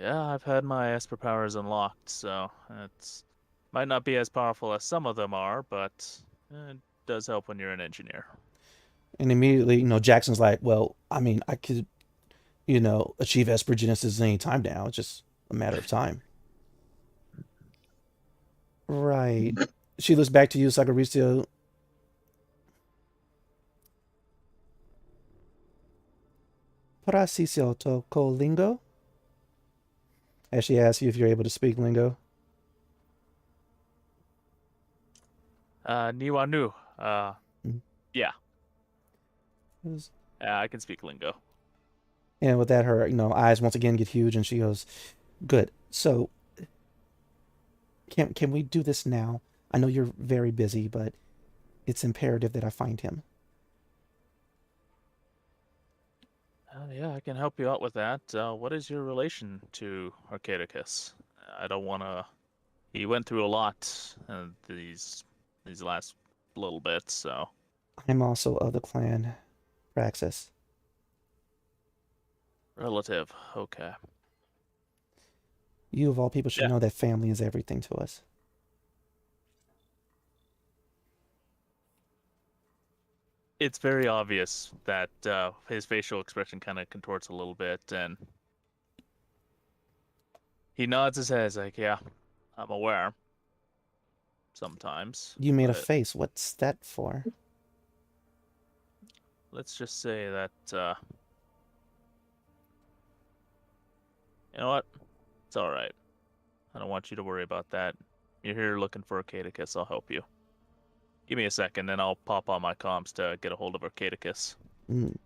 S6: Yeah, I've had my Esper powers unlocked, so it's might not be as powerful as some of them are, but it does help when you're an engineer.
S1: And immediately, Jackson's like, "Well, I mean, I could, achieve Esper Genesis any time now. It's just a matter of time." Right. She looks back to you, Sagaristio. Parasisio toko lingo? As she asks you if you're able to speak lingo.
S6: Niwanu. Yeah.
S1: Yes.
S6: I can speak lingo.
S1: And with that, her eyes once again get huge, and she goes, "Good. So, can we do this now? I know you're very busy, but it's imperative that I find him."
S6: Yeah, I can help you out with that. What is your relation to Arcadicus? I don't want to. He went through a lot these last little bits, so.
S1: I'm also of the clan Praxis.
S6: Relative. Okay.
S1: You of all people should
S6: Yeah.
S1: know that family is everything to us.
S6: It's very obvious that his facial expression kind of contorts a little bit, and he nods his head. He's like, "Yeah, I'm aware. Sometimes."
S1: You made a
S6: but
S1: face. What's that for?
S6: let's just say that. You know what? It's all right. I don't want you to worry about that. You're here looking for Arcadicus. I'll help you. Give me a second, and I'll pop on my comms to get a hold of Arcadicus.
S1: Mm.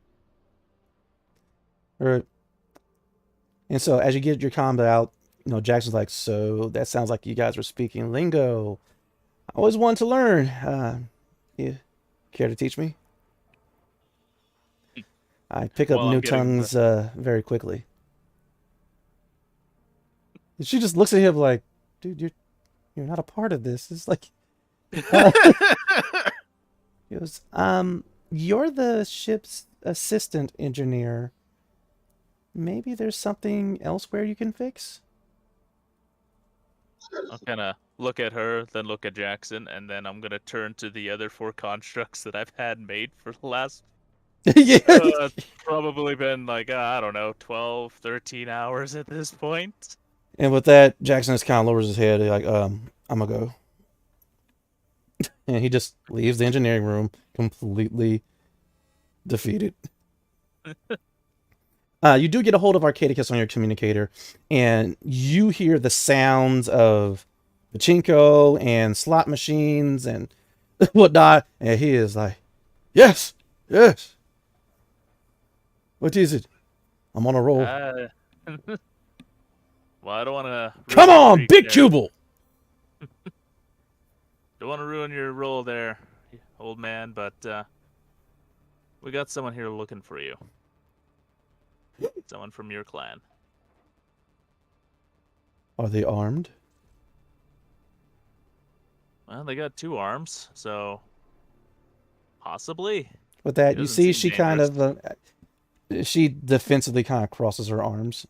S1: And so as you get your combo out, Jackson's like, so that sounds like you guys were speaking lingo. I always wanted to learn. You care to teach me? I pick up
S6: Well, I'm
S1: new
S6: getting
S1: tongues very quickly. And she just looks at him like, dude, you're not a part of this. It's like, he goes, you're the ship's assistant engineer. Maybe there's something elsewhere you can fix?
S6: I'll kind of look at her, then look at Jackson, and then I'm going to turn to the other 4 constructs that I've had made for the last
S1: Yeah.
S6: it's probably been like, I don't know, 12, 13 hours at this point.
S1: And with that, Jackson just kind of lowers his head, like, I'm gonna go. And he just leaves the engineering room completely defeated. You do get a hold of Arcadicus on your communicator, and you hear the sounds of pachinko and slot machines and whatnot, and he is like, yes. What is it? I'm on a roll.
S6: Well, I don't want to.
S1: Come on, Big Cubal!
S6: Don't want to ruin your role there, old man, but we got someone here looking for you. Someone from your clan.
S1: Are they armed?
S6: Well, they got 2 arms, so possibly.
S1: With that, you
S6: doesn't
S1: see
S6: seem
S1: she kind
S6: dangerous.
S1: of, she defensively kind of crosses her arms.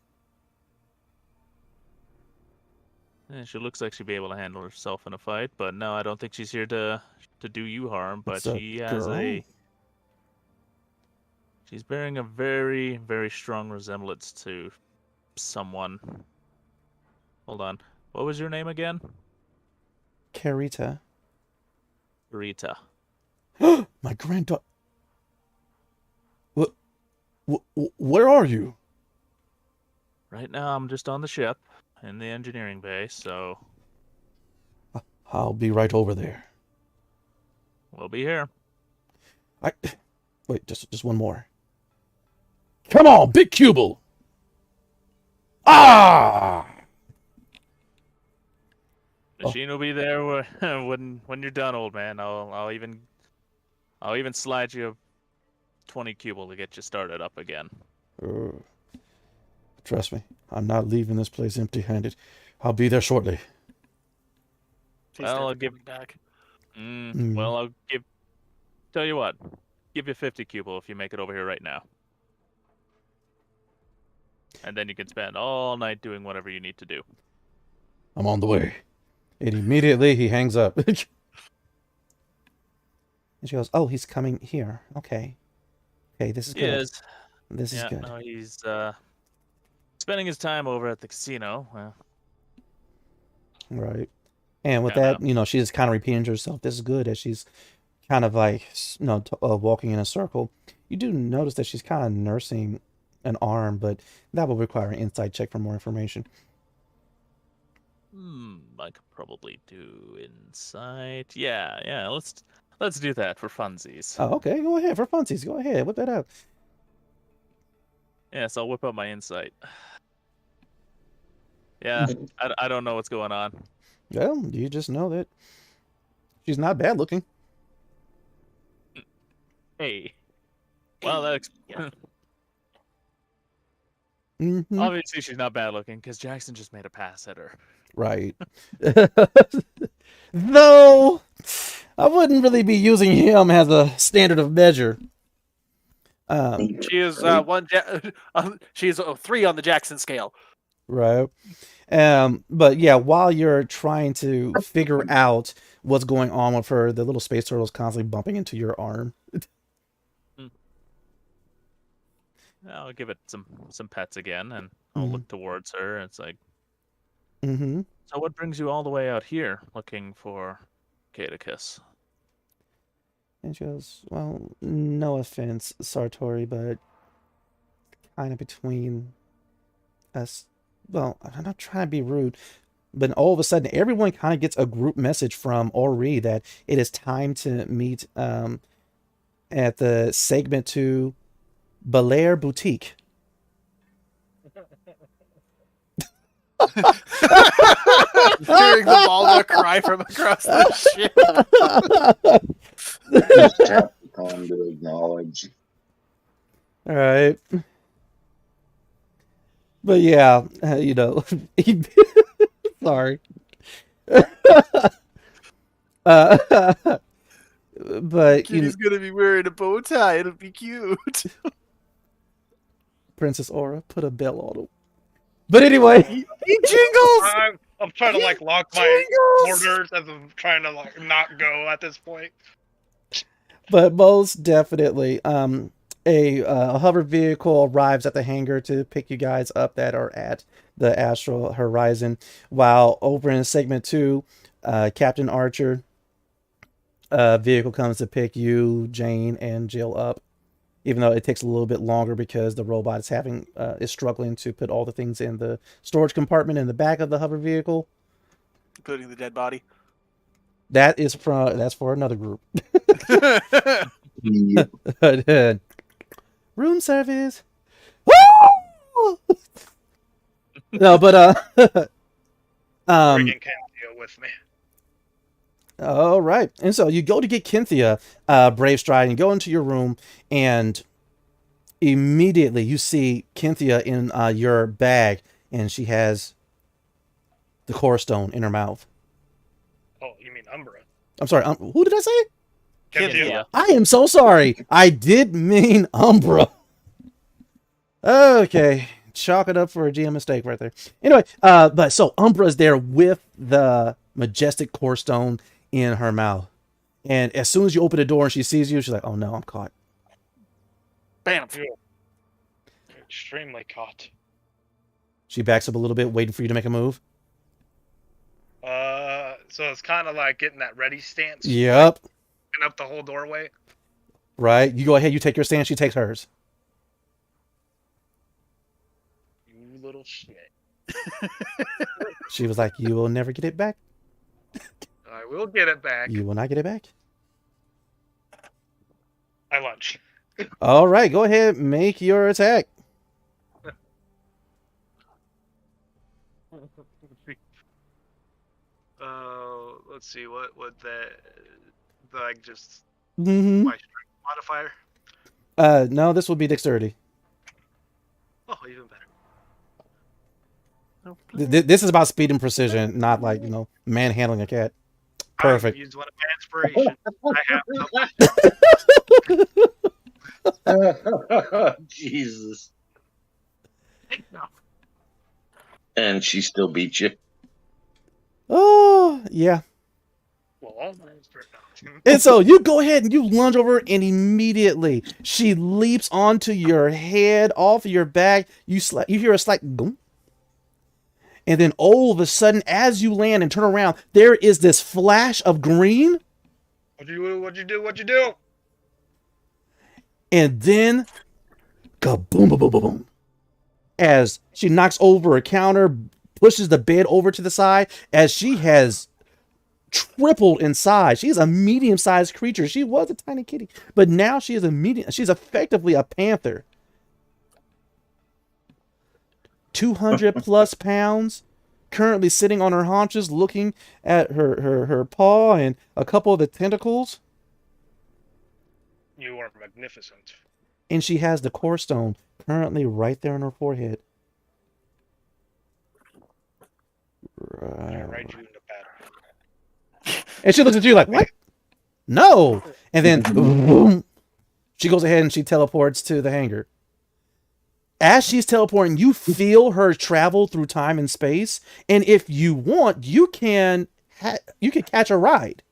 S6: Yeah, she looks like she'd be able to handle herself in a fight, but no, I don't think she's here to do you harm. But
S1: It's a
S6: she has
S1: girl?
S6: she's bearing a very, very strong resemblance to someone. Hold on, what was your name again?
S1: Carita.
S6: Rita.
S1: My granddaughter. Where are you?
S6: Right now, I'm just on the ship in the engineering bay, so
S1: I'll be right over there.
S6: we'll be here.
S1: Wait, just one more. Come on, Big Cubal! Ah!
S6: Machine will be there when you're done, old man. I'll even slide you 20 cubal to get you started up again.
S1: Trust me, I'm not leaving this place empty-handed. I'll be there shortly.
S6: Well, I'll give
S3: back.
S6: Well, I'll tell you what, give you 50 cubal if you make it over here right now. And then you can spend all night doing whatever you need to do.
S1: I'm on the way. And immediately he hangs up. And she goes, oh, he's coming here. Okay, this is good.
S6: Is.
S1: This is good.
S6: No, he's spending his time over at the casino. Well,
S1: Right. And with
S6: Kinda.
S1: that, she's kind of repeating to herself, this is good, as she's kind of like, walking in a circle. You do notice that she's kind of nursing an arm, but that will require an insight check for more information.
S6: I could probably do insight. Yeah, let's do that for funsies.
S1: Oh, okay, go ahead. For funsies, go ahead. Whip that out.
S6: Yes, I'll whip up my insight. Yeah, I don't know what's going on.
S1: Well, you just know that she's not bad looking.
S6: Hey. Well,
S1: Mhm.
S6: Obviously, she's not bad looking because Jackson just made a pass at her.
S1: Right. Though, I wouldn't really be using him as a standard of measure.
S3: She is she is a 3 on the Jackson scale.
S1: Right. But yeah, while you're trying to figure out what's going on with her, the little space turtle is constantly bumping into your arm.
S6: I'll give it some pets again, and I'll look towards her. And it's like,
S1: Mm-hmm.
S6: so what brings you all the way out here looking for Cadicus?
S1: And she goes, well, no offense, Sartori, but kind of between us. Well, I'm not trying to be rude, but all of a sudden, everyone kind of gets a group message from Ori that it is time to meet at the segment 2 Belair Boutique.
S3: Hearing the Balda cry from across the ship.
S5: Just tap the time to acknowledge.
S1: All right. But yeah, sorry. But
S3: He's gonna be wearing a bow tie. It'll be cute.
S1: Princess Aura put a bell on him. But anyway,
S3: He jingles.
S4: I'm trying to like lock my orders as I'm trying to like not go at this point.
S1: but most definitely, a hover vehicle arrives at the hangar to pick you guys up that are at the Astral Horizon. While over in segment 2, Captain Archer vehicle comes to pick you, Jane, and Jill up. Even though it takes a little bit longer because the robot is struggling to put all the things in the storage compartment in the back of the hover vehicle.
S3: Including the dead body.
S1: That's for another group.
S5: Yeah.
S1: Room service. Woo! No, but
S4: Bringing Cynthia with me.
S1: all right. And so you go to get Cynthia, Brave Stride, and go into your room, and immediately you see Cynthia in your bag, and she has the core stone in her mouth.
S4: Oh, you mean Umbra?
S1: I'm sorry. Who did I say?
S4: Cynthia.
S1: I am so sorry. I did mean Umbra. Okay. Chalk it up for a GM mistake right there. Anyway, but so Umbra's there with the majestic core stone in her mouth. And as soon as you open the door and she sees you, she's like, oh no, I'm caught.
S3: Bam.
S4: Extremely caught.
S1: She backs up a little bit, waiting for you to make a move.
S4: So it's kind of like getting that ready stance.
S1: Yep.
S4: And up the whole doorway.
S1: Right. You go ahead, you take your stance, she takes hers.
S4: You little shit.
S1: She was like, you will never get it back.
S4: I will get it back.
S1: You will not get it back.
S4: I lunge.
S1: All right, go ahead, make your attack.
S4: Let's see, what would that, like, just
S1: Mm-hmm.
S4: my strength modifier?
S1: No, this will be dexterity.
S4: Oh, even better.
S1: This is about speed and precision, not like, manhandling a cat. Perfect.
S4: I used one of my inspiration. I have
S5: Jesus.
S4: no.
S5: And she still beat you.
S1: Oh, yeah.
S4: Well, all my inspiration.
S1: And so you go ahead and you lunge over, and immediately she leaps onto your head, off of your back. You hear a slight boom. And then all of a sudden, as you land and turn around, there is this flash of green.
S4: What'd you do?
S1: And then, kaboom, boom, boom, boom, boom. As she knocks over a counter, pushes the bed over to the side, as she has tripled in size. She's a medium-sized creature. She was a tiny kitty, but now she is she's effectively a panther. 200 plus pounds, currently sitting on her haunches, looking at her paw and a couple of the tentacles.
S4: You are magnificent.
S1: And she has the core stone currently right there on her forehead.
S4: I write you into battle.
S1: And she looks at you like, what? No. And then boom, she goes ahead and she teleports to the hangar. As she's teleporting, you feel her travel through time and space. And if you want, you can catch a ride.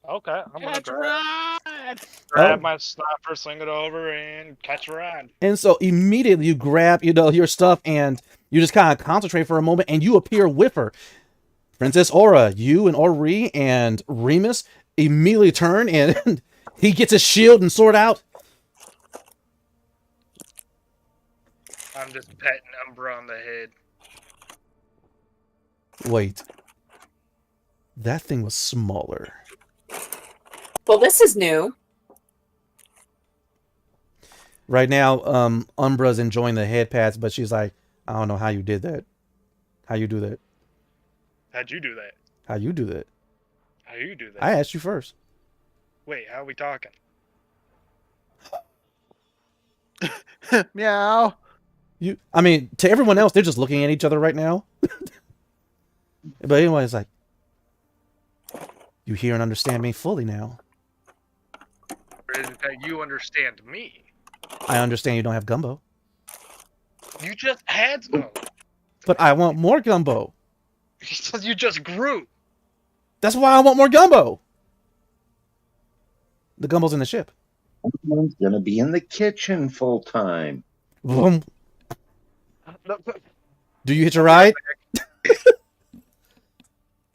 S4: Okay, I'm gonna
S3: Catch a ride.
S4: grab
S1: Oh.
S4: my sniper, sling it over, and catch a ride.
S1: And so immediately you grab, your stuff and you just kind of concentrate for a moment and you appear with her. Princess Aura, you and Ori and Remus immediately turn and he gets his shield and sword out.
S4: I'm just petting Umbra on the head.
S1: Wait. That thing was smaller.
S2: Well, this is new.
S1: Right now, Umbra's enjoying the head pats, but she's like, I don't know how you did that. How you do that?
S4: How'd you do that?
S1: How you do that?
S4: How you do that?
S1: I asked you first.
S4: Wait, how are we talking?
S3: Meow.
S1: I mean, to everyone else, they're just looking at each other right now. But anyway, it's like, you hear and understand me fully now.
S4: Or is it that you understand me?
S1: I understand you don't have gumbo,
S4: You just had some.
S1: but I want more gumbo.
S4: Because you just grew.
S1: That's why I want more gumbo. The gumbo's in the ship.
S5: Someone's gonna be in the kitchen full time.
S1: Vroom.
S4: No,
S1: Do you hitch a ride?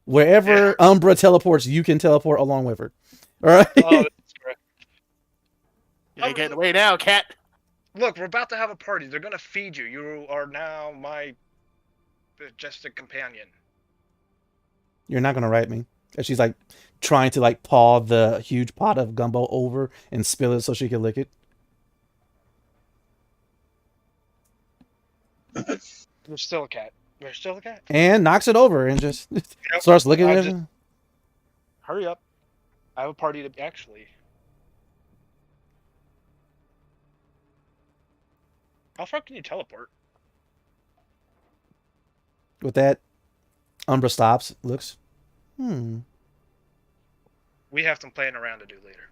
S1: Wherever Umbra teleports, you can teleport along with her. All right.
S4: oh, that's correct.
S3: You ain't getting away now, cat.
S4: Look, we're about to have a party. They're gonna feed you. You are now my majestic companion.
S1: You're not gonna write me. And she's like trying to like paw the huge pot of gumbo over and spill it so she can lick it.
S4: There's still a cat. There's still a cat.
S1: And knocks it over and just
S4: Yep.
S1: starts licking
S4: I
S1: it.
S4: just- Hurry up. I have a party to actually. How far can you teleport?
S1: With that, Umbra stops, looks.
S4: We have some playing around to do later.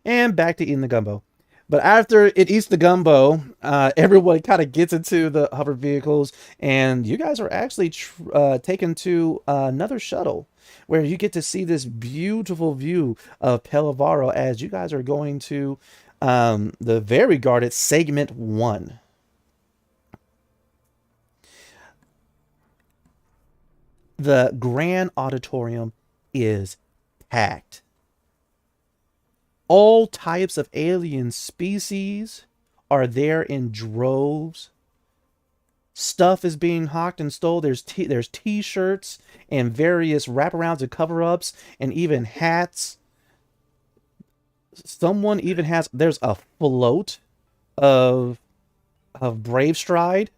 S1: And back to eating the gumbo. But after it eats the gumbo, everyone kind of gets into the hover vehicles, and you guys are actually taken to another shuttle, where you get to see this beautiful view of Pellavaro as you guys are going to the very guarded Segment 1. The Grand Auditorium is packed. All types of alien species are there in droves. Stuff is being hawked and stole. There's t-shirts and various wraparounds and cover-ups and even hats. Someone even has, there's a float of Brave Stride.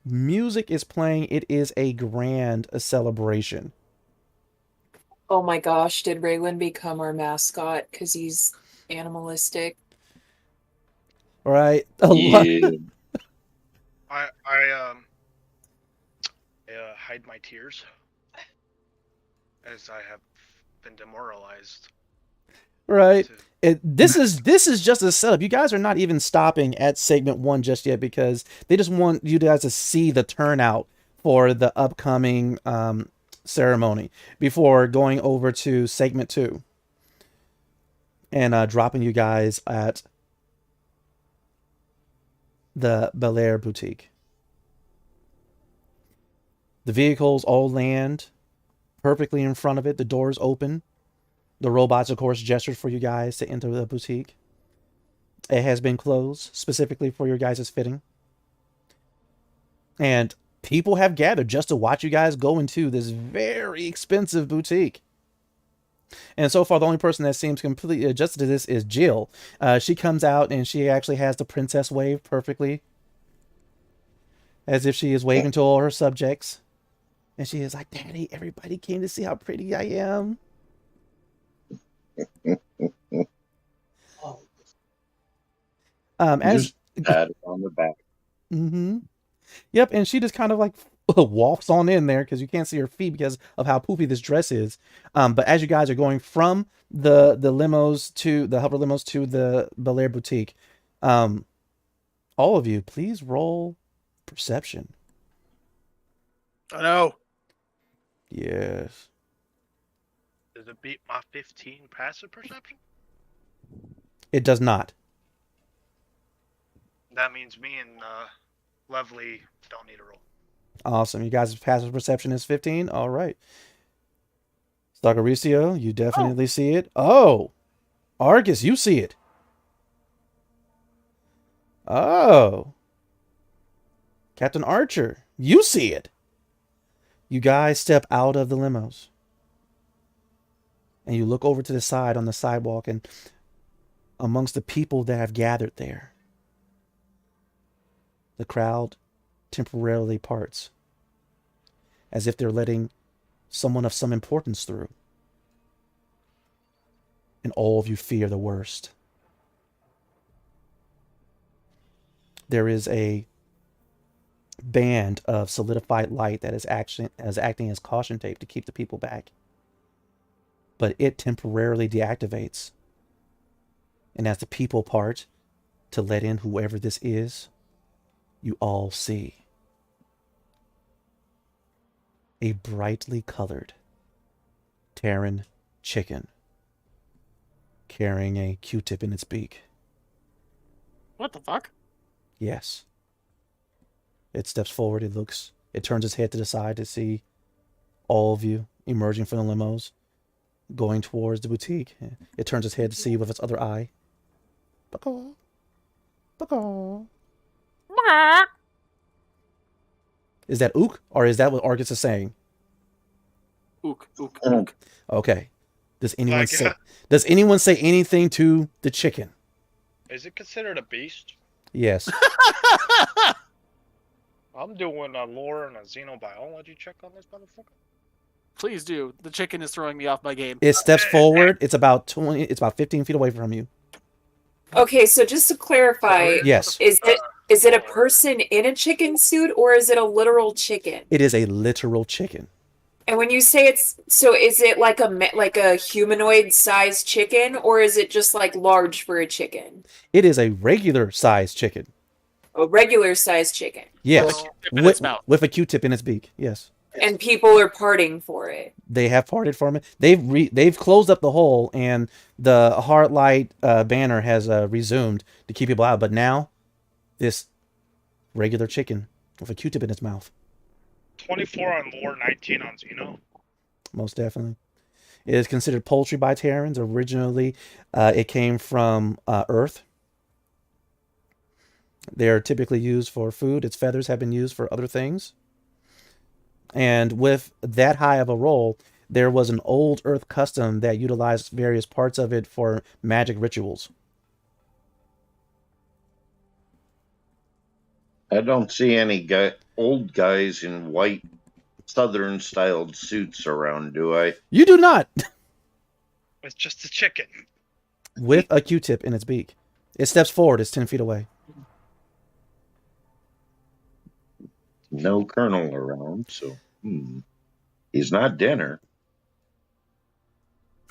S1: Music is playing. It is a grand celebration.
S2: Oh my gosh, did Raylan become our mascot because he's animalistic?
S1: All right.
S5: Yeah.
S4: I hide my tears as I have been demoralized.
S1: Right. This is just a setup. You guys are not even stopping at Segment 1 just yet because they just want you guys to see the turnout for the upcoming ceremony before going over to Segment 2 and dropping you guys at the Bel Air Boutique. The vehicles all land perfectly in front of it. The doors open. The robots, of course, gestured for you guys to enter the boutique. It has been closed specifically for your guys' fitting. And people have gathered just to watch you guys go into this very expensive boutique. And so far, the only person that seems completely adjusted to this is Jill. She comes out and she actually has the princess wave perfectly, as if she is waving to all her subjects. And she is like, Daddy, everybody came to see how pretty I am. As
S5: Just pat it on the back.
S1: mm-hmm. Yep, and she just kind of like walks on in there because you can't see her feet because of how poopy this dress is. But as you guys are going from the limos to the hover limos to the Bel Air boutique, all of you, please roll perception.
S3: Oh no.
S1: Yes.
S4: Does it beat my 15 passive perception?
S1: It does not.
S4: That means me and Lovely don't need a roll.
S1: Awesome. You guys' passive perception is 15. All right. Stagaricio, you definitely see it. Oh, Argus, you see it. Oh. Captain Archer, you see it. You guys step out of the limos. And you look over to the side on the sidewalk, and amongst the people that have gathered there, the crowd temporarily parts, as if they're letting someone of some importance through. And all of you fear the worst. There is a band of solidified light that is acting as caution tape to keep the people back. But it temporarily deactivates. And as the people part to let in whoever this is, you all see a brightly colored Terran chicken carrying a Q-tip in its beak.
S3: What the fuck?
S1: Yes. It steps forward, it turns its head to the side to see all of you emerging from the limos, going towards the boutique. It turns its head to see with its other eye. Baka. Baka. Is that ook, or is that what Argus is saying?
S3: Ook, ook, ook.
S1: Okay. Does anyone
S4: Like,
S1: say? Does anyone say anything to the chicken?
S4: Is it considered a beast?
S1: Yes.
S4: I'm doing a lore and a xenobiology check on this motherfucker.
S3: Please do. The chicken is throwing me off my game.
S1: It steps forward. It's about 15 feet away from you.
S2: Okay, so just to clarify,
S1: Yes.
S2: is it a person in a chicken suit or is it a literal chicken?
S1: It is a literal chicken.
S2: And when you say is it like a humanoid sized chicken or is it just like large for a chicken?
S1: It is a regular sized chicken.
S2: A regular sized chicken.
S1: Yes.
S3: In its mouth.
S1: With a Q-tip in its beak. Yes.
S2: And people are parting for it.
S1: They have parted from it. They've closed up the hole, and the hard light banner has resumed to keep people out. But now, this regular chicken with a Q-tip in its mouth.
S4: 24 on lore, 19 on xeno.
S1: Most definitely. It is considered poultry by Terrans. Originally, it came from Earth. They are typically used for food. Its feathers have been used for other things. And with that high of a roll, there was an old Earth custom that utilized various parts of it for magic rituals.
S5: I don't see any old guys in white Southern-styled suits around, do I?
S1: You do not!
S4: It's just a chicken.
S1: With a Q-tip in its beak. It steps forward. It's 10 feet away.
S5: No colonel around, so he's not dinner.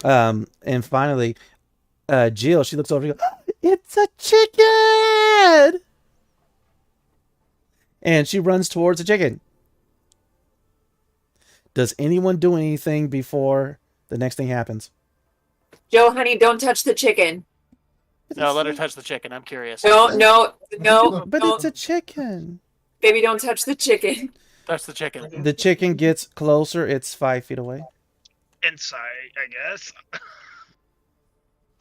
S1: And finally, Jill, she looks over and goes, "It's a chicken!" And she runs towards the chicken. Does anyone do anything before the next thing happens?
S2: Joe, honey, don't touch the chicken.
S3: No, let her touch the chicken. I'm curious.
S2: No.
S1: But it's a chicken.
S2: Baby, don't touch the chicken.
S3: Touch the chicken.
S1: The chicken gets closer. It's 5 feet away.
S4: Insight, I guess.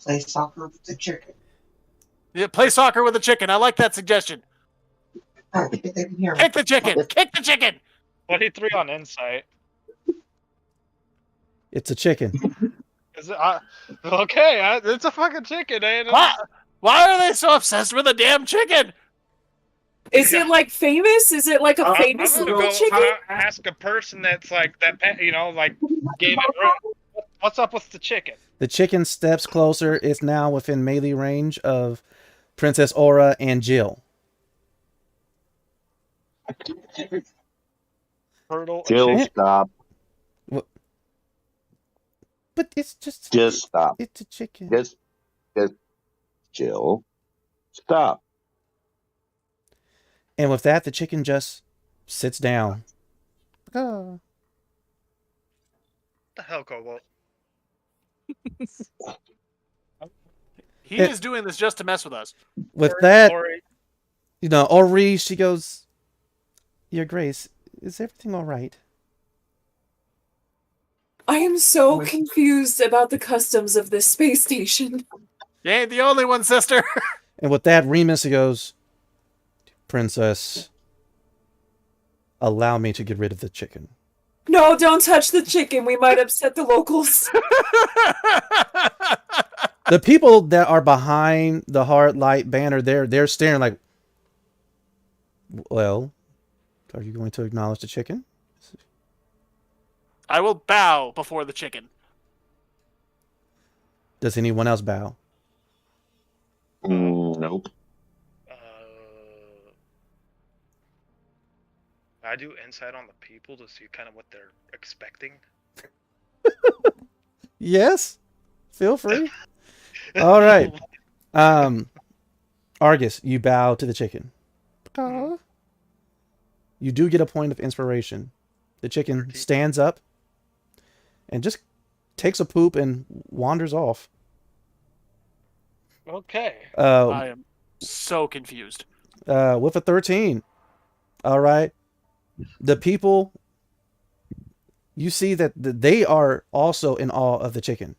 S7: Play soccer with the chicken.
S3: Yeah, play soccer with the chicken. I like that suggestion.
S7: They can hear me.
S3: Kick the chicken. Kick the chicken.
S4: 23 on insight.
S1: It's a chicken.
S4: Is it, okay, it's a fucking chicken, ain't it?
S3: Why are they so obsessed with a damn chicken?
S2: Is it like famous? Is it like a famous
S4: I'm gonna
S2: little
S4: go
S2: chicken?
S4: ask a person that's like that, like gave it. What's up with the chicken?
S1: The chicken steps closer. It's now within melee range of Princess Aura and Jill.
S4: Turtle, a
S5: Jill,
S4: chicken.
S5: stop.
S1: But it's just
S5: Stop.
S1: it's a chicken.
S5: Just, Jill, stop.
S1: And with that, the chicken just sits down. Oh.
S4: The hell, Cobalt?
S3: He is doing this just to mess with us.
S1: With
S4: Or-
S1: that,
S4: or-
S1: Ori, she goes, Your Grace, is everything all right?
S2: I am so confused about the customs of this space station.
S3: You ain't the only one, sister.
S1: And with that, Remus goes, Princess, allow me to get rid of the chicken.
S2: No, don't touch the chicken. We might upset the locals.
S1: The people that are behind the hard light banner, they're staring like, well, are you going to acknowledge the chicken?
S3: I will bow before the chicken.
S1: Does anyone else bow?
S5: Nope.
S4: I do insight on the people to see kind of what they're expecting.
S1: Yes. Feel free. All right. Argus, you bow to the chicken. You do get a point of inspiration. The chicken stands up and just takes a poop and wanders off.
S4: Okay.
S3: I am so confused.
S1: With a 13. All right. The people, you see that they are also in awe of the chicken.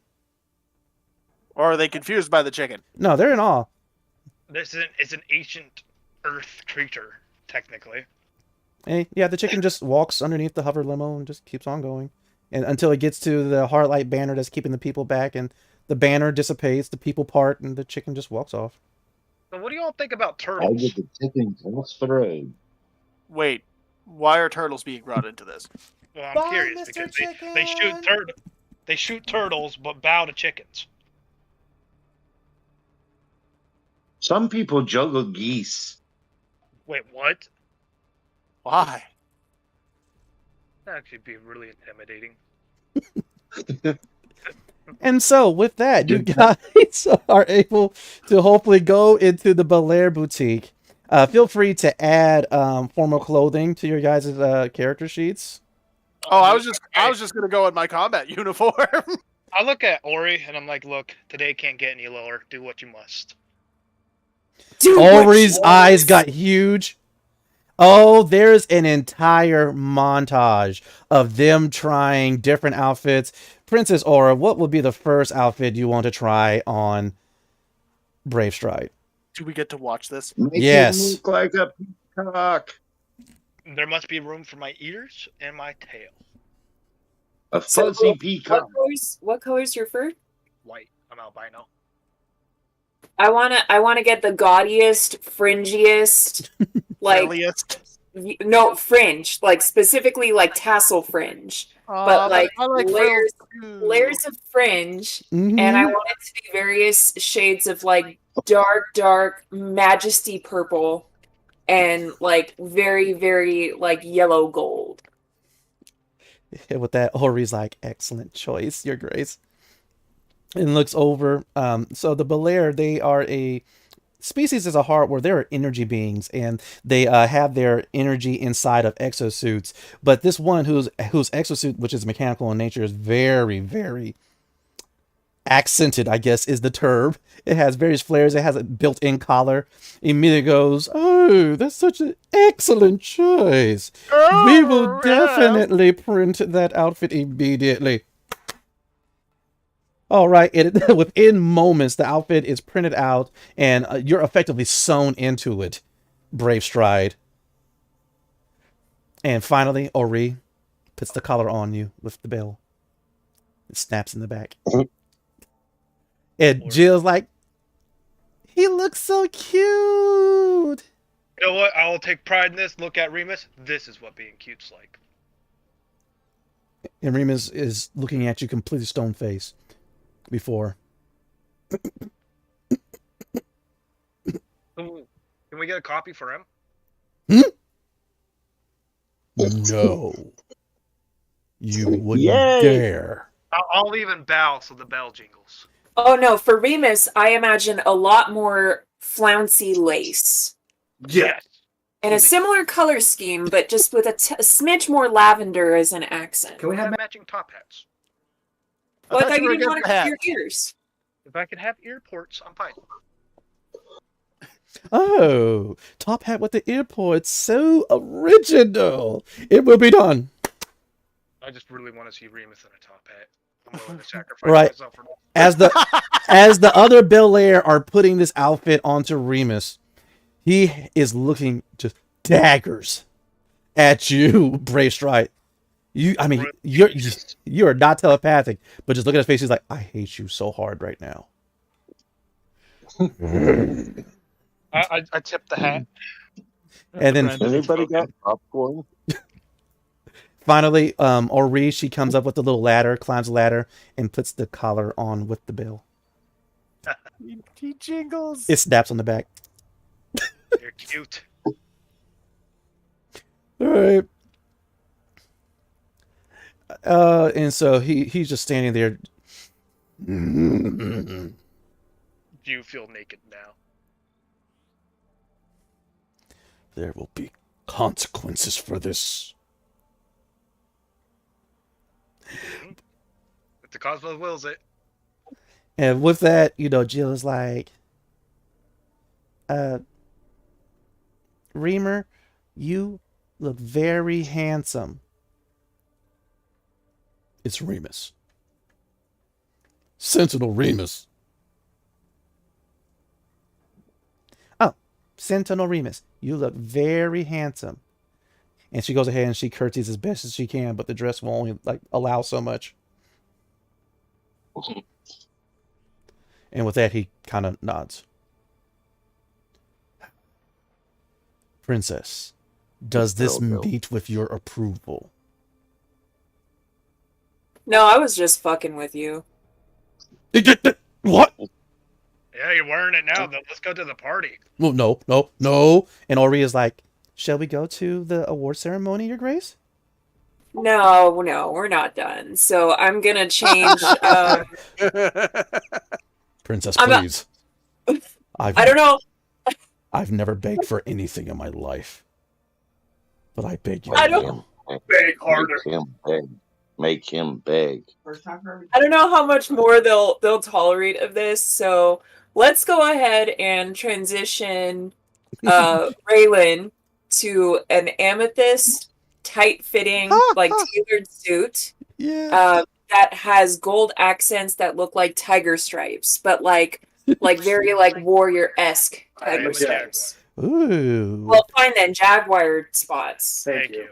S3: Or are they confused by the chicken?
S1: No, they're in awe.
S4: It's an ancient Earth creature, technically.
S1: And yeah, the chicken just walks underneath the hover limo and just keeps on going. And until it gets to the hard light banner that's keeping the people back, and the banner dissipates, the people part, and the chicken just walks off.
S4: So what do y'all think about
S5: I
S4: turtles?
S5: get the chicken across the road.
S3: Wait, why are turtles being brought into this?
S4: Well, I'm
S1: Bye,
S4: curious
S1: Mr.
S4: because
S1: Chicken!
S4: they shoot turtles but bow to chickens.
S5: Some people juggle geese.
S4: Wait, what?
S3: Why?
S4: That actually be really intimidating.
S1: And so, with that, you guys are able to hopefully go into the Bel Air boutique. Feel free to add formal clothing to your guys' character sheets.
S3: Oh, I was just gonna go in my combat uniform.
S4: I look at Ori and I'm like, look, today can't get any lower. Do what you must.
S2: Dude, what
S1: Ori's
S2: she
S1: eyes
S2: wants.
S1: got huge. Oh, there's an entire montage of them trying different outfits. Princess Aura, what would be the first outfit you want to try on Brave Stride?
S3: Do we get to watch this?
S5: Make
S1: Yes.
S5: it look like a peacock.
S4: There must be room for my ears and my tail.
S5: A
S2: So,
S5: fuzzy peacock.
S2: what color's your fur?
S4: White. I'm albino.
S2: I wanna get the gaudiest, fringiest, like
S3: Earliest.
S2: no fringe, like specifically like tassel fringe, but like,
S3: I like
S2: layers
S3: frills, too.
S2: layers of fringe,
S1: Mhm.
S2: and I want it to be various shades of like dark majesty purple, and like very very like yellow gold.
S1: With that, Ori's like, excellent choice, Your Grace. And looks over. So the Belair, they are a species as a heart where there are energy beings, and they have their energy inside of exosuits. But this one whose exosuit, which is mechanical in nature, is very, very accented, I guess is the term. It has various flares. It has a built-in collar. Immediately goes, oh, that's such an excellent choice. We will definitely print that outfit immediately. All right, within moments, the outfit is printed out, and you're effectively sewn into it, Brave Stride. And finally, Ori puts the collar on you with the bell. It snaps in the back. And Jill's like, he looks so cute.
S4: You know what? I will take pride in this. Look at Remus. This is what being cute's like.
S1: And Remus is looking at you completely stone-faced before.
S4: Ooh, can we get a copy for him?
S1: Hmm? No. You wouldn't
S5: Yay!
S1: dare.
S4: I'll even bow so the bell jingles.
S2: Oh no, for Remus, I imagine a lot more flouncy lace.
S3: Yeah.
S2: And a similar color scheme, but just with a smidge more lavender as an accent.
S3: Can we have
S4: Matching top hats.
S2: Well, I
S3: thought
S2: thought
S3: you
S2: you
S3: were
S2: didn't want
S3: against
S2: to
S3: the
S2: cover your ears.
S4: If I could have ear ports, I'm fine.
S1: Oh, top hat with the earports. So original. It will be done.
S4: I just really want to see Remus in a top hat. I'm willing to sacrifice
S1: Right.
S4: myself for that.
S1: As the other Bel-Air are putting this outfit onto Remus, he is looking just daggers at you, Bray Strike. You're not telepathic, but just look at his face. He's like, I hate you so hard right now.
S4: I tipped the hat.
S1: And then
S5: Anybody got popcorn?
S1: finally, Ori, she comes up with the little ladder, climbs the ladder, and puts the collar on with the bell.
S3: He jingles.
S1: It snaps on the back.
S4: You're cute.
S1: All right. And so he's just standing there.
S4: Do you feel naked now?
S1: There will be consequences for this.
S4: If the cosmos wills it.
S1: And with that, Jill is like, Reamer, you look very handsome. It's Remus. Sentinel Remus. Oh, Sentinel Remus, you look very handsome. And she goes ahead and she curtsies as best as she can, but the dress will only allow so much. And with that, he kind of nods. Princess, does this meet with your approval?
S2: No, I was just fucking with you.
S1: What?
S4: Yeah, you're wearing it now. Then let's go to the party.
S1: Well, no. And Ori is like, shall we go to the award ceremony, Your Grace?
S2: No, we're not done. So I'm gonna change.
S1: Princess,
S2: I'm not-
S1: please.
S2: I don't know.
S1: I've never begged for anything in my life. But I beg you.
S2: I don't-
S4: Beg harder.
S5: Make him beg. Make him beg.
S7: First time for everything.
S2: I don't know how much more they'll tolerate of this. So let's go ahead and transition Raylan to an amethyst, tight-fitting, tailored suit.
S1: Yeah.
S2: That has gold accents that look like tiger stripes, but very warrior-esque tiger stripes.
S1: Ooh.
S2: Well, fine then, jaguar spots.
S4: Thank you.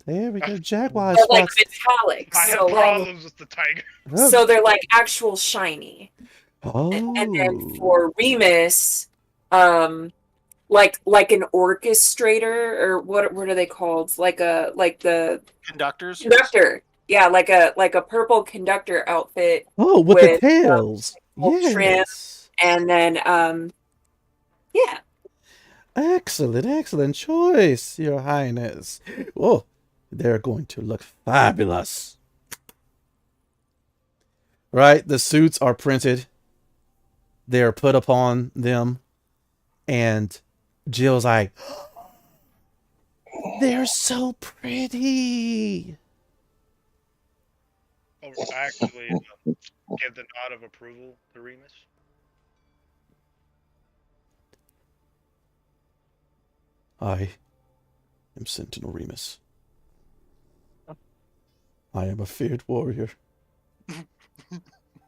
S1: There we go. Jaguar
S2: They're like
S1: spots.
S2: metallic,
S4: I have
S2: so
S4: problems with the tiger.
S2: so they're like actual shiny.
S1: Oh.
S2: And then for Remus, like an orchestrator, or what are they called? Like the
S3: Conductors.
S2: conductor. Yeah, like a purple conductor outfit,
S1: Oh, with the
S2: with,
S1: tails.
S2: gold trim.
S1: Yes.
S2: and then yeah.
S1: Excellent choice, Your Highness. Oh, they're going to look fabulous. Right? The suits are printed. They're put upon them. And Jill's like, they're so pretty.
S4: Oh, actually, give the nod of approval to Remus.
S1: I am Sentinel Remus. I am a feared warrior.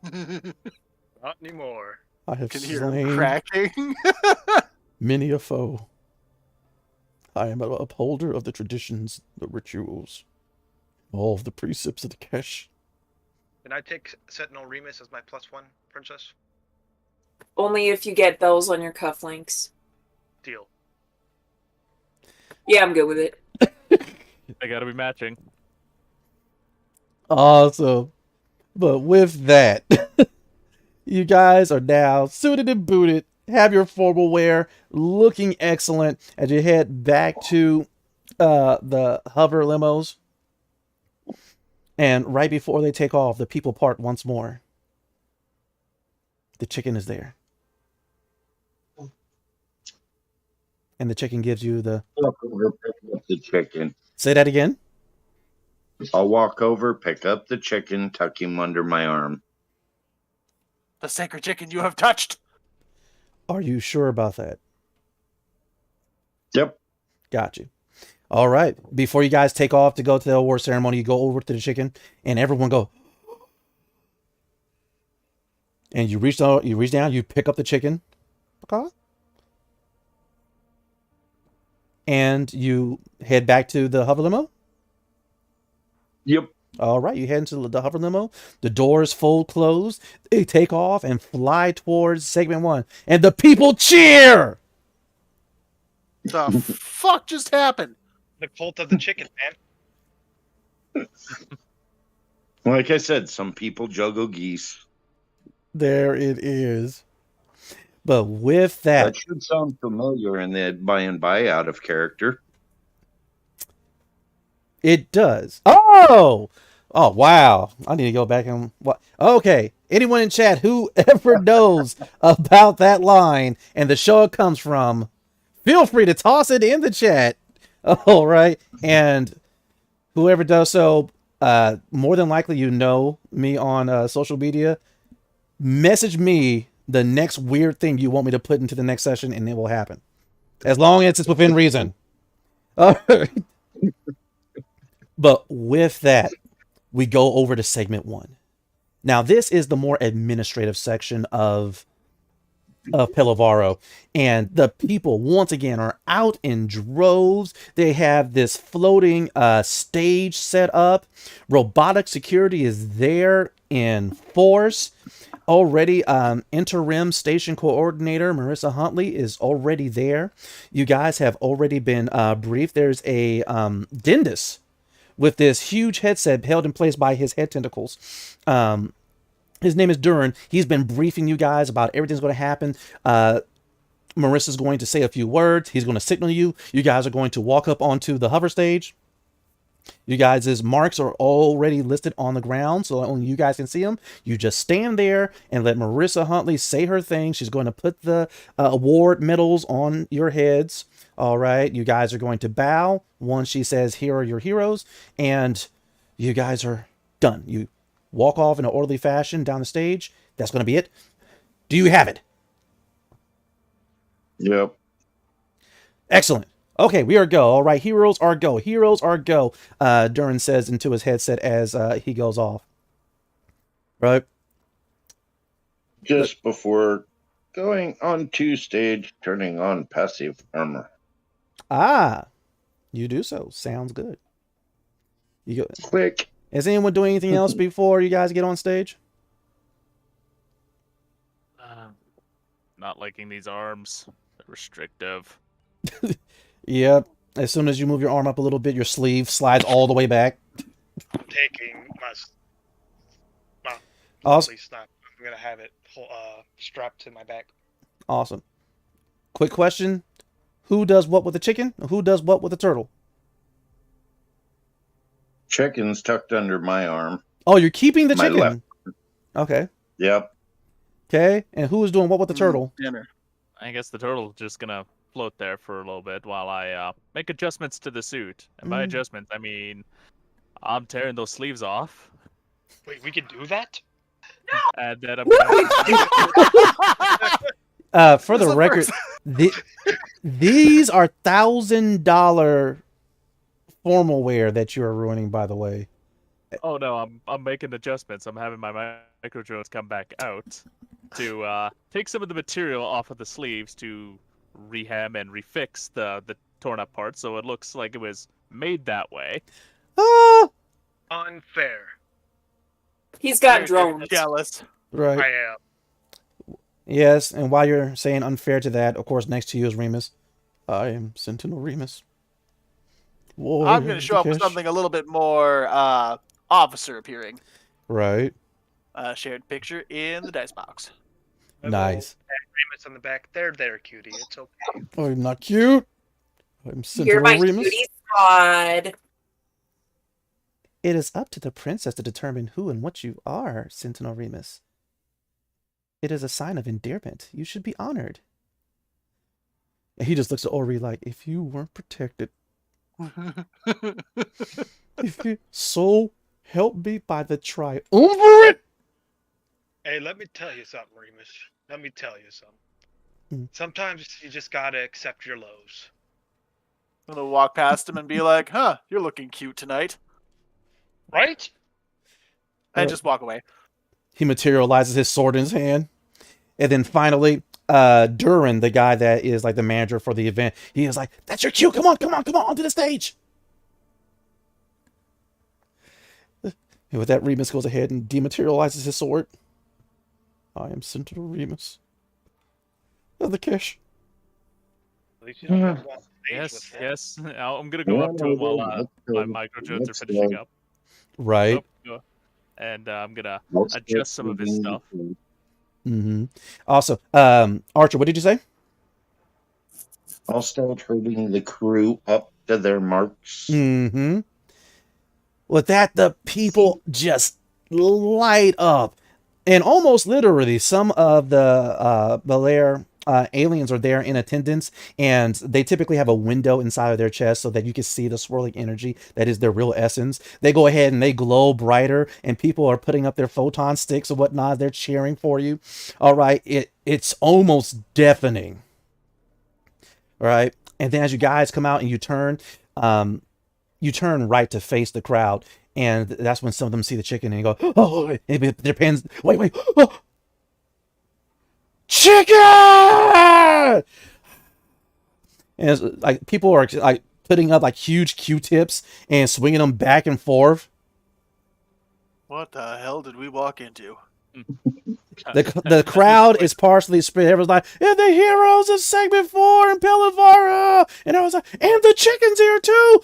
S4: Not anymore.
S1: I have
S3: Can hear him
S1: slain
S3: cracking.
S1: many a foe. I am an upholder of the traditions, the rituals, all of the precepts of the Kesh.
S4: Can I take Sentinel Remus as my +1, princess?
S2: Only if you get bells on your cufflinks.
S4: Deal.
S2: Yeah, I'm good with it.
S6: They gotta be matching.
S1: Awesome. But with that, you guys are now suited and booted, have your formal wear, looking excellent as you head back to the hover limos, and right before they take off, the people part once more. The chicken is there. And the chicken gives you the...
S5: Walk over, pick up the chicken.
S1: Say that again?
S5: I'll walk over, pick up the chicken, tuck him under my arm.
S3: The sacred chicken you have touched.
S1: Are you sure about that?
S5: Yep.
S1: Got you. All right. Before you guys take off to go to the award ceremony, you go over to the chicken, and everyone go... And you reach down, you pick up the chicken. Okay. And you head back to the hover limo?
S5: Yep.
S1: All right, you head into the hover limo. The doors fold closed. They take off and fly towards segment 1. And the people cheer!
S3: The fuck just happened?
S4: The cult of the chicken, man.
S5: Like I said, some people juggle geese.
S1: There it is. But with that...
S5: That should sound familiar in the by and by out of character.
S1: It does. Oh! Oh, wow. I need to go back and... What? Okay. Anyone in chat who ever knows about that line and the show it comes from, feel free to toss it in the chat. All right. And whoever does so, more than likely you know me on social media. Message me the next weird thing you want me to put into the next session, and it will happen. As long as it's within reason. All right. But with that, we go over to segment 1. Now, this is the more administrative section of Pelivaro, and the people once again are out in droves. They have this floating stage set up. Robotic security is there in force. Already, interim station coordinator Marissa Huntley is already there. You guys have already been briefed. There's a dentist with this huge headset held in place by his head tentacles. His name is Duran. He's been briefing you guys about everything's going to happen. Marissa's going to say a few words. He's going to signal you. You guys are going to walk up onto the hover stage. You guys' marks are already listed on the ground, so only you guys can see them. You just stand there and let Marissa Huntley say her thing. She's going to put the award medals on your heads. All right, you guys are going to bow once she says, "Here are your heroes," and you guys are done. You walk off in an orderly fashion down the stage. That's going to be it. Do you have it?
S5: Yep.
S1: Excellent. Okay, we are go. All right, heroes are go. Heroes are go. Duran says into his headset as he goes off. Right.
S5: Just before going on to stage, turning on passive armor.
S1: Ah, you do so. Sounds good. You go.
S5: Click.
S1: Is anyone doing anything else before you guys get on stage?
S6: Not liking these arms. They're restrictive.
S1: Yep. As soon as you move your arm up a little bit, your sleeve slides all the way back.
S4: I'm taking my
S1: Awesome.
S4: snap. I'm gonna have it strapped to my back.
S1: Awesome. Quick question. Who does what with the chicken? Who does what with the turtle?
S5: Chicken's tucked under my arm.
S1: Oh, you're keeping the
S5: My
S1: chicken.
S5: left.
S1: Okay.
S5: Yep.
S1: Okay. And who is doing what with the turtle?
S3: Dinner.
S6: I guess the turtle's just gonna float there for a little bit while I make adjustments to the suit. And by adjustments, I mean I'm tearing those sleeves off.
S4: Wait, we can do that?
S6: And then I'm
S1: For the record, these are $1,000 formal wear that you are ruining, by the way.
S6: Oh no, I'm making adjustments. I'm having my micro drones come back out to take some of the material off of the sleeves to rehem and refix the torn up parts so it looks like it was made that way.
S1: Ah!
S4: Unfair.
S2: He's got drones.
S3: Jealous.
S1: Right.
S4: I am.
S1: Yes, and while you're saying unfair to that, of course, next to you is Remus. I am Sentinel Remus. Whoa,
S3: I'm going to show up with
S1: Takesh.
S3: something a little bit more officer appearing.
S1: Right.
S3: Shared picture in the dice box.
S1: Nice.
S4: Remus on the back. They're cutie. It's okay.
S1: I'm not cute. I'm
S2: You're
S1: Sentinel
S2: my
S1: Remus.
S2: cuties. God.
S1: It is up to the princess to determine who and what you are, Sentinel Remus. It is a sign of endearment. You should be honored. And he just looks at Ori like, if you weren't protected, if you so help me by the triumvirate.
S4: Hey, let me tell you something, Remus. Let me tell you something.
S1: Hmm.
S4: Sometimes you just gotta accept your lows.
S3: I'm gonna walk past him and be like, "Huh, you're looking cute tonight,"
S4: Right?
S3: and just walk away.
S1: He materializes his sword in his hand. And then finally, Durin, the guy that is like the manager for the event, he is like, that's your cue. Come on, onto the stage. And with that, Remus goes ahead and dematerializes his sword. I am Sentinel Remus of the Kish.
S4: At least you don't have one stage
S6: Yes,
S4: with
S6: yes. I'm gonna go up to him while my micro drones are finishing up.
S1: Right.
S6: And I'm gonna adjust some of his stuff.
S1: Mm-hmm. Also, Archer, what did you say?
S5: I'll start herding the crew up to their marks.
S1: Mm-hmm. With that, the people just light up. And almost literally, some of the Belair aliens are there in attendance, and they typically have a window inside of their chest so that you can see the swirling energy that is their real essence. They go ahead and they glow brighter, and people are putting up their photon sticks and whatnot. They're cheering for you. All right, it's almost deafening. All right, and then as you guys come out and you turn right to face the crowd. And that's when some of them see the chicken and go, oh, their pens, wait, oh. Chicken! And it's like people are like putting up like huge Q-tips and swinging them back and forth.
S3: What the hell did we walk into?
S1: The crowd is partially split. Everyone's like, and the heroes of segment 4 and Pelivara. And I was like, and the chicken's here too.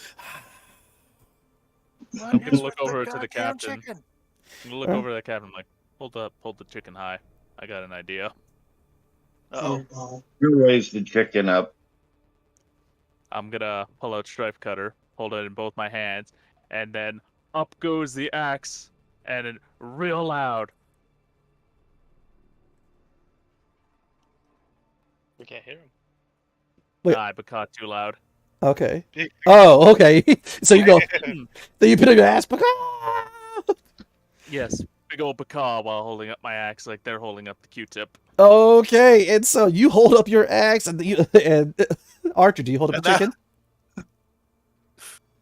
S6: I'm gonna look over to the captain. I'm gonna look over to the captain like, hold the chicken high. I got an idea.
S3: Uh-oh.
S5: You raise the chicken up.
S6: I'm gonna pull out Strife Cutter, hold it in both my hands, and then up goes the axe, and then real loud.
S4: We can't hear him.
S1: Wait.
S6: I becaught too loud.
S1: Okay. Oh, okay. So you go, then you put your ass,
S6: Yes, big old Baka while holding up my axe like they're holding up the Q-tip.
S1: Okay, and so you hold up your axe, and Archer, do you hold up the chicken?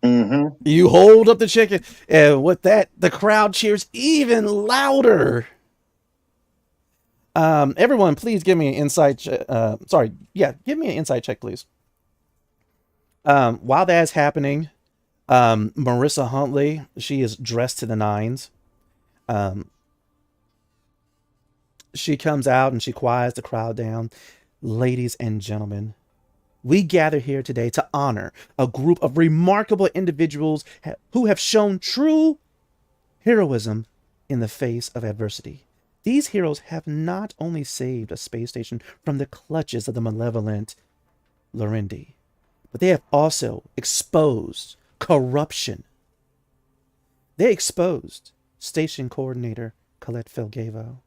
S5: Mm-hmm.
S1: You hold up the chicken, and with that, the crowd cheers even louder. Everyone, please give me an insight. Give me an insight check, please. While that's happening, Marissa Huntley, she is dressed to the nines. She comes out and she quiets the crowd down. Ladies and gentlemen, we gather here today to honor a group of remarkable individuals who have shown true heroism in the face of adversity. These heroes have not only saved a space station from the clutches of the malevolent Lorendi, but they have also exposed corruption. They exposed Station Coordinator Colette Felgavo,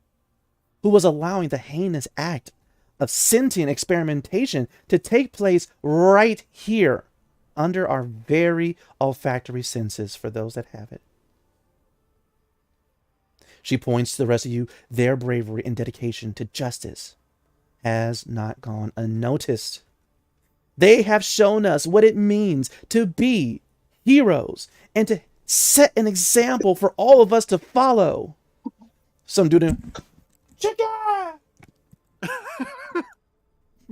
S1: who was allowing the heinous act of sentient experimentation to take place right here under our very olfactory senses for those that have it. She points to the rest of you. Their bravery and dedication to justice has not gone unnoticed. They have shown us what it means to be heroes and to set an example for all of us to follow. Some dude chicken!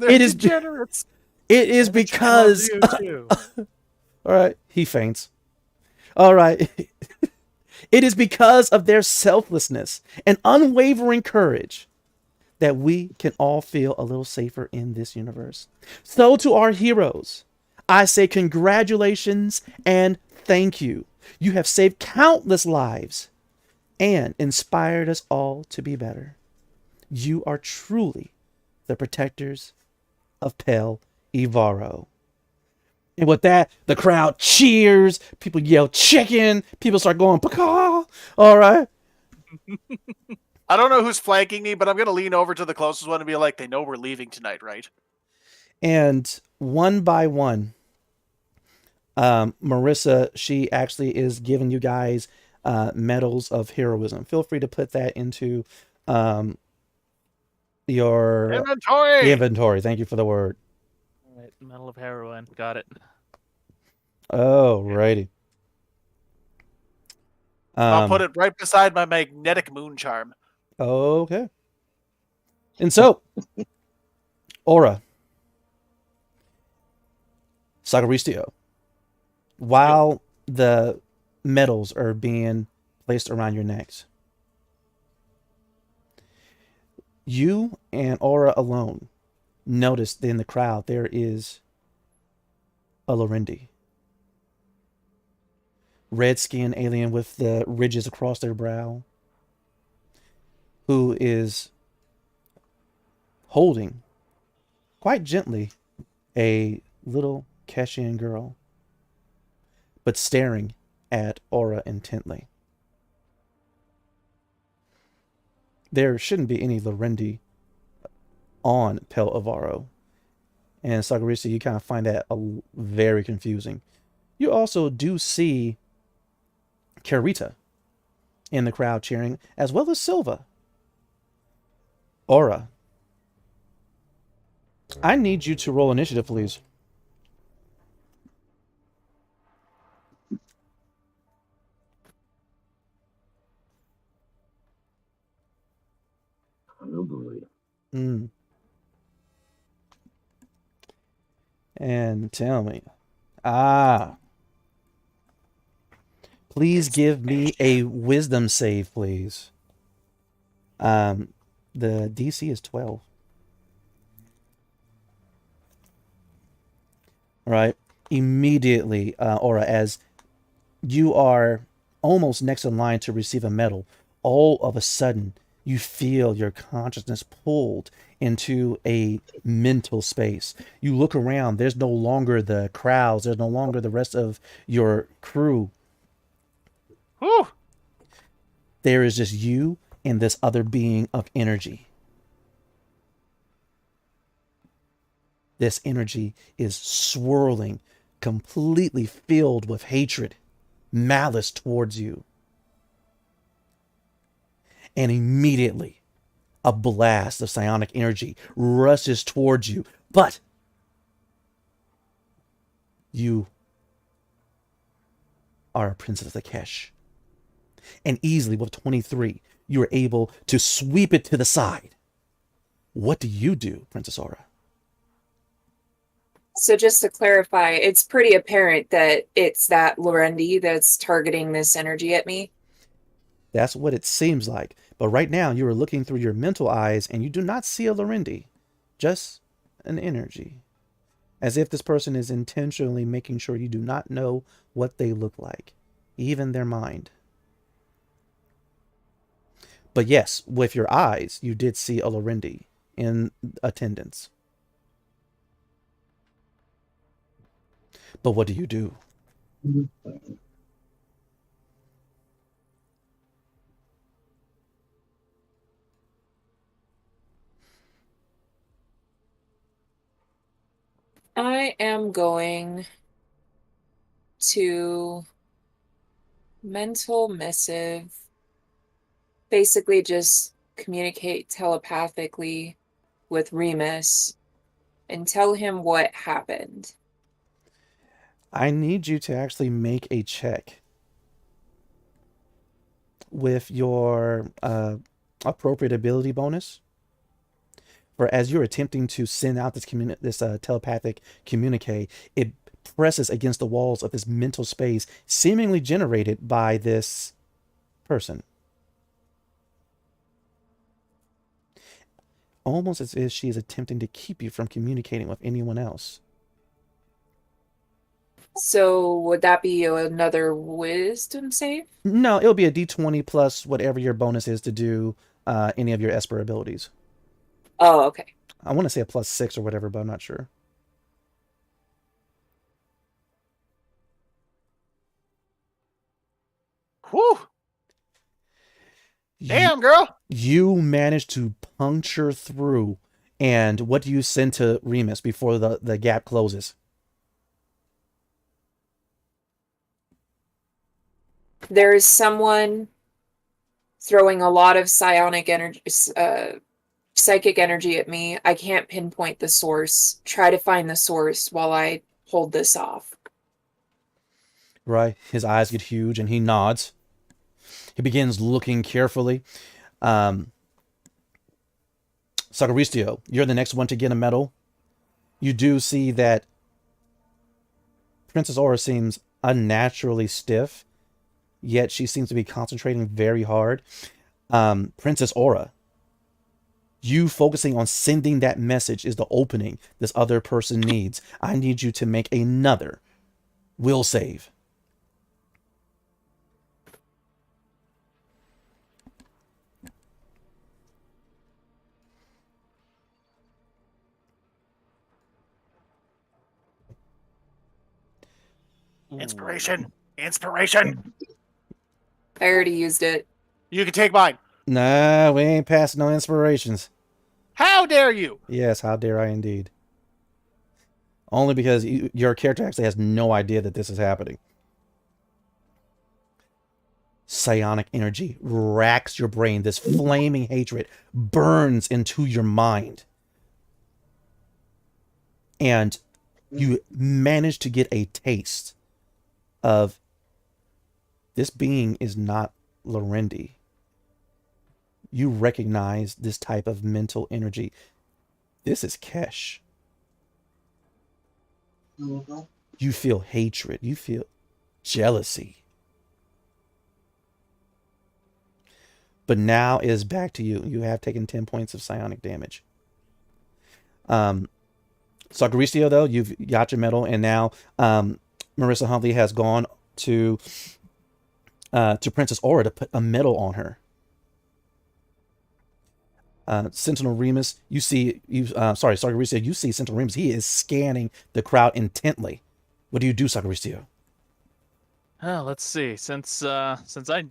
S1: It is
S3: degenerates.
S1: It is because all right, he faints. All right. It is because of their selflessness and unwavering courage that we can all feel a little safer in this universe. So to our heroes, I say congratulations and thank you. You have saved countless lives and inspired us all to be better. You are truly the protectors of Pel Ivaro. And with that, the crowd cheers. People yell chicken. People start going, "Paka!" All right.
S3: I don't know who's flanking me, but I'm going to lean over to the closest one and be like, they know we're leaving tonight, right?
S1: And one by one, Marissa, she actually is giving you guys medals of heroism. Feel free to put that into your
S3: Inventory!
S1: Thank you for the word.
S6: All right, Medal of Heroin. Got it.
S1: Oh, righty.
S3: I'll put it right beside my magnetic moon charm.
S1: Okay. And so, Aura, Sagaristio, while the medals are being placed around your necks, you and Aura alone notice that in the crowd there is a Lorendi. Red-skinned alien with the ridges across their brow, who is holding, quite gently, a little Keshian girl, but staring at Aura intently. There shouldn't be any Lorendi on Pel Avaro, and Sagarisa, you kind of find that very confusing. You also do see Karita in the crowd cheering, as well as Silva. Aura, I need you to roll initiative, please.
S5: Oh boy.
S1: And tell me. Please give me a wisdom save, please. The DC is 12. All right. Immediately, Aura, as you are almost next in line to receive a medal, all of a sudden you feel your consciousness pulled into a mental space. You look around, there's no longer the crowds, there's no longer the rest of your crew.
S3: Whew.
S1: There is just you and this other being of energy. This energy is swirling, completely filled with hatred, malice towards you. And immediately, a blast of psionic energy rushes towards you. But you are a princess of Kesh. And easily, with 23, you are able to sweep it to the side. What do you do, Princess Aura?
S2: So just to clarify, it's pretty apparent that it's that Lorendi that's targeting this energy at me.
S1: That's what it seems like. But right now, you are looking through your mental eyes and you do not see a Lorendi, just an energy. As if this person is intentionally making sure you do not know what they look like, even their mind. But yes, with your eyes, you did see a Lorendi in attendance. But what do you do?
S2: I am going to mental missive, basically just communicate telepathically with Remus and tell him what happened.
S1: I need you to actually make a check with your appropriate ability bonus. For as you're attempting to send out this telepathic communique, it presses against the walls of this mental space seemingly generated by this person. Almost as if she is attempting to keep you from communicating with anyone else.
S2: So would that be another wisdom save?
S1: No, it'll be a d20 plus whatever your bonus is to do any of your Esper abilities.
S2: Oh, okay.
S1: I want to say a +6 or whatever, but I'm not sure.
S3: Whew.
S1: You,
S3: Damn, girl.
S1: you managed to puncture through. And what do you send to Remus before the gap closes?
S2: There is someone throwing a lot of psionic energy, psychic energy at me. I can't pinpoint the source. Try to find the source while I hold this off.
S1: Right? His eyes get huge and he nods. He begins looking carefully. Sagaristio, you're the next one to get a medal. You do see that Princess Aura seems unnaturally stiff, yet she seems to be concentrating very hard. Princess Aura, you focusing on sending that message is the opening this other person needs. I need you to make another will save.
S3: Inspiration. Inspiration.
S2: I already used it.
S3: You can take mine.
S1: Nah, we ain't passing no inspirations.
S3: How dare you?
S1: Yes, how dare I indeed. Only because your character actually has no idea that this is happening. Psionic energy racks your brain. This flaming hatred burns into your mind. And you manage to get a taste of this being is not Lorendi. You recognize this type of mental energy. This is Kesh.
S7: Mhm.
S1: You feel hatred. You feel jealousy. But now it is back to you. You have taken 10 points of psionic damage. Sagaristio, though, you've got your medal, and now Marissa Huntley has gone to Princess Aura to put a medal on her. Sentinel Remus, you see, Sagaristio, you see Sentinel Remus. He is scanning the crowd intently. What do you do, Sagaristio?
S6: Let's see. Since I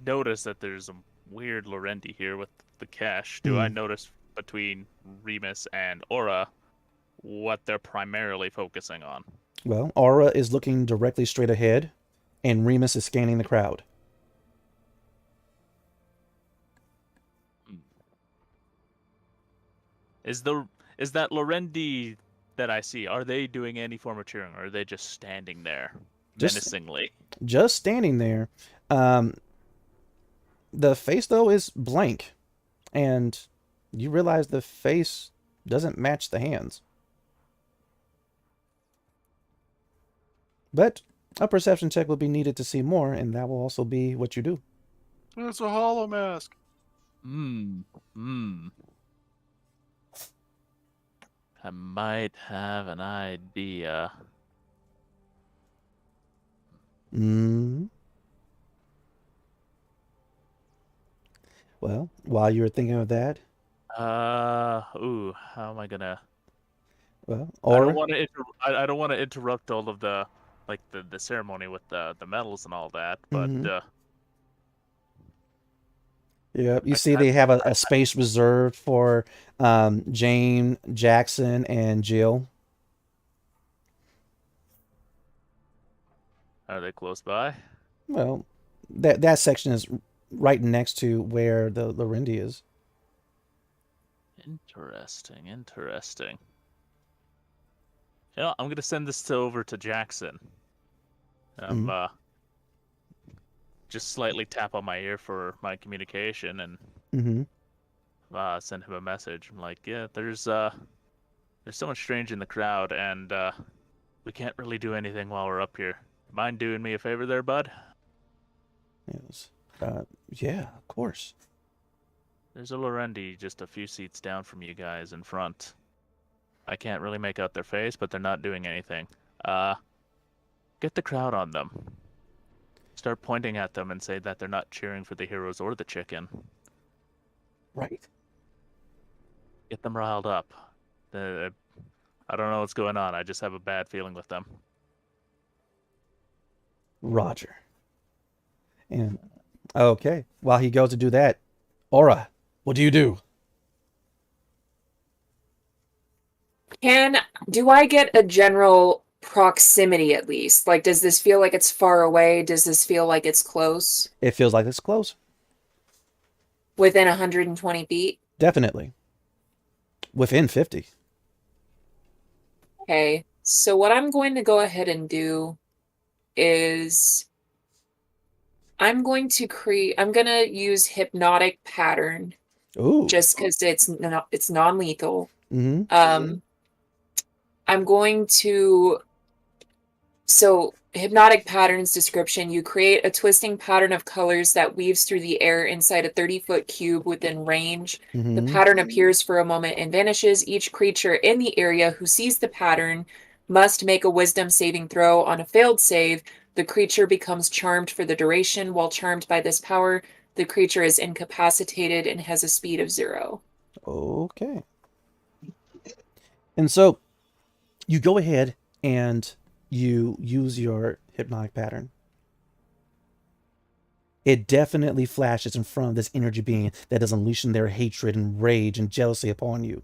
S6: noticed that there's a weird Lorendi here with the cash, do I notice between Remus and Aura what they're primarily focusing on?
S1: Well, Aura is looking directly straight ahead, and Remus is scanning the crowd.
S6: Is that Lorendi that I see? Are they doing any form of cheering, or are they just standing there menacingly?
S1: Just standing there. The face, though, is blank, and you realize the face doesn't match the hands. But a perception check will be needed to see more, and that will also be what you do.
S3: It's a hollow mask.
S6: I might have an idea.
S1: Well, while you were thinking of that,
S6: How am I gonna?
S1: well,
S6: I
S1: Aura,
S6: don't want to. I don't want to interrupt all of the the ceremony with the medals and all that. But
S1: yeah, you see they have a space reserved for Jane, Jackson, and Jill.
S6: are they close by?
S1: Well, that section is right next to where the Lorendi is.
S6: Interesting. You know, I'm gonna send this over to Jackson. Just slightly tap on my ear for my communication and send him a message. I'm like, yeah, there's someone strange in the crowd, and we can't really do anything while we're up here. Mind doing me a favor there, bud?
S1: Yes. Yeah, of course.
S6: There's a Lorendi just a few seats down from you guys in front. I can't really make out their face, but they're not doing anything. Get the crowd on them. Start pointing at them and say that they're not cheering for the heroes or the chicken.
S1: Right.
S6: Get them riled up. I don't know what's going on. I just have a bad feeling with them.
S1: Roger. And okay, while he goes to do that, Aura, what do you do?
S2: Do I get a general proximity at least? Like, does this feel like it's far away? Does this feel like it's close?
S1: It feels like it's close.
S2: Within 120 feet?
S1: Definitely. Within 50.
S2: Okay, so what I'm going to go ahead and do is I'm going to use hypnotic pattern
S1: Ooh.
S2: just because it's non-lethal.
S1: Mm-hmm.
S2: I'm going to hypnotic patterns description, you create a twisting pattern of colors that weaves through the air inside a 30-foot cube within range. The pattern appears for a moment and vanishes. Each creature in the area who sees the pattern must make a wisdom saving throw. On a failed save, the creature becomes charmed for the duration. While charmed by this power, the creature is incapacitated and has a speed of 0.
S1: Okay. And so you go ahead and you use your hypnotic pattern. It definitely flashes in front of this energy being that is unleashing their hatred and rage and jealousy upon you.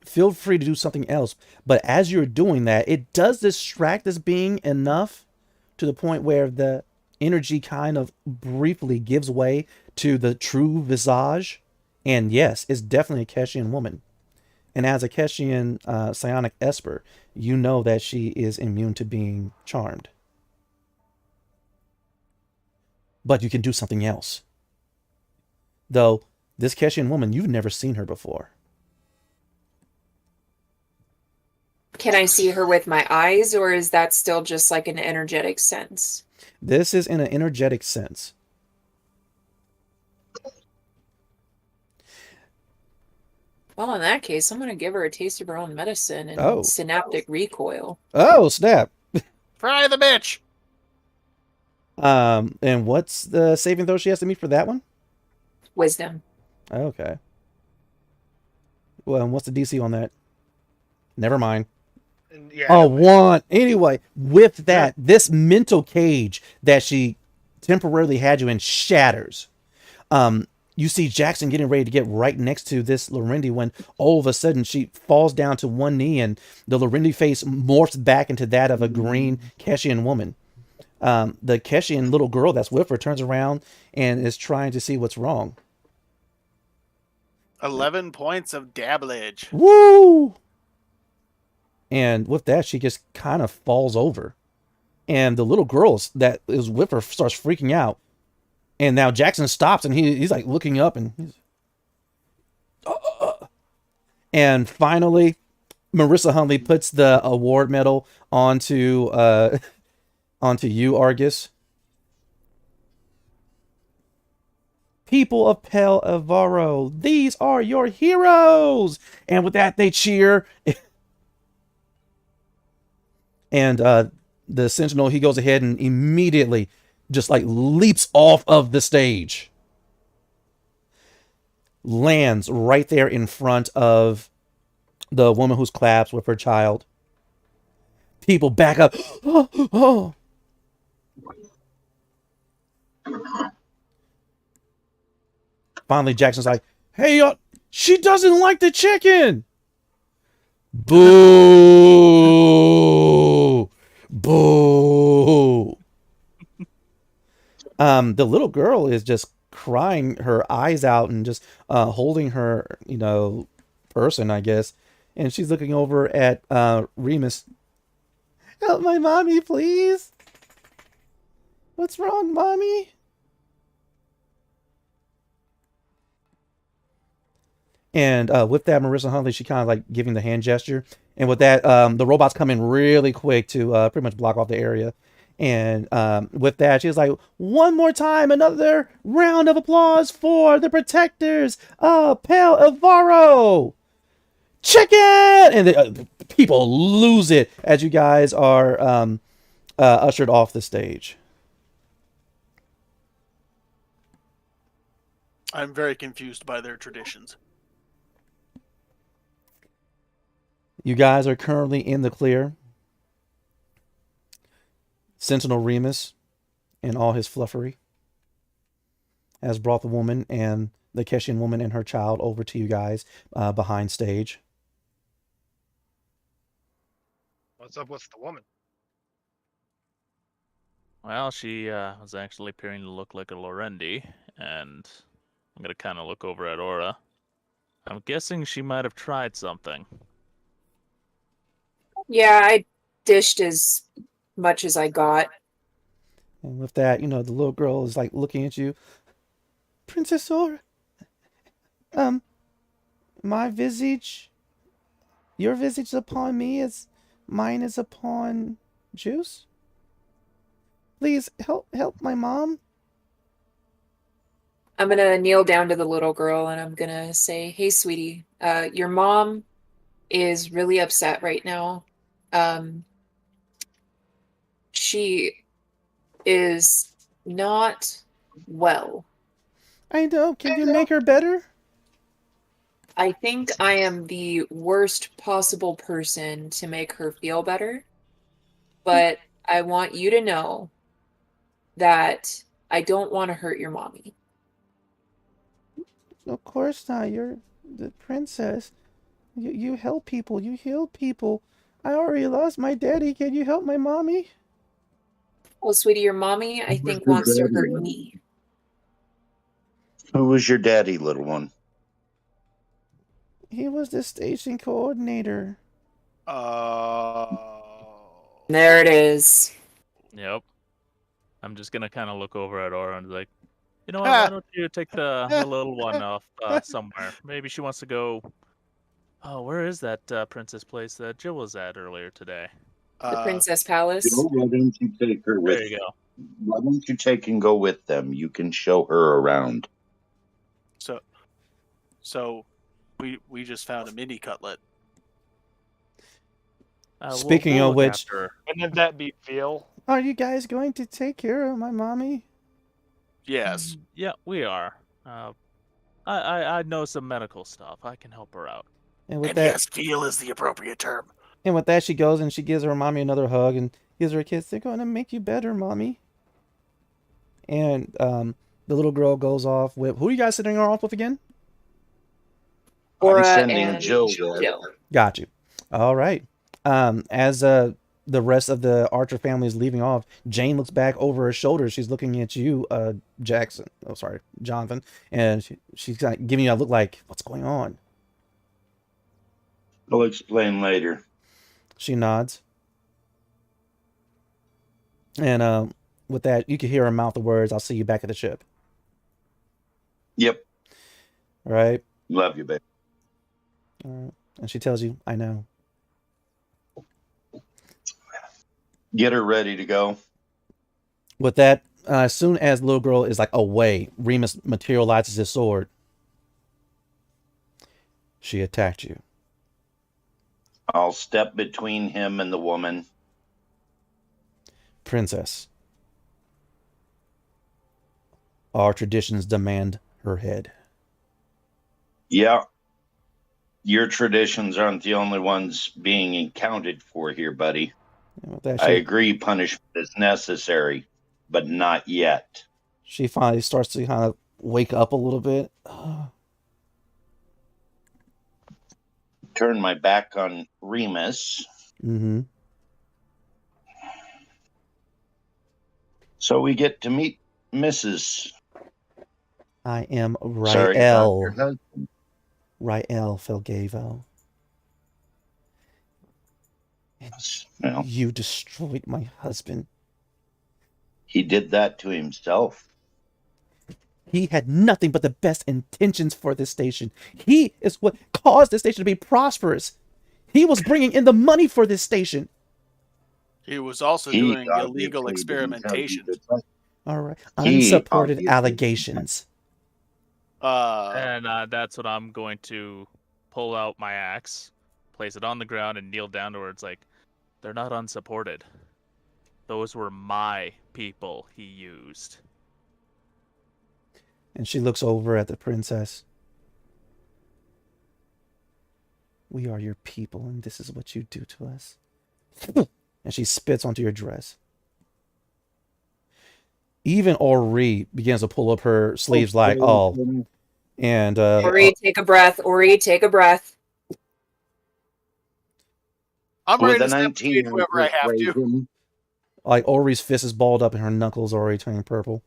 S1: Feel free to do something else, but as you're doing that, it does distract this being enough to the point where the energy kind of briefly gives way to the true visage. And yes, it's definitely a Keshian woman. And as a Keshian psionic Esper, you know that she is immune to being charmed. But you can do something else. Though, this Keshian woman, you've never seen her before.
S2: Can I see her with my eyes, or is that still just like an energetic sense?
S1: This is in an energetic sense.
S2: Well, in that case, I'm going to give her a taste of her own medicine and synaptic recoil.
S1: Oh, snap.
S3: Fry the bitch!
S1: And what's the saving throw she has to meet for that one?
S2: Wisdom.
S1: Okay. Well, and what's the DC on that? Never mind.
S4: Yeah,
S1: Oh, 1. Anyway, with that, this mental cage that she temporarily had you in shatters. You see Jackson getting ready to get right next to this Lorendi when all of a sudden she falls down to one knee and the Lorendi face morphs back into that of a green Keshian woman. The Keshian little girl that's with her turns around and is trying to see what's wrong.
S3: 11 points of dabblage.
S1: Woo! And with that, she just kind of falls over. And the little girl that is with her starts freaking out. And now Jackson stops and he's like looking up and he's... And finally, Marissa Huntley puts the award medal onto you, Argus. People of Pel Evaro, these are your heroes! And with that, they cheer. And the Sentinel, he goes ahead and immediately just like leaps off of the stage. Lands right there in front of the woman who's collapsed with her child. People back up. Oh. Finally, Jackson's like, hey, she doesn't like the chicken. Boo! Boo! The little girl is just crying her eyes out and just holding her, person, I guess. And she's looking over at Remus. Help my mommy, please. What's wrong, mommy? And with that, Marissa Huntley, she kind of like giving the hand gesture. And with that, the robots come in really quick to pretty much block off the area. And with that, she was like, one more time, another round of applause for the protectors of Pel Evaro. Chicken! And the people lose it as you guys are ushered off the stage.
S3: I'm very confused by their traditions.
S1: You guys are currently in the clear. Sentinel Remus, in all his fluffery, has brought the woman and the Keshian woman and her child over to you guys behind stage.
S4: What's up with the woman?
S6: Well, she was actually appearing to look like a Lorendi, and I'm gonna kind of look over at Aura. I'm guessing she might have tried something.
S2: Yeah, I dished as much as I got.
S1: And with that, the little girl is like looking at you. Princess Aura, my visage, your visage upon me as mine is upon Juice. Please help my mom.
S2: I'm gonna kneel down to the little girl and I'm gonna say, "Hey, sweetie, your mom is really upset right now. She is not well.
S1: I know. Can you make her better?
S2: I think I am the worst possible person to make her feel better, but I want you to know that I don't want to hurt your mommy."
S1: Of course not. You're the princess. You help people. You heal people. I already lost my daddy. Can you help my mommy?
S2: Well, sweetie, your mommy, I
S5: Who's
S2: think,
S5: your
S2: wants to
S5: daddy,
S2: hurt
S5: Lily?
S2: me.
S5: Who was your daddy, little one?
S1: He was the station coordinator.
S2: There it is.
S6: Yep. I'm just gonna kind of look over at Aura and be like, you know what? Why don't you take the little one off somewhere? Maybe she wants to go. Oh, where is that princess place that Jill was at earlier today?
S2: The Princess Palace.
S5: Joe, why don't you take her with
S6: There you go.
S5: Why don't you take and go with them? You can show her around.
S3: So we just found a mini cutlet.
S1: Speaking
S6: we'll
S1: of
S6: look
S1: which,
S6: after her.
S4: Wouldn't that be Veal?
S1: are you guys going to take care of my mommy?
S3: Yes.
S6: Yeah, we are. I know some medical stuff. I can help her out.
S1: And with
S3: And
S1: that,
S3: yes, feel is the appropriate term.
S1: and with that, she goes and she gives her mommy another hug and gives her a kiss. They're going to make you better, mommy. And the little girl goes off with, who are you guys sitting off with again?
S2: Aura
S5: I'm sending
S2: and
S5: Jill.
S2: Jill.
S1: Got you. All right. As the rest of the Archer family is leaving off, Jane looks back over her shoulder. She's looking at you, Jackson. Oh, sorry, Jonathan. And she's kind of giving you a look like, what's going on?
S5: I'll explain later.
S1: She nods. And with that, you can hear her mouth the words, "I'll see you back at the ship."
S5: Yep.
S1: All right.
S5: Love you, babe.
S1: All right. And she tells you, "I know."
S5: Get her ready to go.
S1: With that, as soon as the little girl is like away, Remus materializes his sword. She attacked you.
S5: I'll step between him and the woman.
S1: Princess. Our traditions demand her head.
S5: Yeah. Your traditions aren't the only ones being accounted for here, buddy.
S1: And with that,
S5: I agree punishment is necessary, but not yet.
S1: she finally starts to kind of wake up a little bit.
S5: Turn my back on Remus.
S1: Mm-hmm.
S5: So we get to meet Mrs.
S1: I am
S5: Sorry about your
S1: Rael.
S5: husband.
S1: Rael Felgavo.
S5: Well,
S1: You destroyed my husband.
S5: he did that to himself.
S1: He had nothing but the best intentions for this station. He is what caused this station to be prosperous. He was bringing in the money for this station.
S3: He was also
S5: He
S3: doing
S5: obviously
S3: illegal
S5: didn't tell you
S3: experimentation.
S5: the truth.
S1: All right.
S5: He
S1: Unsupported
S5: obviously-
S1: allegations.
S6: And that's what I'm going to pull out my axe, place it on the ground, and kneel down to where it's like, they're not unsupported. Those were my people he used.
S1: And she looks over at the princess. We are your people, and this is what you do to us. And she spits onto your dress. Even Ori begins to pull up her sleeves like, oh, and
S2: Ori, take a breath. Ori, take a breath.
S3: I'm
S5: With
S3: ready
S5: a
S3: to step
S5: 19
S3: between
S5: on
S3: whoever I have to.
S5: persuasion,
S1: like Ori's fist is balled up and her knuckles already turning purple.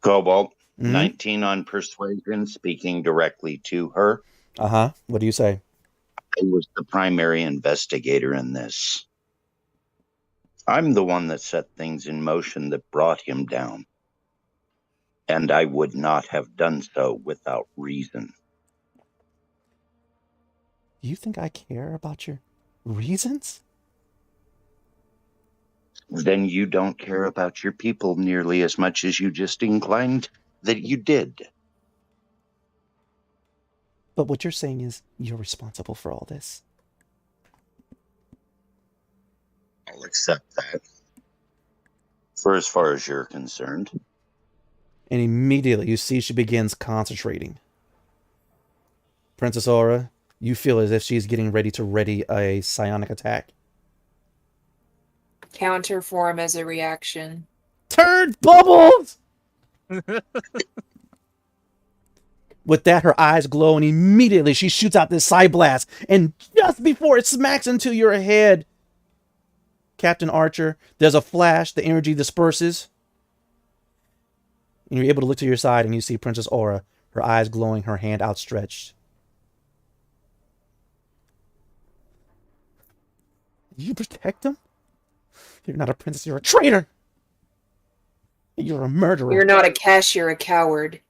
S5: Cobalt,
S1: Mhm.
S5: 19 on persuasion, speaking directly to her.
S1: Uh-huh. What do you say?
S5: I was the primary investigator in this. I'm the one that set things in motion that brought him down. And I would not have done so without reason.
S1: You think I care about your reasons?
S5: Then you don't care about your people nearly as much as you just inclined that you did.
S1: But what you're saying is you're responsible for all this.
S5: I'll accept that. For as far as you're concerned.
S1: And immediately you see she begins concentrating. Princess Aura, you feel as if she's getting ready to ready a psionic attack.
S2: Counter form as a reaction.
S1: Turd bubbles! With that, her eyes glow, and immediately she shoots out this psi blast. And just before it smacks into your head, Captain Archer, there's a flash, the energy disperses. And you're able to look to your side, and you see Princess Aura, her eyes glowing, her hand outstretched. You protect him? You're not a princess, you're a traitor! You're a murderer.
S2: You're not a Kesh, you're a coward.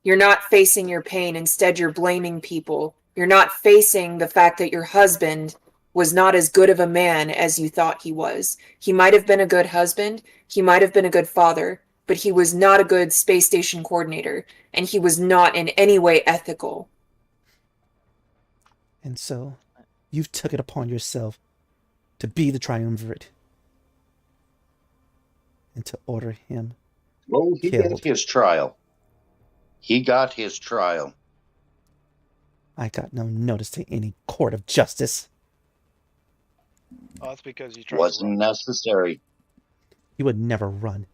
S2: You're not facing your pain, instead you're blaming people. You're not facing the fact that your husband was not as good of a man as you thought he was. He might have been a good husband, he might have been a good father, but he was not a good space station coordinator, and he was not in any way ethical.
S1: And so, you've took it upon yourself to be the triumvirate. And to order him
S5: Well, he
S1: killed.
S5: got his trial. He got his trial.
S1: I got no notice to any court of justice.
S4: Oh, that's because you tried
S5: Wasn't
S4: to run.
S5: necessary.
S1: He would never run.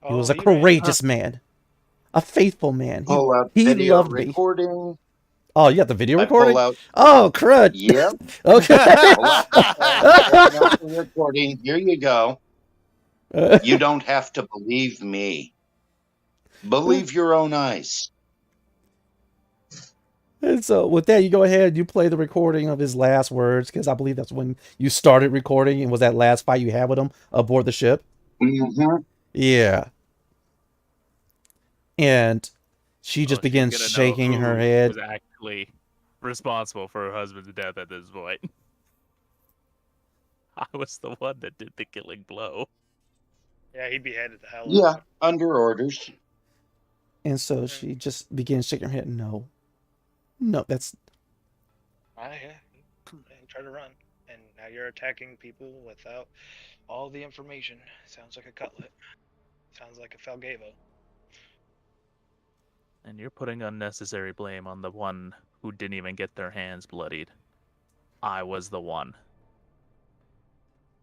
S1: He
S4: Oh,
S1: was a
S4: ran.
S1: courageous man. A faithful man.
S5: Pull out
S1: he
S5: video
S1: loved me.
S5: recording.
S1: Oh, you got the video
S5: I
S1: recording?
S5: pull out.
S1: Oh, crud.
S5: Yep.
S1: Okay.
S5: Pull out the recording. Here you go. You don't have to believe me. Believe your own eyes.
S1: And so with that, you go ahead, you play the recording of his last words, because I believe that's when you started recording, and was that last fight you had with him aboard the ship?
S5: Mm-hmm.
S1: Yeah. And she just
S6: she's
S1: begins
S6: gonna know
S1: shaking her
S6: who
S1: head.
S6: was actually responsible for her husband's death at this point. I was the one that did the killing blow.
S4: Yeah, he beheaded the hell out
S5: Yeah,
S4: of him.
S5: under orders.
S1: And so she just begins shaking her head. No. No, that's...
S4: Yeah. And try to run. And now you're attacking people without all the information. Sounds like a cutlet. Sounds like a Falgavo.
S6: And you're putting unnecessary blame on the one who didn't even get their hands bloodied. I was the one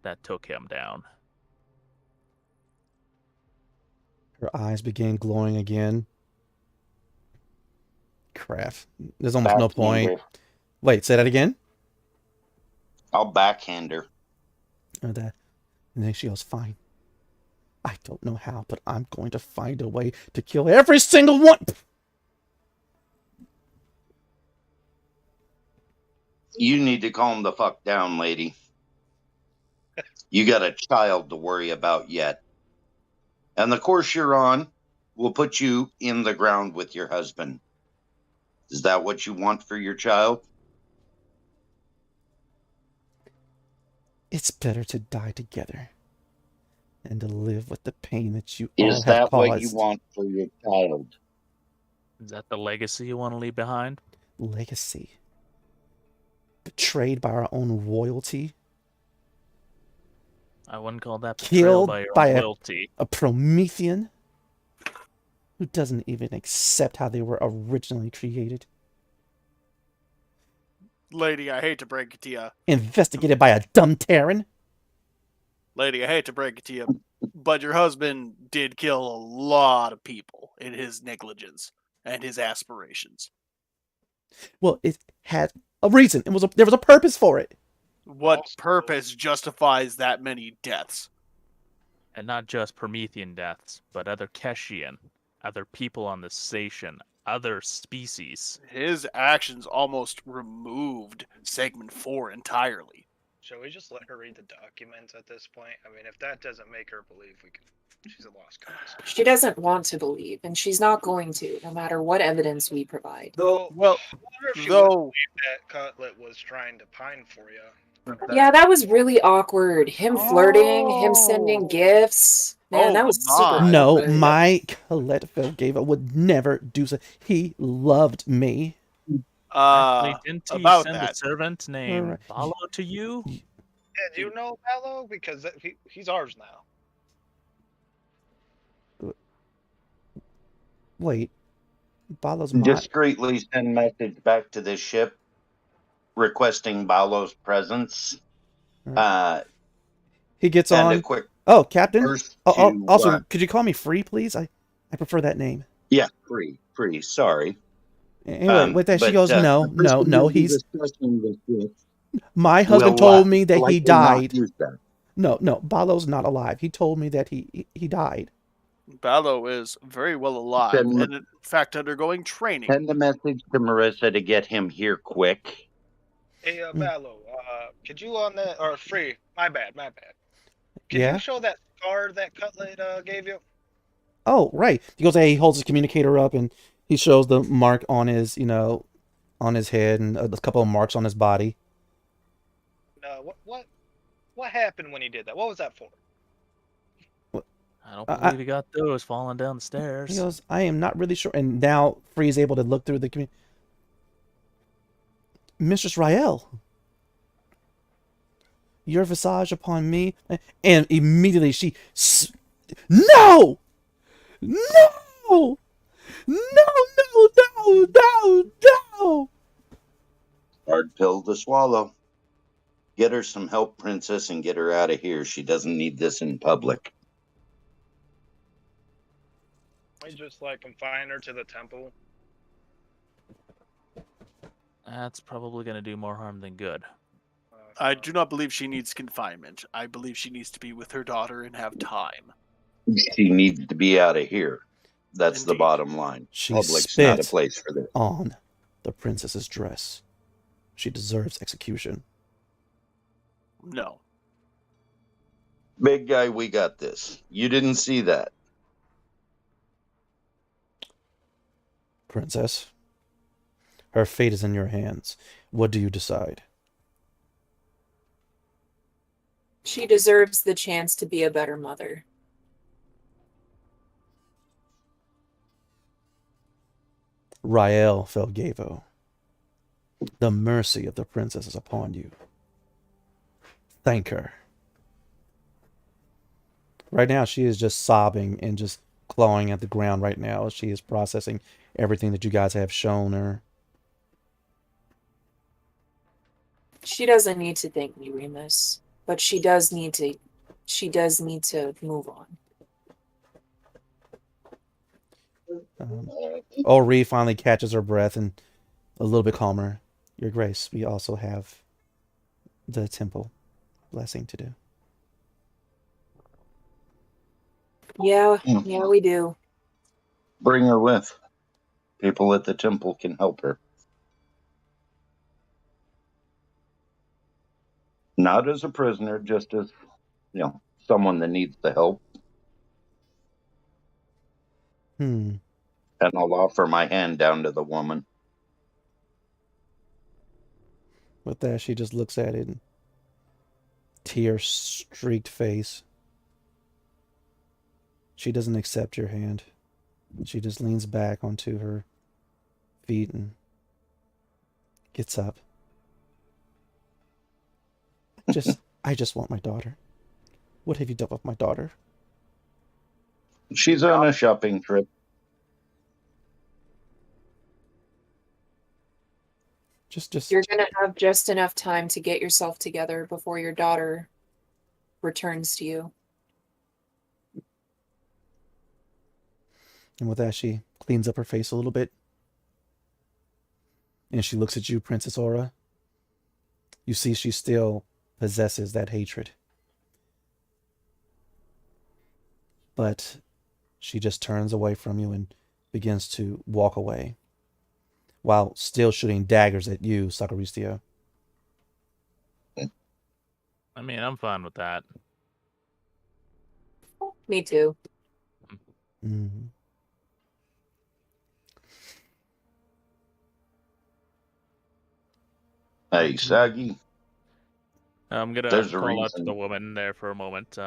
S6: that took him down.
S1: Her eyes begin glowing again. Crap. There's almost no point.
S5: Backhander.
S1: Wait, say that again?
S5: I'll backhand her.
S1: And then she goes, fine. I don't know how, but I'm going to find a way to kill every single one.
S5: You need to calm the fuck down, lady. You got a child to worry about yet. And the course you're on will put you in the ground with your husband. Is that what you want for your child?
S1: It's better to die together than to live with the pain that you
S5: Is
S1: all have
S5: that
S1: caused.
S5: what you want for your child?
S6: Is that the legacy you want to leave behind?
S1: Legacy. Betrayed by our own royalty.
S6: I wouldn't call that betrayal
S1: Killed
S6: by your
S1: by
S6: own
S1: a-
S6: loyalty.
S1: A Promethean who doesn't even accept how they were originally created.
S3: Lady, I hate to break it to you.
S1: Investigated by a dumb Terran.
S3: Lady, I hate to break it to you, but your husband did kill a lot of people in his negligence and his aspirations.
S1: Well, it had a reason. There was a purpose for it.
S3: What
S4: Also-
S3: purpose justifies that many deaths?
S6: And not just Promethean deaths, but other Keshian, other people on the station, other species.
S3: His actions almost removed segment 4 entirely.
S4: Shall we just let her read the documents at this point? I mean, if that doesn't make her believe, she's a lost cause.
S2: She doesn't want to believe, and she's not going to, no matter what evidence we provide.
S3: Well,
S4: I wonder if she would
S3: though
S4: believe that Cutlet was trying to pine for you.
S2: Yeah, that was really awkward. Him flirting, him sending
S3: Oh.
S2: gifts. Man,
S3: Oh
S2: that was
S3: my.
S2: super
S1: No,
S2: awkward.
S1: my Colette Felgava would never do so. He loved me.
S6: Actually, didn't he
S3: about
S6: send a
S3: that.
S6: servant named
S1: Alright.
S6: Balo to you?
S4: Yeah, do you know Paolo? Because he's ours now.
S1: Wait, Balo's mine.
S5: Discreetly send message back to this ship requesting Balo's presence.
S1: He gets
S5: And a
S1: on.
S5: quick
S1: Oh, Captain.
S5: burst
S1: Oh,
S5: to,
S1: also, could you call me Free, please? I prefer that name.
S5: yeah, free. Sorry.
S1: Anyway, with that, she
S5: But,
S1: goes, no.
S5: the person
S1: No.
S5: you'll be
S1: He's
S5: discussing this with
S1: my husband
S5: will,
S1: told me that he
S5: likely not
S1: died.
S5: use that.
S1: No, Balo's not alive. He told me that he died.
S3: Balo is very well alive
S5: Send-
S3: and in fact undergoing training.
S5: Send a message to Marissa to get him here quick.
S4: Hey,
S1: Mm.
S4: Paolo, could you on that, or Free, my bad. Can
S1: Yeah?
S4: you show that scar that Cutlet gave you?
S1: Oh, right. He goes, hey, he holds his communicator up and he shows the mark on his, on his head and a couple of marks on his body.
S4: What happened when he did that? What was that for?
S6: I don't
S1: I-
S6: believe he got those falling down the stairs.
S1: He goes, I am not really sure. And now Free is able to look through the community. Mistress Rael, your visage upon me. And immediately she, no! No! No!
S5: Hard pill to swallow. Get her some help, princess, and get her out of here. She doesn't need this in public.
S4: We just confine her to the temple.
S6: That's probably going to do more harm than good.
S3: I do not believe she needs confinement. I believe she needs to be with her daughter and have time.
S5: She needs to be out of here. That's the
S3: Indeed.
S5: bottom line.
S1: She
S5: Public's not a
S1: spit
S5: place for this.
S1: on the princess's dress. She deserves execution.
S3: No.
S5: Big guy, we got this. You didn't see that.
S1: Princess, her fate is in your hands. What do you decide?
S2: She deserves the chance to be a better mother.
S1: Rael Felgavo, the mercy of the princess is upon you. Thank her. Right now, she is just sobbing and just clawing at the ground right now as she is processing everything that you guys have shown her.
S2: She doesn't need to thank me, Remus, but she does need to move on.
S1: Ori finally catches her breath and a little bit calmer. Your Grace, we also have the temple blessing to do.
S2: Yeah, we do.
S5: Bring her with. People at the temple can help her. Not as a prisoner, just as, someone that needs the help. And I'll offer my hand down to the woman.
S1: With that, she just looks at it and tear-streaked face. She doesn't accept your hand. She just leans back onto her feet and gets up. I just want my daughter. What have you done with my daughter?
S5: She's on a shopping trip.
S2: You're gonna have just enough time to get yourself together before your daughter returns to you.
S1: And with that, she cleans up her face a little bit. And she looks at you, Princess Aura. You see she still possesses that hatred. But she just turns away from you and begins to walk away, while still shooting daggers at you, Sakaristio.
S6: I mean, I'm fine with that.
S2: Me too.
S1: Mm-hmm.
S5: Hey, Saggy.
S6: I'm gonna
S5: There's a
S6: call out to
S5: reason.
S6: the woman there for a moment.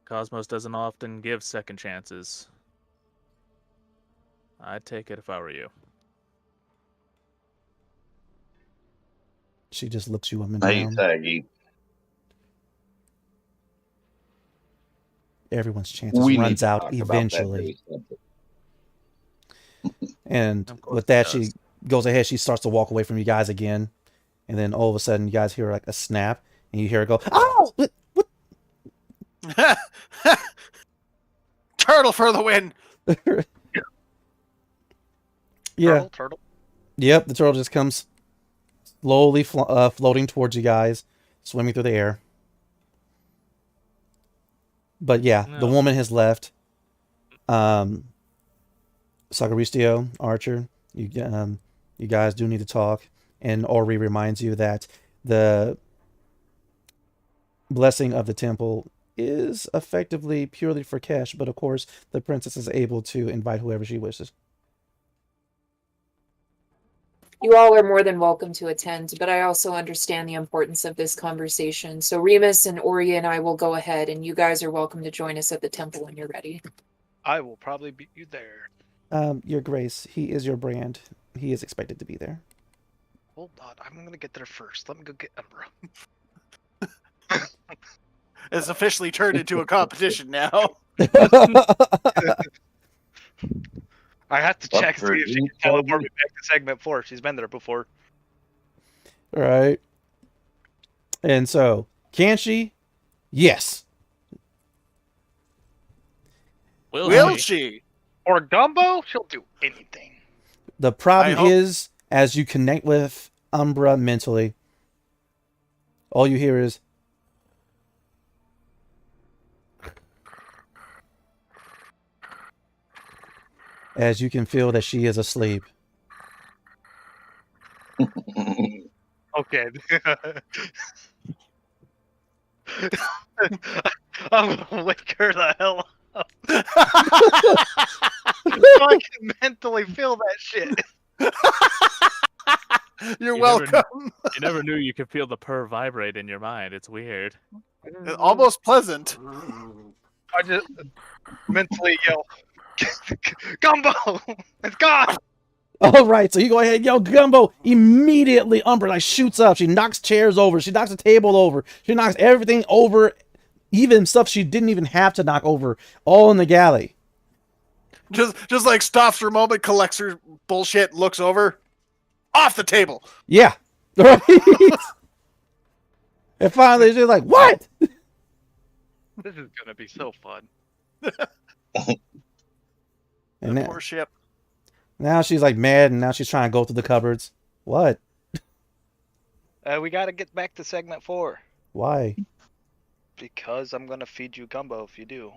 S6: Cosmos doesn't often give second chances. I'd take it if I were you.
S1: She just looks you up and
S5: Hey,
S1: down.
S5: Saggy.
S1: Everyone's chances
S5: We need
S1: runs
S5: to
S1: out
S5: talk about that
S1: eventually.
S5: very simple.
S1: And
S6: Of course
S1: with
S6: it
S1: that,
S6: does.
S1: she goes ahead. She starts to walk away from you guys again. And then all of a sudden, you guys hear like a snap. And you hear her go, "Oh! What?
S3: Turtle for the win.
S1: Yeah.
S4: Turtle.
S1: Yep, the turtle just comes slowly floating towards you guys, swimming through the air. But yeah, the
S6: No.
S1: woman has left. Sakaristio, Archer, you guys do need to talk. And Ori reminds you that the blessing of the temple is effectively purely for Kesh, but of course the princess is able to invite whoever she wishes.
S2: You all are more than welcome to attend, but I also understand the importance of this conversation. So Remus and Ori and I will go ahead, and you guys are welcome to join us at the temple when you're ready.
S4: I will probably beat you there.
S1: Your Grace, he is your brand. He is expected to be there.
S4: Hold on, I'm gonna get there first. Let me go get Umbra.
S3: It's officially turned into a competition now.
S4: I have to check to see if she can teleport me
S5: Saggy.
S4: back to segment 4. She's been there before.
S1: Right. And so, can she? Yes.
S3: Will she?
S4: Or Gumbo, she'll do anything.
S1: The problem
S3: I hope-
S1: is, as you connect with Umbra mentally, all you hear is, as you can feel that she is asleep.
S4: Okay. I'm gonna wake her the hell up. So I can mentally feel that shit.
S3: You're
S6: You never
S3: welcome.
S6: You never knew you could feel the purr vibrate in your mind. It's weird.
S3: Almost pleasant.
S4: I just mentally yell, Gumbo! It's gone!
S1: All right, so you go ahead, yo, Gumbo. Immediately, Umbra like shoots up. She knocks chairs over. She knocks the table over. She knocks everything over, even stuff she didn't even have to knock over, all in the galley.
S3: Just like stops for a moment, collects her bullshit, looks over, off the table.
S1: Yeah, right. And finally, she's like, "What?"
S4: This is gonna be so fun.
S1: And
S3: Poor ship.
S1: now she's like mad, and now she's trying to go through the cupboards. What?
S4: We gotta get back to segment 4.
S1: Why?
S4: Because I'm gonna feed you Gumbo if you do.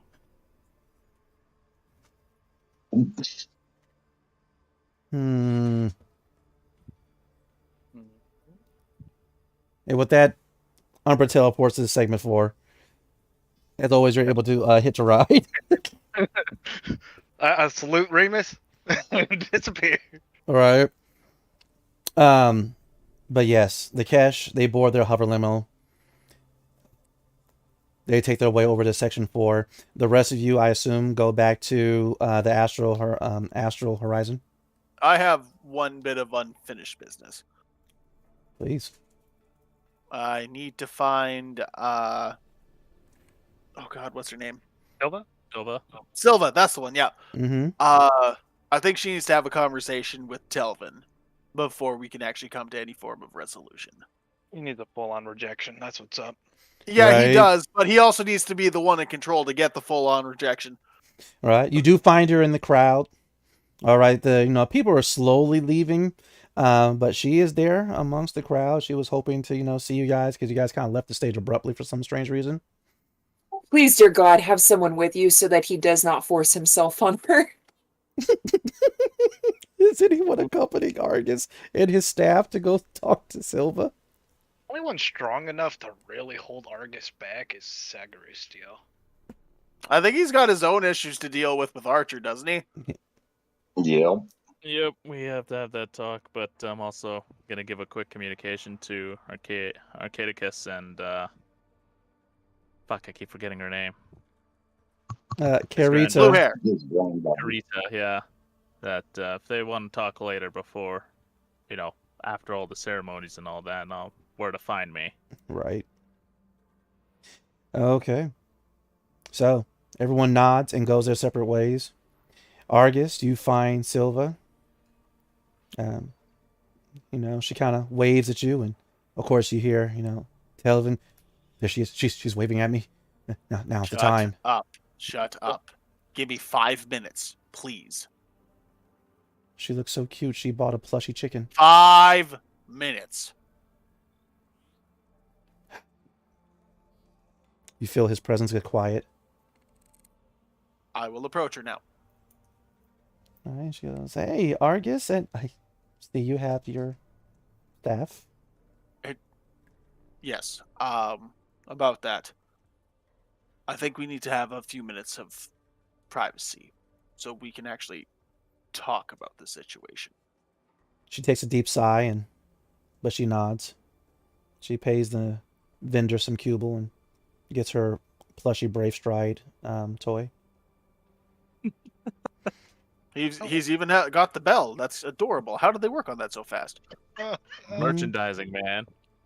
S1: And with that, Umbra teleports to segment 4. As always, you're able to hitch a ride.
S4: Salute Remus. Disappear.
S1: All right. But yes, the Kesh, they board their hover limo. They take their way over to section 4. The rest of you, I assume, go back to the astral horizon.
S3: I have one bit of unfinished business.
S1: Please.
S3: I need to find oh god, what's her name?
S4: Silva?
S3: Silva, that's the one, yeah.
S1: Mm-hmm.
S3: I think she needs to have a conversation with Telvin before we can actually come to any form of resolution.
S4: You need the full-on rejection. That's what's up.
S3: Yeah,
S1: Right.
S3: he does, but he also needs to be the one in control to get the full-on rejection.
S1: Right. You do find her in the crowd. All right. People are slowly leaving, but she is there amongst the crowd. She was hoping to see you guys because you guys kind of left the stage abruptly for some strange reason.
S2: Please, dear God, have someone with you so that he does not force himself on her.
S1: Is anyone accompanying Argus and his staff to go talk to Silva?
S4: Only one strong enough to really hold Argus back is Sagaristio.
S3: I think he's got his own issues to deal with Archer, doesn't he?
S5: Yeah.
S6: Yep, we have to have that talk, but I'm also gonna give a quick communication to Arcadicus and fuck, I keep forgetting her name.
S3: Blue
S1: Carita.
S3: hair.
S6: Carita, yeah. That if they want to talk later before, after all the ceremonies and all that, and all where to find me.
S1: Right. Okay. So everyone nods and goes their separate ways. Argus, you find Silva. She kind of waves at you, and of course you hear, Telvin. There she is. She's waving at me. Now's the time.
S3: Shut up. Give me 5 minutes, please.
S1: She looks so cute. She bought a plushy chicken.
S3: 5 minutes.
S1: You feel his presence get quiet.
S3: I will approach her now.
S1: All right. She goes, "Hey, Argus, and I see you have your staff."
S3: Yes. About that. I think we need to have a few minutes of privacy so we can actually talk about the situation.
S1: She takes a deep sigh, but she nods. She pays the vendor some cubble and gets her plushy Brave Stride toy.
S3: He's even got the bell. That's adorable. How did they work on that so fast?
S6: Merchandising, man.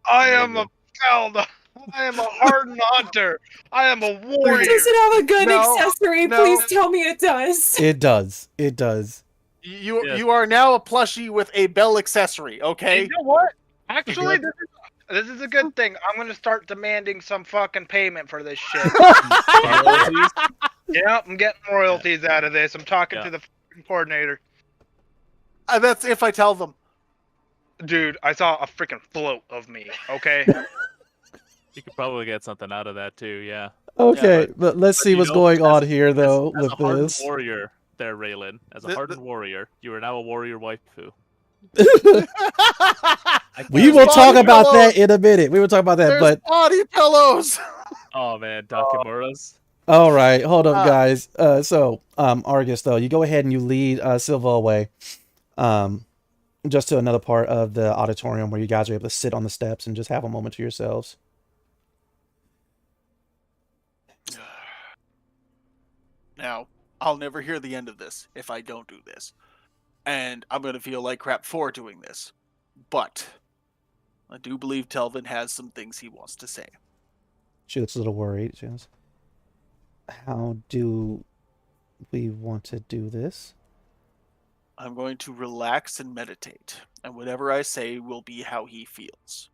S4: I am a Zelda. I am a hardened hunter. I am a warrior.
S2: Does it have a gun
S3: No,
S2: accessory?
S3: no.
S2: Please tell me it does.
S1: It does. It does.
S3: You are now a plushie with a bell accessory, okay?
S4: You know what? Actually, this is a good thing. I'm gonna start demanding some fucking payment for this shit.
S6: Royalties?
S4: Yeah, I'm getting royalties out of this. I'm talking to the fucking coordinator.
S3: That's if I tell them.
S4: Dude, I saw a freaking float of me, okay?
S6: You could probably get something out of that too, yeah.
S1: Okay, but let's see what's going on here, though,
S6: As
S1: with
S6: a hardened
S1: this.
S6: warrior there, Raylan. As a hardened warrior, you are now a warrior waifu.
S1: We will talk about that in a minute. We will talk about that,
S3: There's
S1: but
S3: body pillows.
S6: Oh man, Dakimura's.
S1: all right, hold up, guys. So, Argus, though, you go ahead and you lead Silva away, just to another part of the auditorium where you guys are able to sit on the steps and just have a moment to yourselves.
S3: Now, I'll never hear the end of this if I don't do this. And I'm going to feel like crap for doing this. But I do believe Telvin has some things he wants to say.
S1: She looks a little worried. She goes, "How do we want to do this?"
S3: I'm going to relax and meditate. And whatever I say will be how he feels.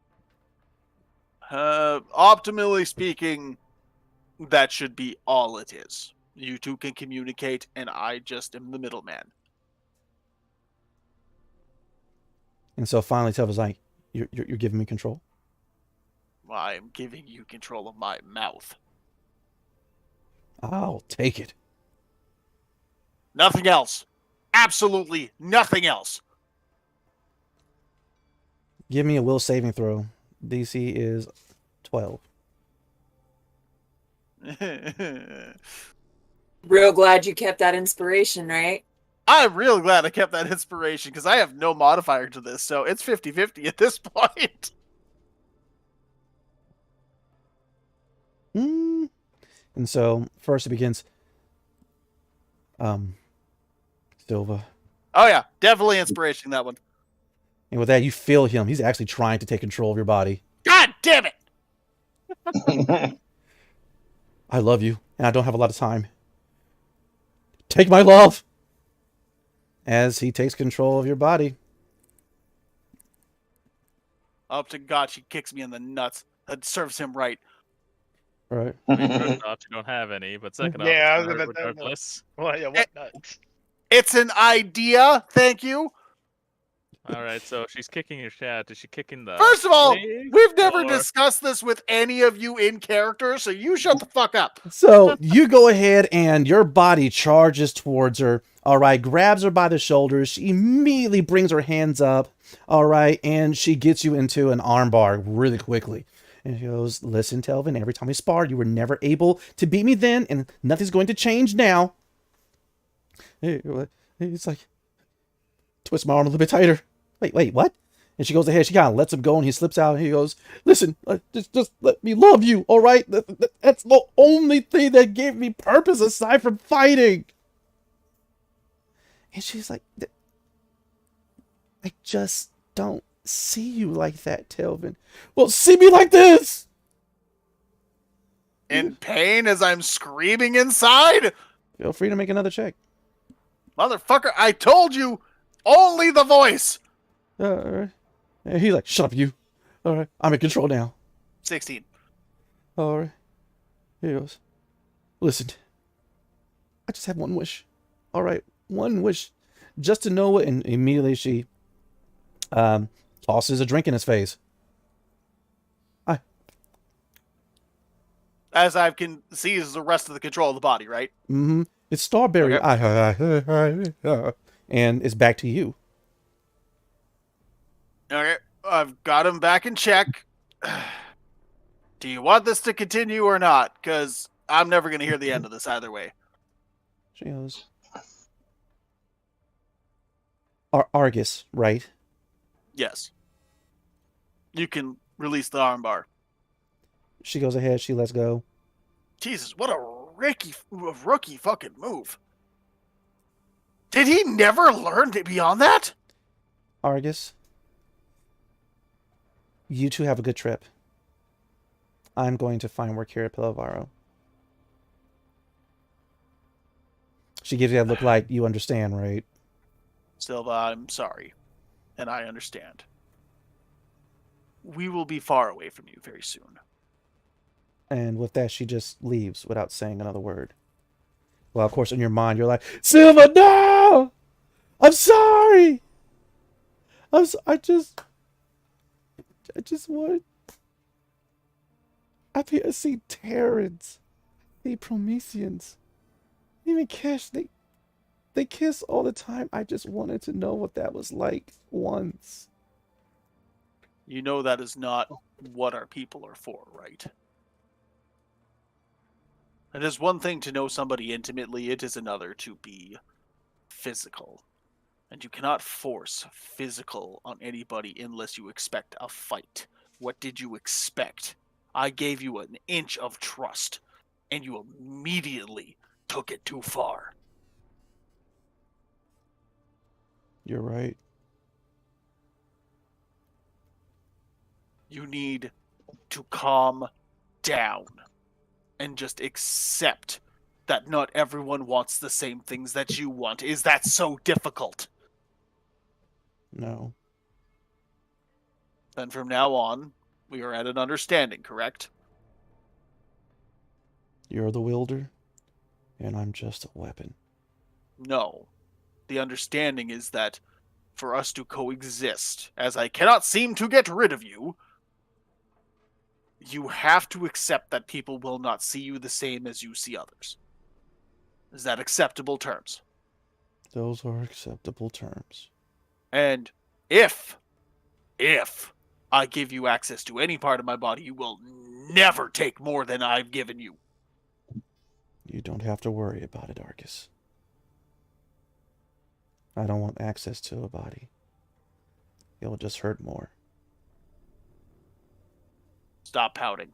S3: Optimally speaking, that should be all it is. You two can communicate, and I just am the middleman.
S1: And so finally, Telva's like, "You're giving me control."
S3: I am giving you control of my mouth.
S1: I'll take it.
S3: Nothing else. Absolutely nothing else.
S1: Give me a will saving throw. DC is 12.
S2: Real glad you kept that inspiration, right?
S3: I'm real glad I kept that inspiration because I have no modifier to this, so it's 50-50 at this point.
S1: And so first it begins. Silva.
S3: Oh yeah, definitely inspiration, that one.
S1: And with that, you feel him. He's actually trying to take control of your body.
S3: God damn it!
S1: I love you, and I don't have a lot of time. Take my love! As he takes control of your body.
S3: Up to God, she kicks me in the nuts. That serves him right.
S1: Right.
S6: I mean, first off, you don't have any, but second off,
S4: Yeah, I
S6: it's
S4: was
S6: hard
S4: gonna say that.
S6: regardless.
S4: Well, yeah, what nuts?
S3: It's an idea. Thank you.
S6: All right, so if she's kicking your shaft, is she kicking the?
S3: First of all,
S6: leg,
S3: we've never
S6: or-
S3: discussed this with any of you in character, so you shut the fuck up.
S1: So you go ahead and your body charges towards her. All right, grabs her by the shoulders. She immediately brings her hands up. All right, and she gets you into an armbar really quickly. And she goes, "Listen, Telvin, every time we sparred, you were never able to beat me then, and nothing's going to change now." It's like, twist my arm a little bit tighter. Wait, what? And she goes ahead, she kind of lets him go, and he slips out, and he goes, "Listen, just let me love you, all right? That's the only thing that gave me purpose aside from fighting." And she's like, "I just don't see you like that, Telvin." "Well, see me like this!"
S3: In pain as I'm screaming inside?
S1: Feel free to make another check.
S3: Motherfucker, I told you, only the voice.
S1: All right. And he's like, "Shut up, you. All right, I'm in control now."
S3: 16.
S1: All right. Here he goes. "Listen, I just have one wish. All right, one wish. Just to know it." And immediately she tosses a drink in his face.
S3: As I can seize the rest of the control of the body, right?
S1: Mm-hmm. It's Starberry. And it's back to you.
S3: Okay, I've got him back in check. Do you want this to continue or not? Because I'm never going to hear the end of this either way.
S1: She goes, Argus, right?
S3: Yes. You can release the armbar.
S1: She goes ahead. She lets go.
S3: Jesus, what a rookie fucking move. Did he never learn beyond that?
S1: Argus, you two have a good trip. I'm going to find work here at Pilavaro. She gives you that look like you understand, right?
S3: Silva, I'm sorry. And I understand. We will be far away from you very soon.
S1: And with that, she just leaves without saying another word. Well, of course, in your mind, you're like, "Silva, no! I'm sorry! I just want... I see Terrans. I see Prometheans. Even Kesh, they kiss all the time. I just wanted to know what that was like once."
S3: You know that is not what our people are for, right? It is one thing to know somebody intimately, it is another to be physical. And you cannot force physical on anybody unless you expect a fight. What did you expect? I gave you an inch of trust, and you immediately took it too far.
S1: You're right.
S3: You need to calm down and just accept that not everyone wants the same things that you want. Is that so difficult?
S1: No.
S3: Then from now on, we are at an understanding, correct?
S1: You're the wielder, and I'm just a weapon.
S3: No. The understanding is that for us to coexist, as I cannot seem to get rid of you, you have to accept that people will not see you the same as you see others. Is that acceptable terms?
S1: Those are acceptable terms.
S3: And if I give you access to any part of my body, you will never take more than I've given you.
S1: You don't have to worry about it, Argus. I don't want access to a body. It'll just hurt more.
S3: Stop pouting.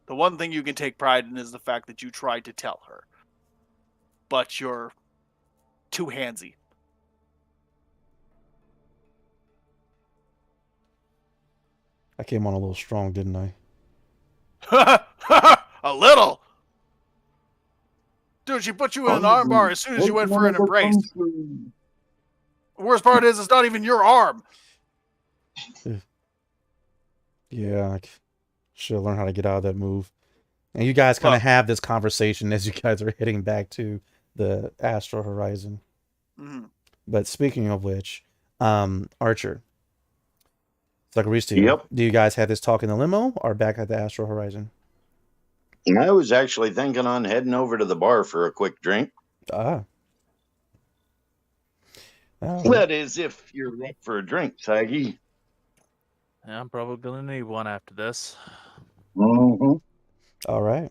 S3: The one thing you can take pride in is the fact that you tried to tell her. But you're too handsy.
S1: I came on a little strong, didn't I?
S3: A little! Dude, she put you in an armbar as soon as you went for an embrace. The worst part is, it's not even your arm.
S1: Yeah, I should learn how to get out of that move. And you guys kind
S4: Well-
S1: of have this conversation as you guys are heading back to the Astral Horizon.
S3: Mhm.
S1: But speaking of which, Archer, Zacharisto,
S5: Yep.
S1: do you guys have this talk in the limo or back at the Astral Horizon?
S5: And I was actually thinking on heading over to the bar for a quick drink.
S1: Ah. Oh,
S5: That is, if you're up for a drink, Saggy.
S6: Yeah, I'm probably gonna need one after this.
S5: Mm-hmm.
S1: all right.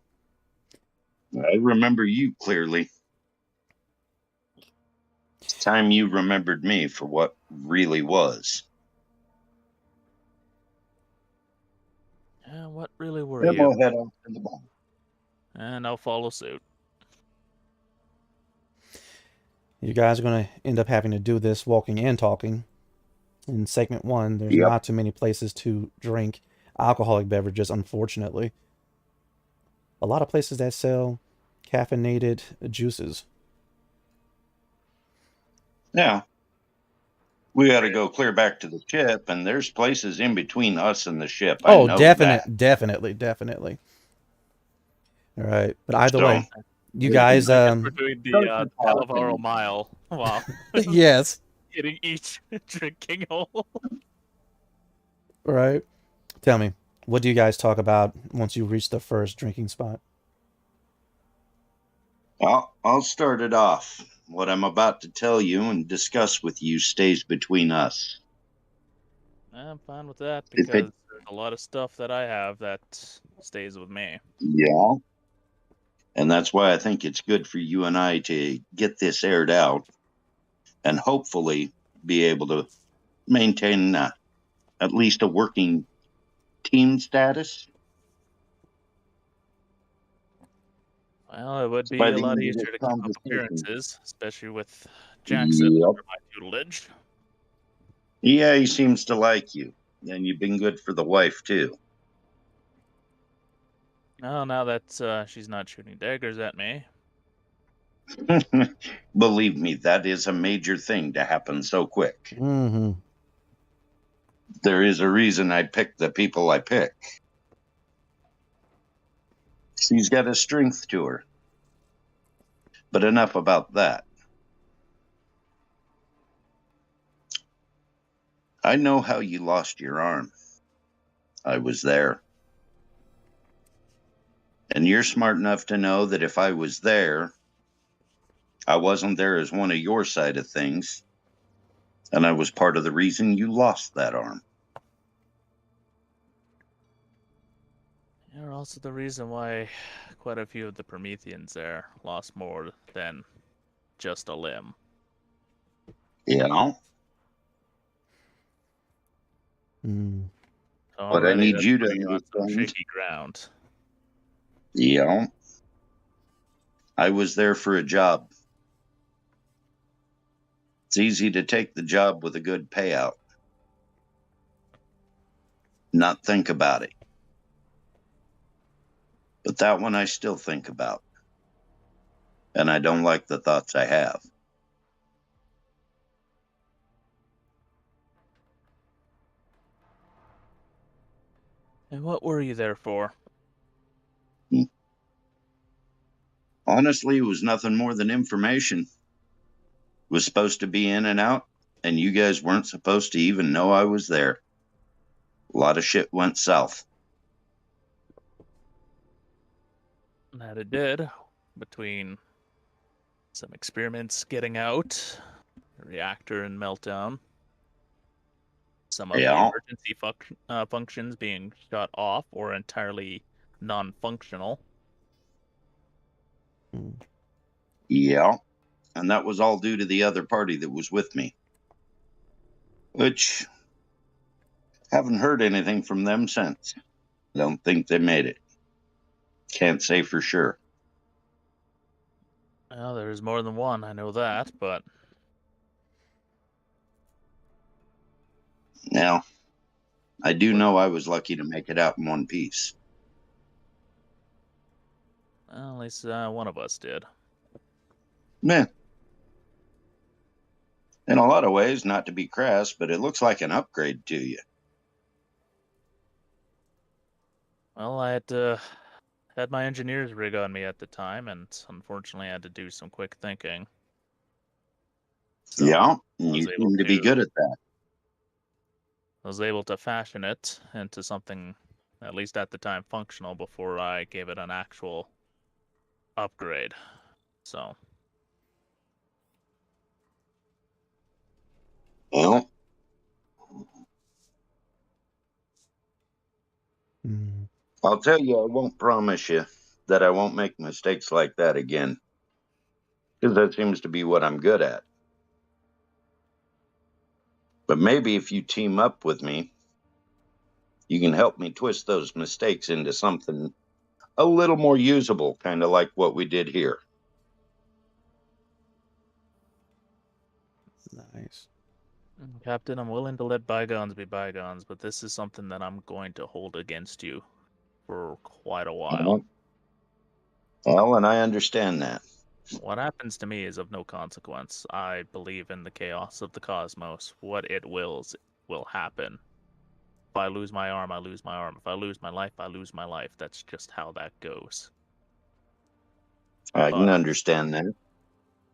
S5: I remember you clearly. It's time you remembered me for what really was.
S6: Yeah, what really were
S5: Then
S6: you?
S5: we'll head off to the bar.
S6: And I'll follow suit.
S1: You guys are going to end up having to do this walking and talking. In segment 1, there's
S5: Yep.
S1: not too many places to drink alcoholic beverages, unfortunately. A lot of places that sell caffeinated juices.
S5: Yeah. We got to go clear back to the ship, and there's places in between us and the ship. I know that.
S1: Definitely. All right, but either
S5: So-
S1: way, you guys,
S6: We're doing the
S5: Don't be
S6: Calavaro
S5: talking.
S6: mile while
S1: yes,
S6: hitting each drinking hole.
S1: right. Tell me, what do you guys talk about once you reach the first drinking spot?
S5: I'll start it off. What I'm about to tell you and discuss with you stays between us.
S6: I'm fine with that
S5: If it-
S6: because there's a lot of stuff that I have that stays with me.
S5: Yeah. And that's why I think it's good for you and I to get this aired out and hopefully be able to maintain at least a working team status.
S6: Well, it would be
S5: By
S6: a
S5: the
S6: lot
S5: end of
S6: easier
S5: this
S6: to keep up
S5: conversation.
S6: appearances, especially with Jackson
S5: Yep.
S6: under my tutelage.
S5: Yeah, he seems to like you. And you've been good for the wife, too.
S6: Well, now that she's not shooting daggers at me,
S5: Believe me, that is a major thing to happen so quick.
S1: Mm-hmm.
S5: There is a reason I pick the people I pick. She's got a strength to her. But enough about that. I know how you lost your arm. I was there. And you're smart enough to know that if I was there, I wasn't there as one of your side of things. And I was part of the reason you lost that arm.
S6: you're also the reason why quite a few of the Prometheans there lost more than just a limb.
S5: You know?
S1: Mm.
S6: So
S5: But I
S6: already
S5: need
S6: that's
S5: you to
S6: putting you on some
S5: understand.
S6: shaky ground.
S5: You know? I was there for a job. It's easy to take the job with a good payout. Not think about it. But that one I still think about. And I don't like the thoughts I have.
S6: And what were you there for?
S5: Honestly, it was nothing more than information. Was supposed to be in and out, and you guys weren't supposed to even know I was there. A lot of shit went south.
S6: That it did, between some experiments getting out, a reactor and meltdown, some of the
S5: Yeah.
S6: emergency functions being shut off or entirely non-functional.
S5: Yeah. And that was all due to the other party that was with me. Which, haven't heard anything from them since. Don't think they made it. Can't say for sure.
S6: Well, there's more than one, I know that, but
S5: Now, I do know I was lucky to make it out in one piece.
S6: well, at least one of us did.
S5: Meh. In a lot of ways, not to be crass, but it looks like an upgrade to you.
S6: Well, I had my engineers rig on me at the time, and unfortunately I had to do some quick thinking. So
S5: Yeah,
S6: was
S5: you
S6: able
S5: seem to be
S6: to-
S5: good at that.
S6: I was able to fashion it into something, at least at the time, functional before I gave it an actual upgrade. So,
S5: Well,
S1: Mm.
S5: I'll tell you, I won't promise you that I won't make mistakes like that again, because that seems to be what I'm good at. But maybe if you team up with me, you can help me twist those mistakes into something a little more usable, kind of like what we did here.
S1: Nice.
S6: Captain, I'm willing to let bygones be bygones, but this is something that I'm going to hold against you for quite a while.
S5: Well, and I understand that.
S6: What happens to me is of no consequence. I believe in the chaos of the cosmos. What it wills will happen. If I lose my arm, I lose my arm. If I lose my life, I lose my life. That's just how that goes.
S5: I can
S6: But-
S5: understand that.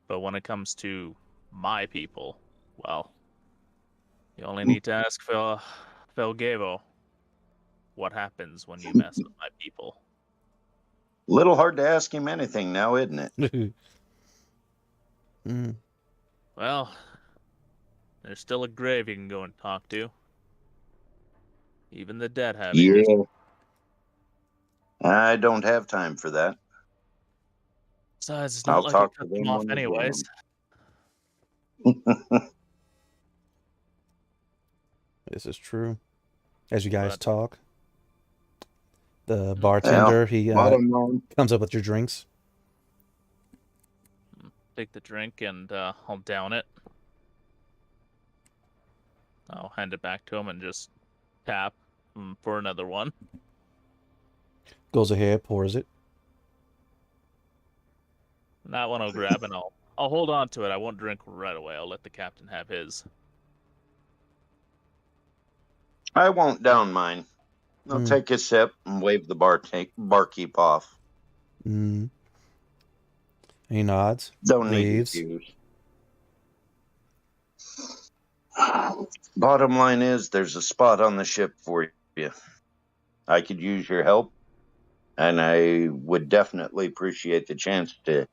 S6: But when it comes to my people, well, you only need to ask Felgavo what happens when you mess with my people.
S5: Little hard to ask him anything now, isn't it?
S1: Mm.
S6: Well, there's still a grave you can go and talk to. Even the dead have a history.
S5: Yeah. I don't have time for that.
S6: Besides, it's
S5: I'll
S6: not like
S5: talk
S6: I
S5: to
S6: cut them
S5: them
S6: off
S5: when I get
S6: anyways.
S1: This is true. As you guys
S6: But-
S1: talk, the bartender, he
S5: Bottom line,
S1: comes up with your drinks.
S6: Take the drink and I'll down it. I'll hand it back to him and just tap for another one.
S1: Goes ahead, pours it.
S6: And that one I'll grab and I'll hold on to it. I won't drink right away. I'll let the captain have his.
S5: I won't down mine. I'll
S1: Mm.
S5: take a sip and wave the barkeep off.
S1: Mm. He nods.
S5: Don't need
S1: Leaves.
S5: excuse. Bottom line is, there's a spot on the ship for you. I could use your help, and I would definitely appreciate the chance to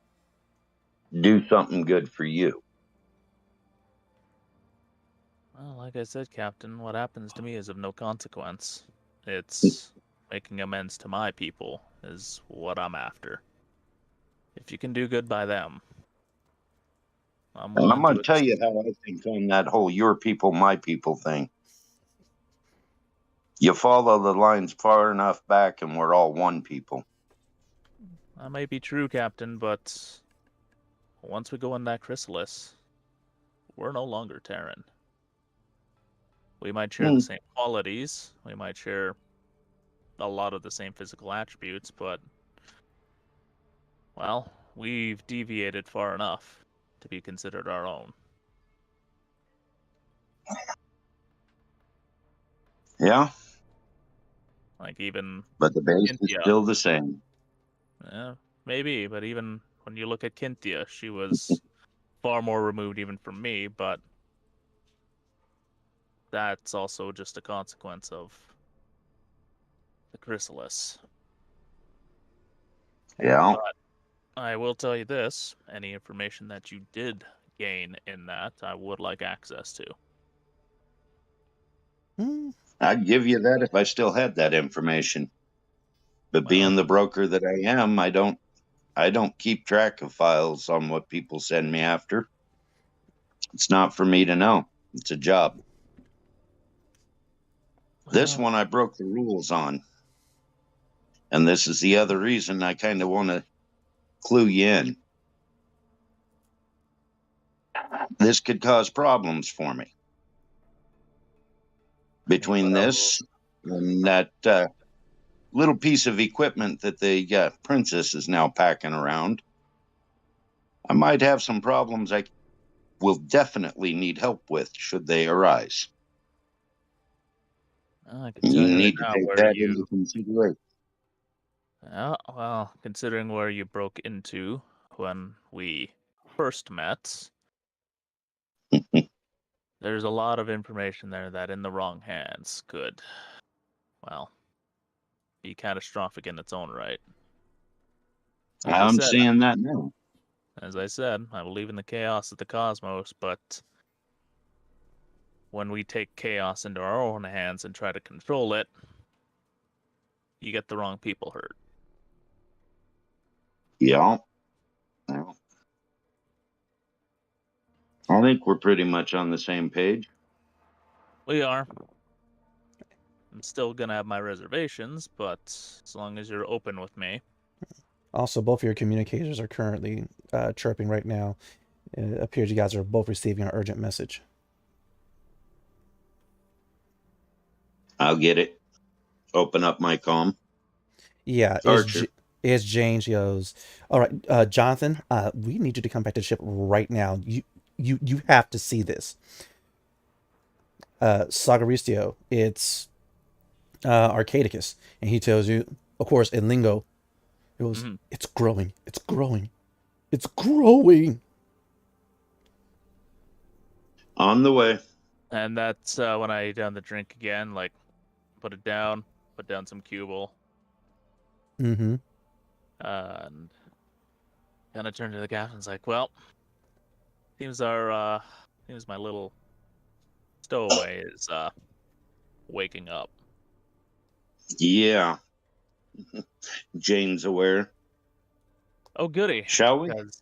S5: do something good for you.
S6: Well, like I said, Captain, what happens to me is of no consequence. It's making amends to my people is what I'm after. If you can do good by them, I'm
S5: And
S6: willing
S5: I'm going to tell
S6: accept-
S5: you how I think on that whole your people, my people thing. You follow the lines far enough back, and we're all one people.
S6: That may be true, Captain, but once we go in that chrysalis, we're no longer Terran. We might share the same qualities, we might share a lot of the same physical attributes, but, well, we've deviated far enough to be considered our own.
S5: Yeah,
S6: Like, even,
S5: but the base is
S6: India.
S5: still the same.
S6: Maybe, but even when you look at Kintia, she was far more removed even from me, but that's also just a consequence of the chrysalis.
S5: Yeah.
S6: But I will tell you this, any information that you did gain in that, I would like access to.
S1: Mm.
S5: I'd give you that if I still had that information. But being
S6: Well-
S5: the broker that I am, I don't keep track of files on what people send me after. It's not for me to know. It's a job. This
S6: Well,
S5: one I broke the rules on. And this is the other reason I kind of want to clue you in. This could cause problems for me. Between this and that little piece of equipment that the princess is now packing around, I might have some problems I will definitely need help with should they arise.
S6: I can tell
S5: You
S6: you right
S5: need to
S6: now
S5: take
S6: where
S5: that
S6: you
S5: into consideration.
S6: Well, considering where you broke into when we first met, there's a lot of information there that in the wrong hands could, well, be catastrophic in its own right.
S5: I'm seeing that now.
S6: As I said, I believe in the chaos of the cosmos, but when we take chaos into our own hands and try to control it, you get the wrong people hurt.
S5: Yeah. Well, I think we're pretty much on the same page.
S6: We are. I'm still gonna have my reservations, but as long as you're open with me.
S1: Also, both of your communicators are currently chirping right now. It appears you guys are both receiving an urgent message.
S5: I'll get it. Open up my comm.
S1: Yeah,
S5: Archer.
S1: it's Jane. She goes, "All right, Jonathan, we need you to come back to the ship right now. You have to see this." Sagaristio, it's Arcadicus, and he tells you, of course, in lingo, it goes, "It's growing, it's growing, it's growing."
S5: On the way.
S6: And that's when I down the drink again, like put it down, put down some cubal,
S1: Mm-hmm.
S6: and kind of turned to the captain's like, "Well, seems my little stowaway is waking up."
S5: Yeah. Jane's aware.
S6: Oh, goody.
S5: Shall we?
S6: Because,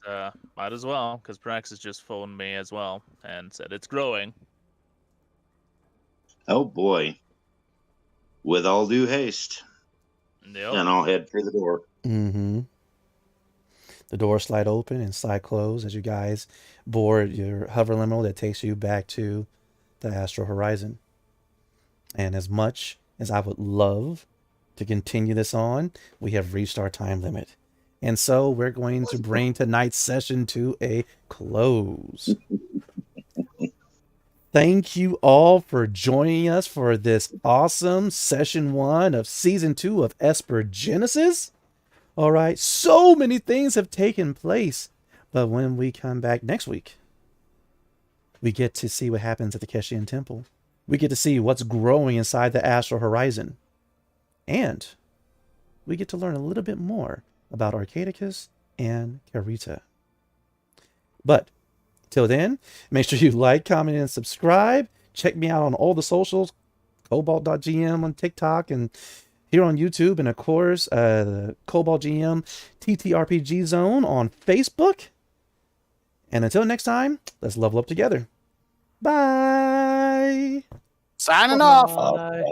S6: might as well, because Praxis just phoned me as well and said it's growing.
S5: Oh boy. With all due haste.
S6: Yep.
S5: And I'll head for the door.
S1: Mm-hmm. The doors slide open and slide close as you guys board your hover limo that takes you back to the astral horizon. And as much as I would love to continue this on, we have reached our time limit. And so we're going to bring tonight's session to a close. Thank you all for joining us for this awesome session 1 of season 2 of Esper Genesis. All right, so many things have taken place, but when we come back next week, we get to see what happens at the Keshian Temple. We get to see what's growing inside the astral horizon. And we get to learn a little bit more about Arcadicus and Carita. But till then, make sure you like, comment, and subscribe. Check me out on all the socials, Cobalt.gm on TikTok and here on YouTube. And of course, the Cobalt GM ttrpg zone on Facebook. And until next time, let's level up together. Bye.
S3: Signing off.
S6: Bye.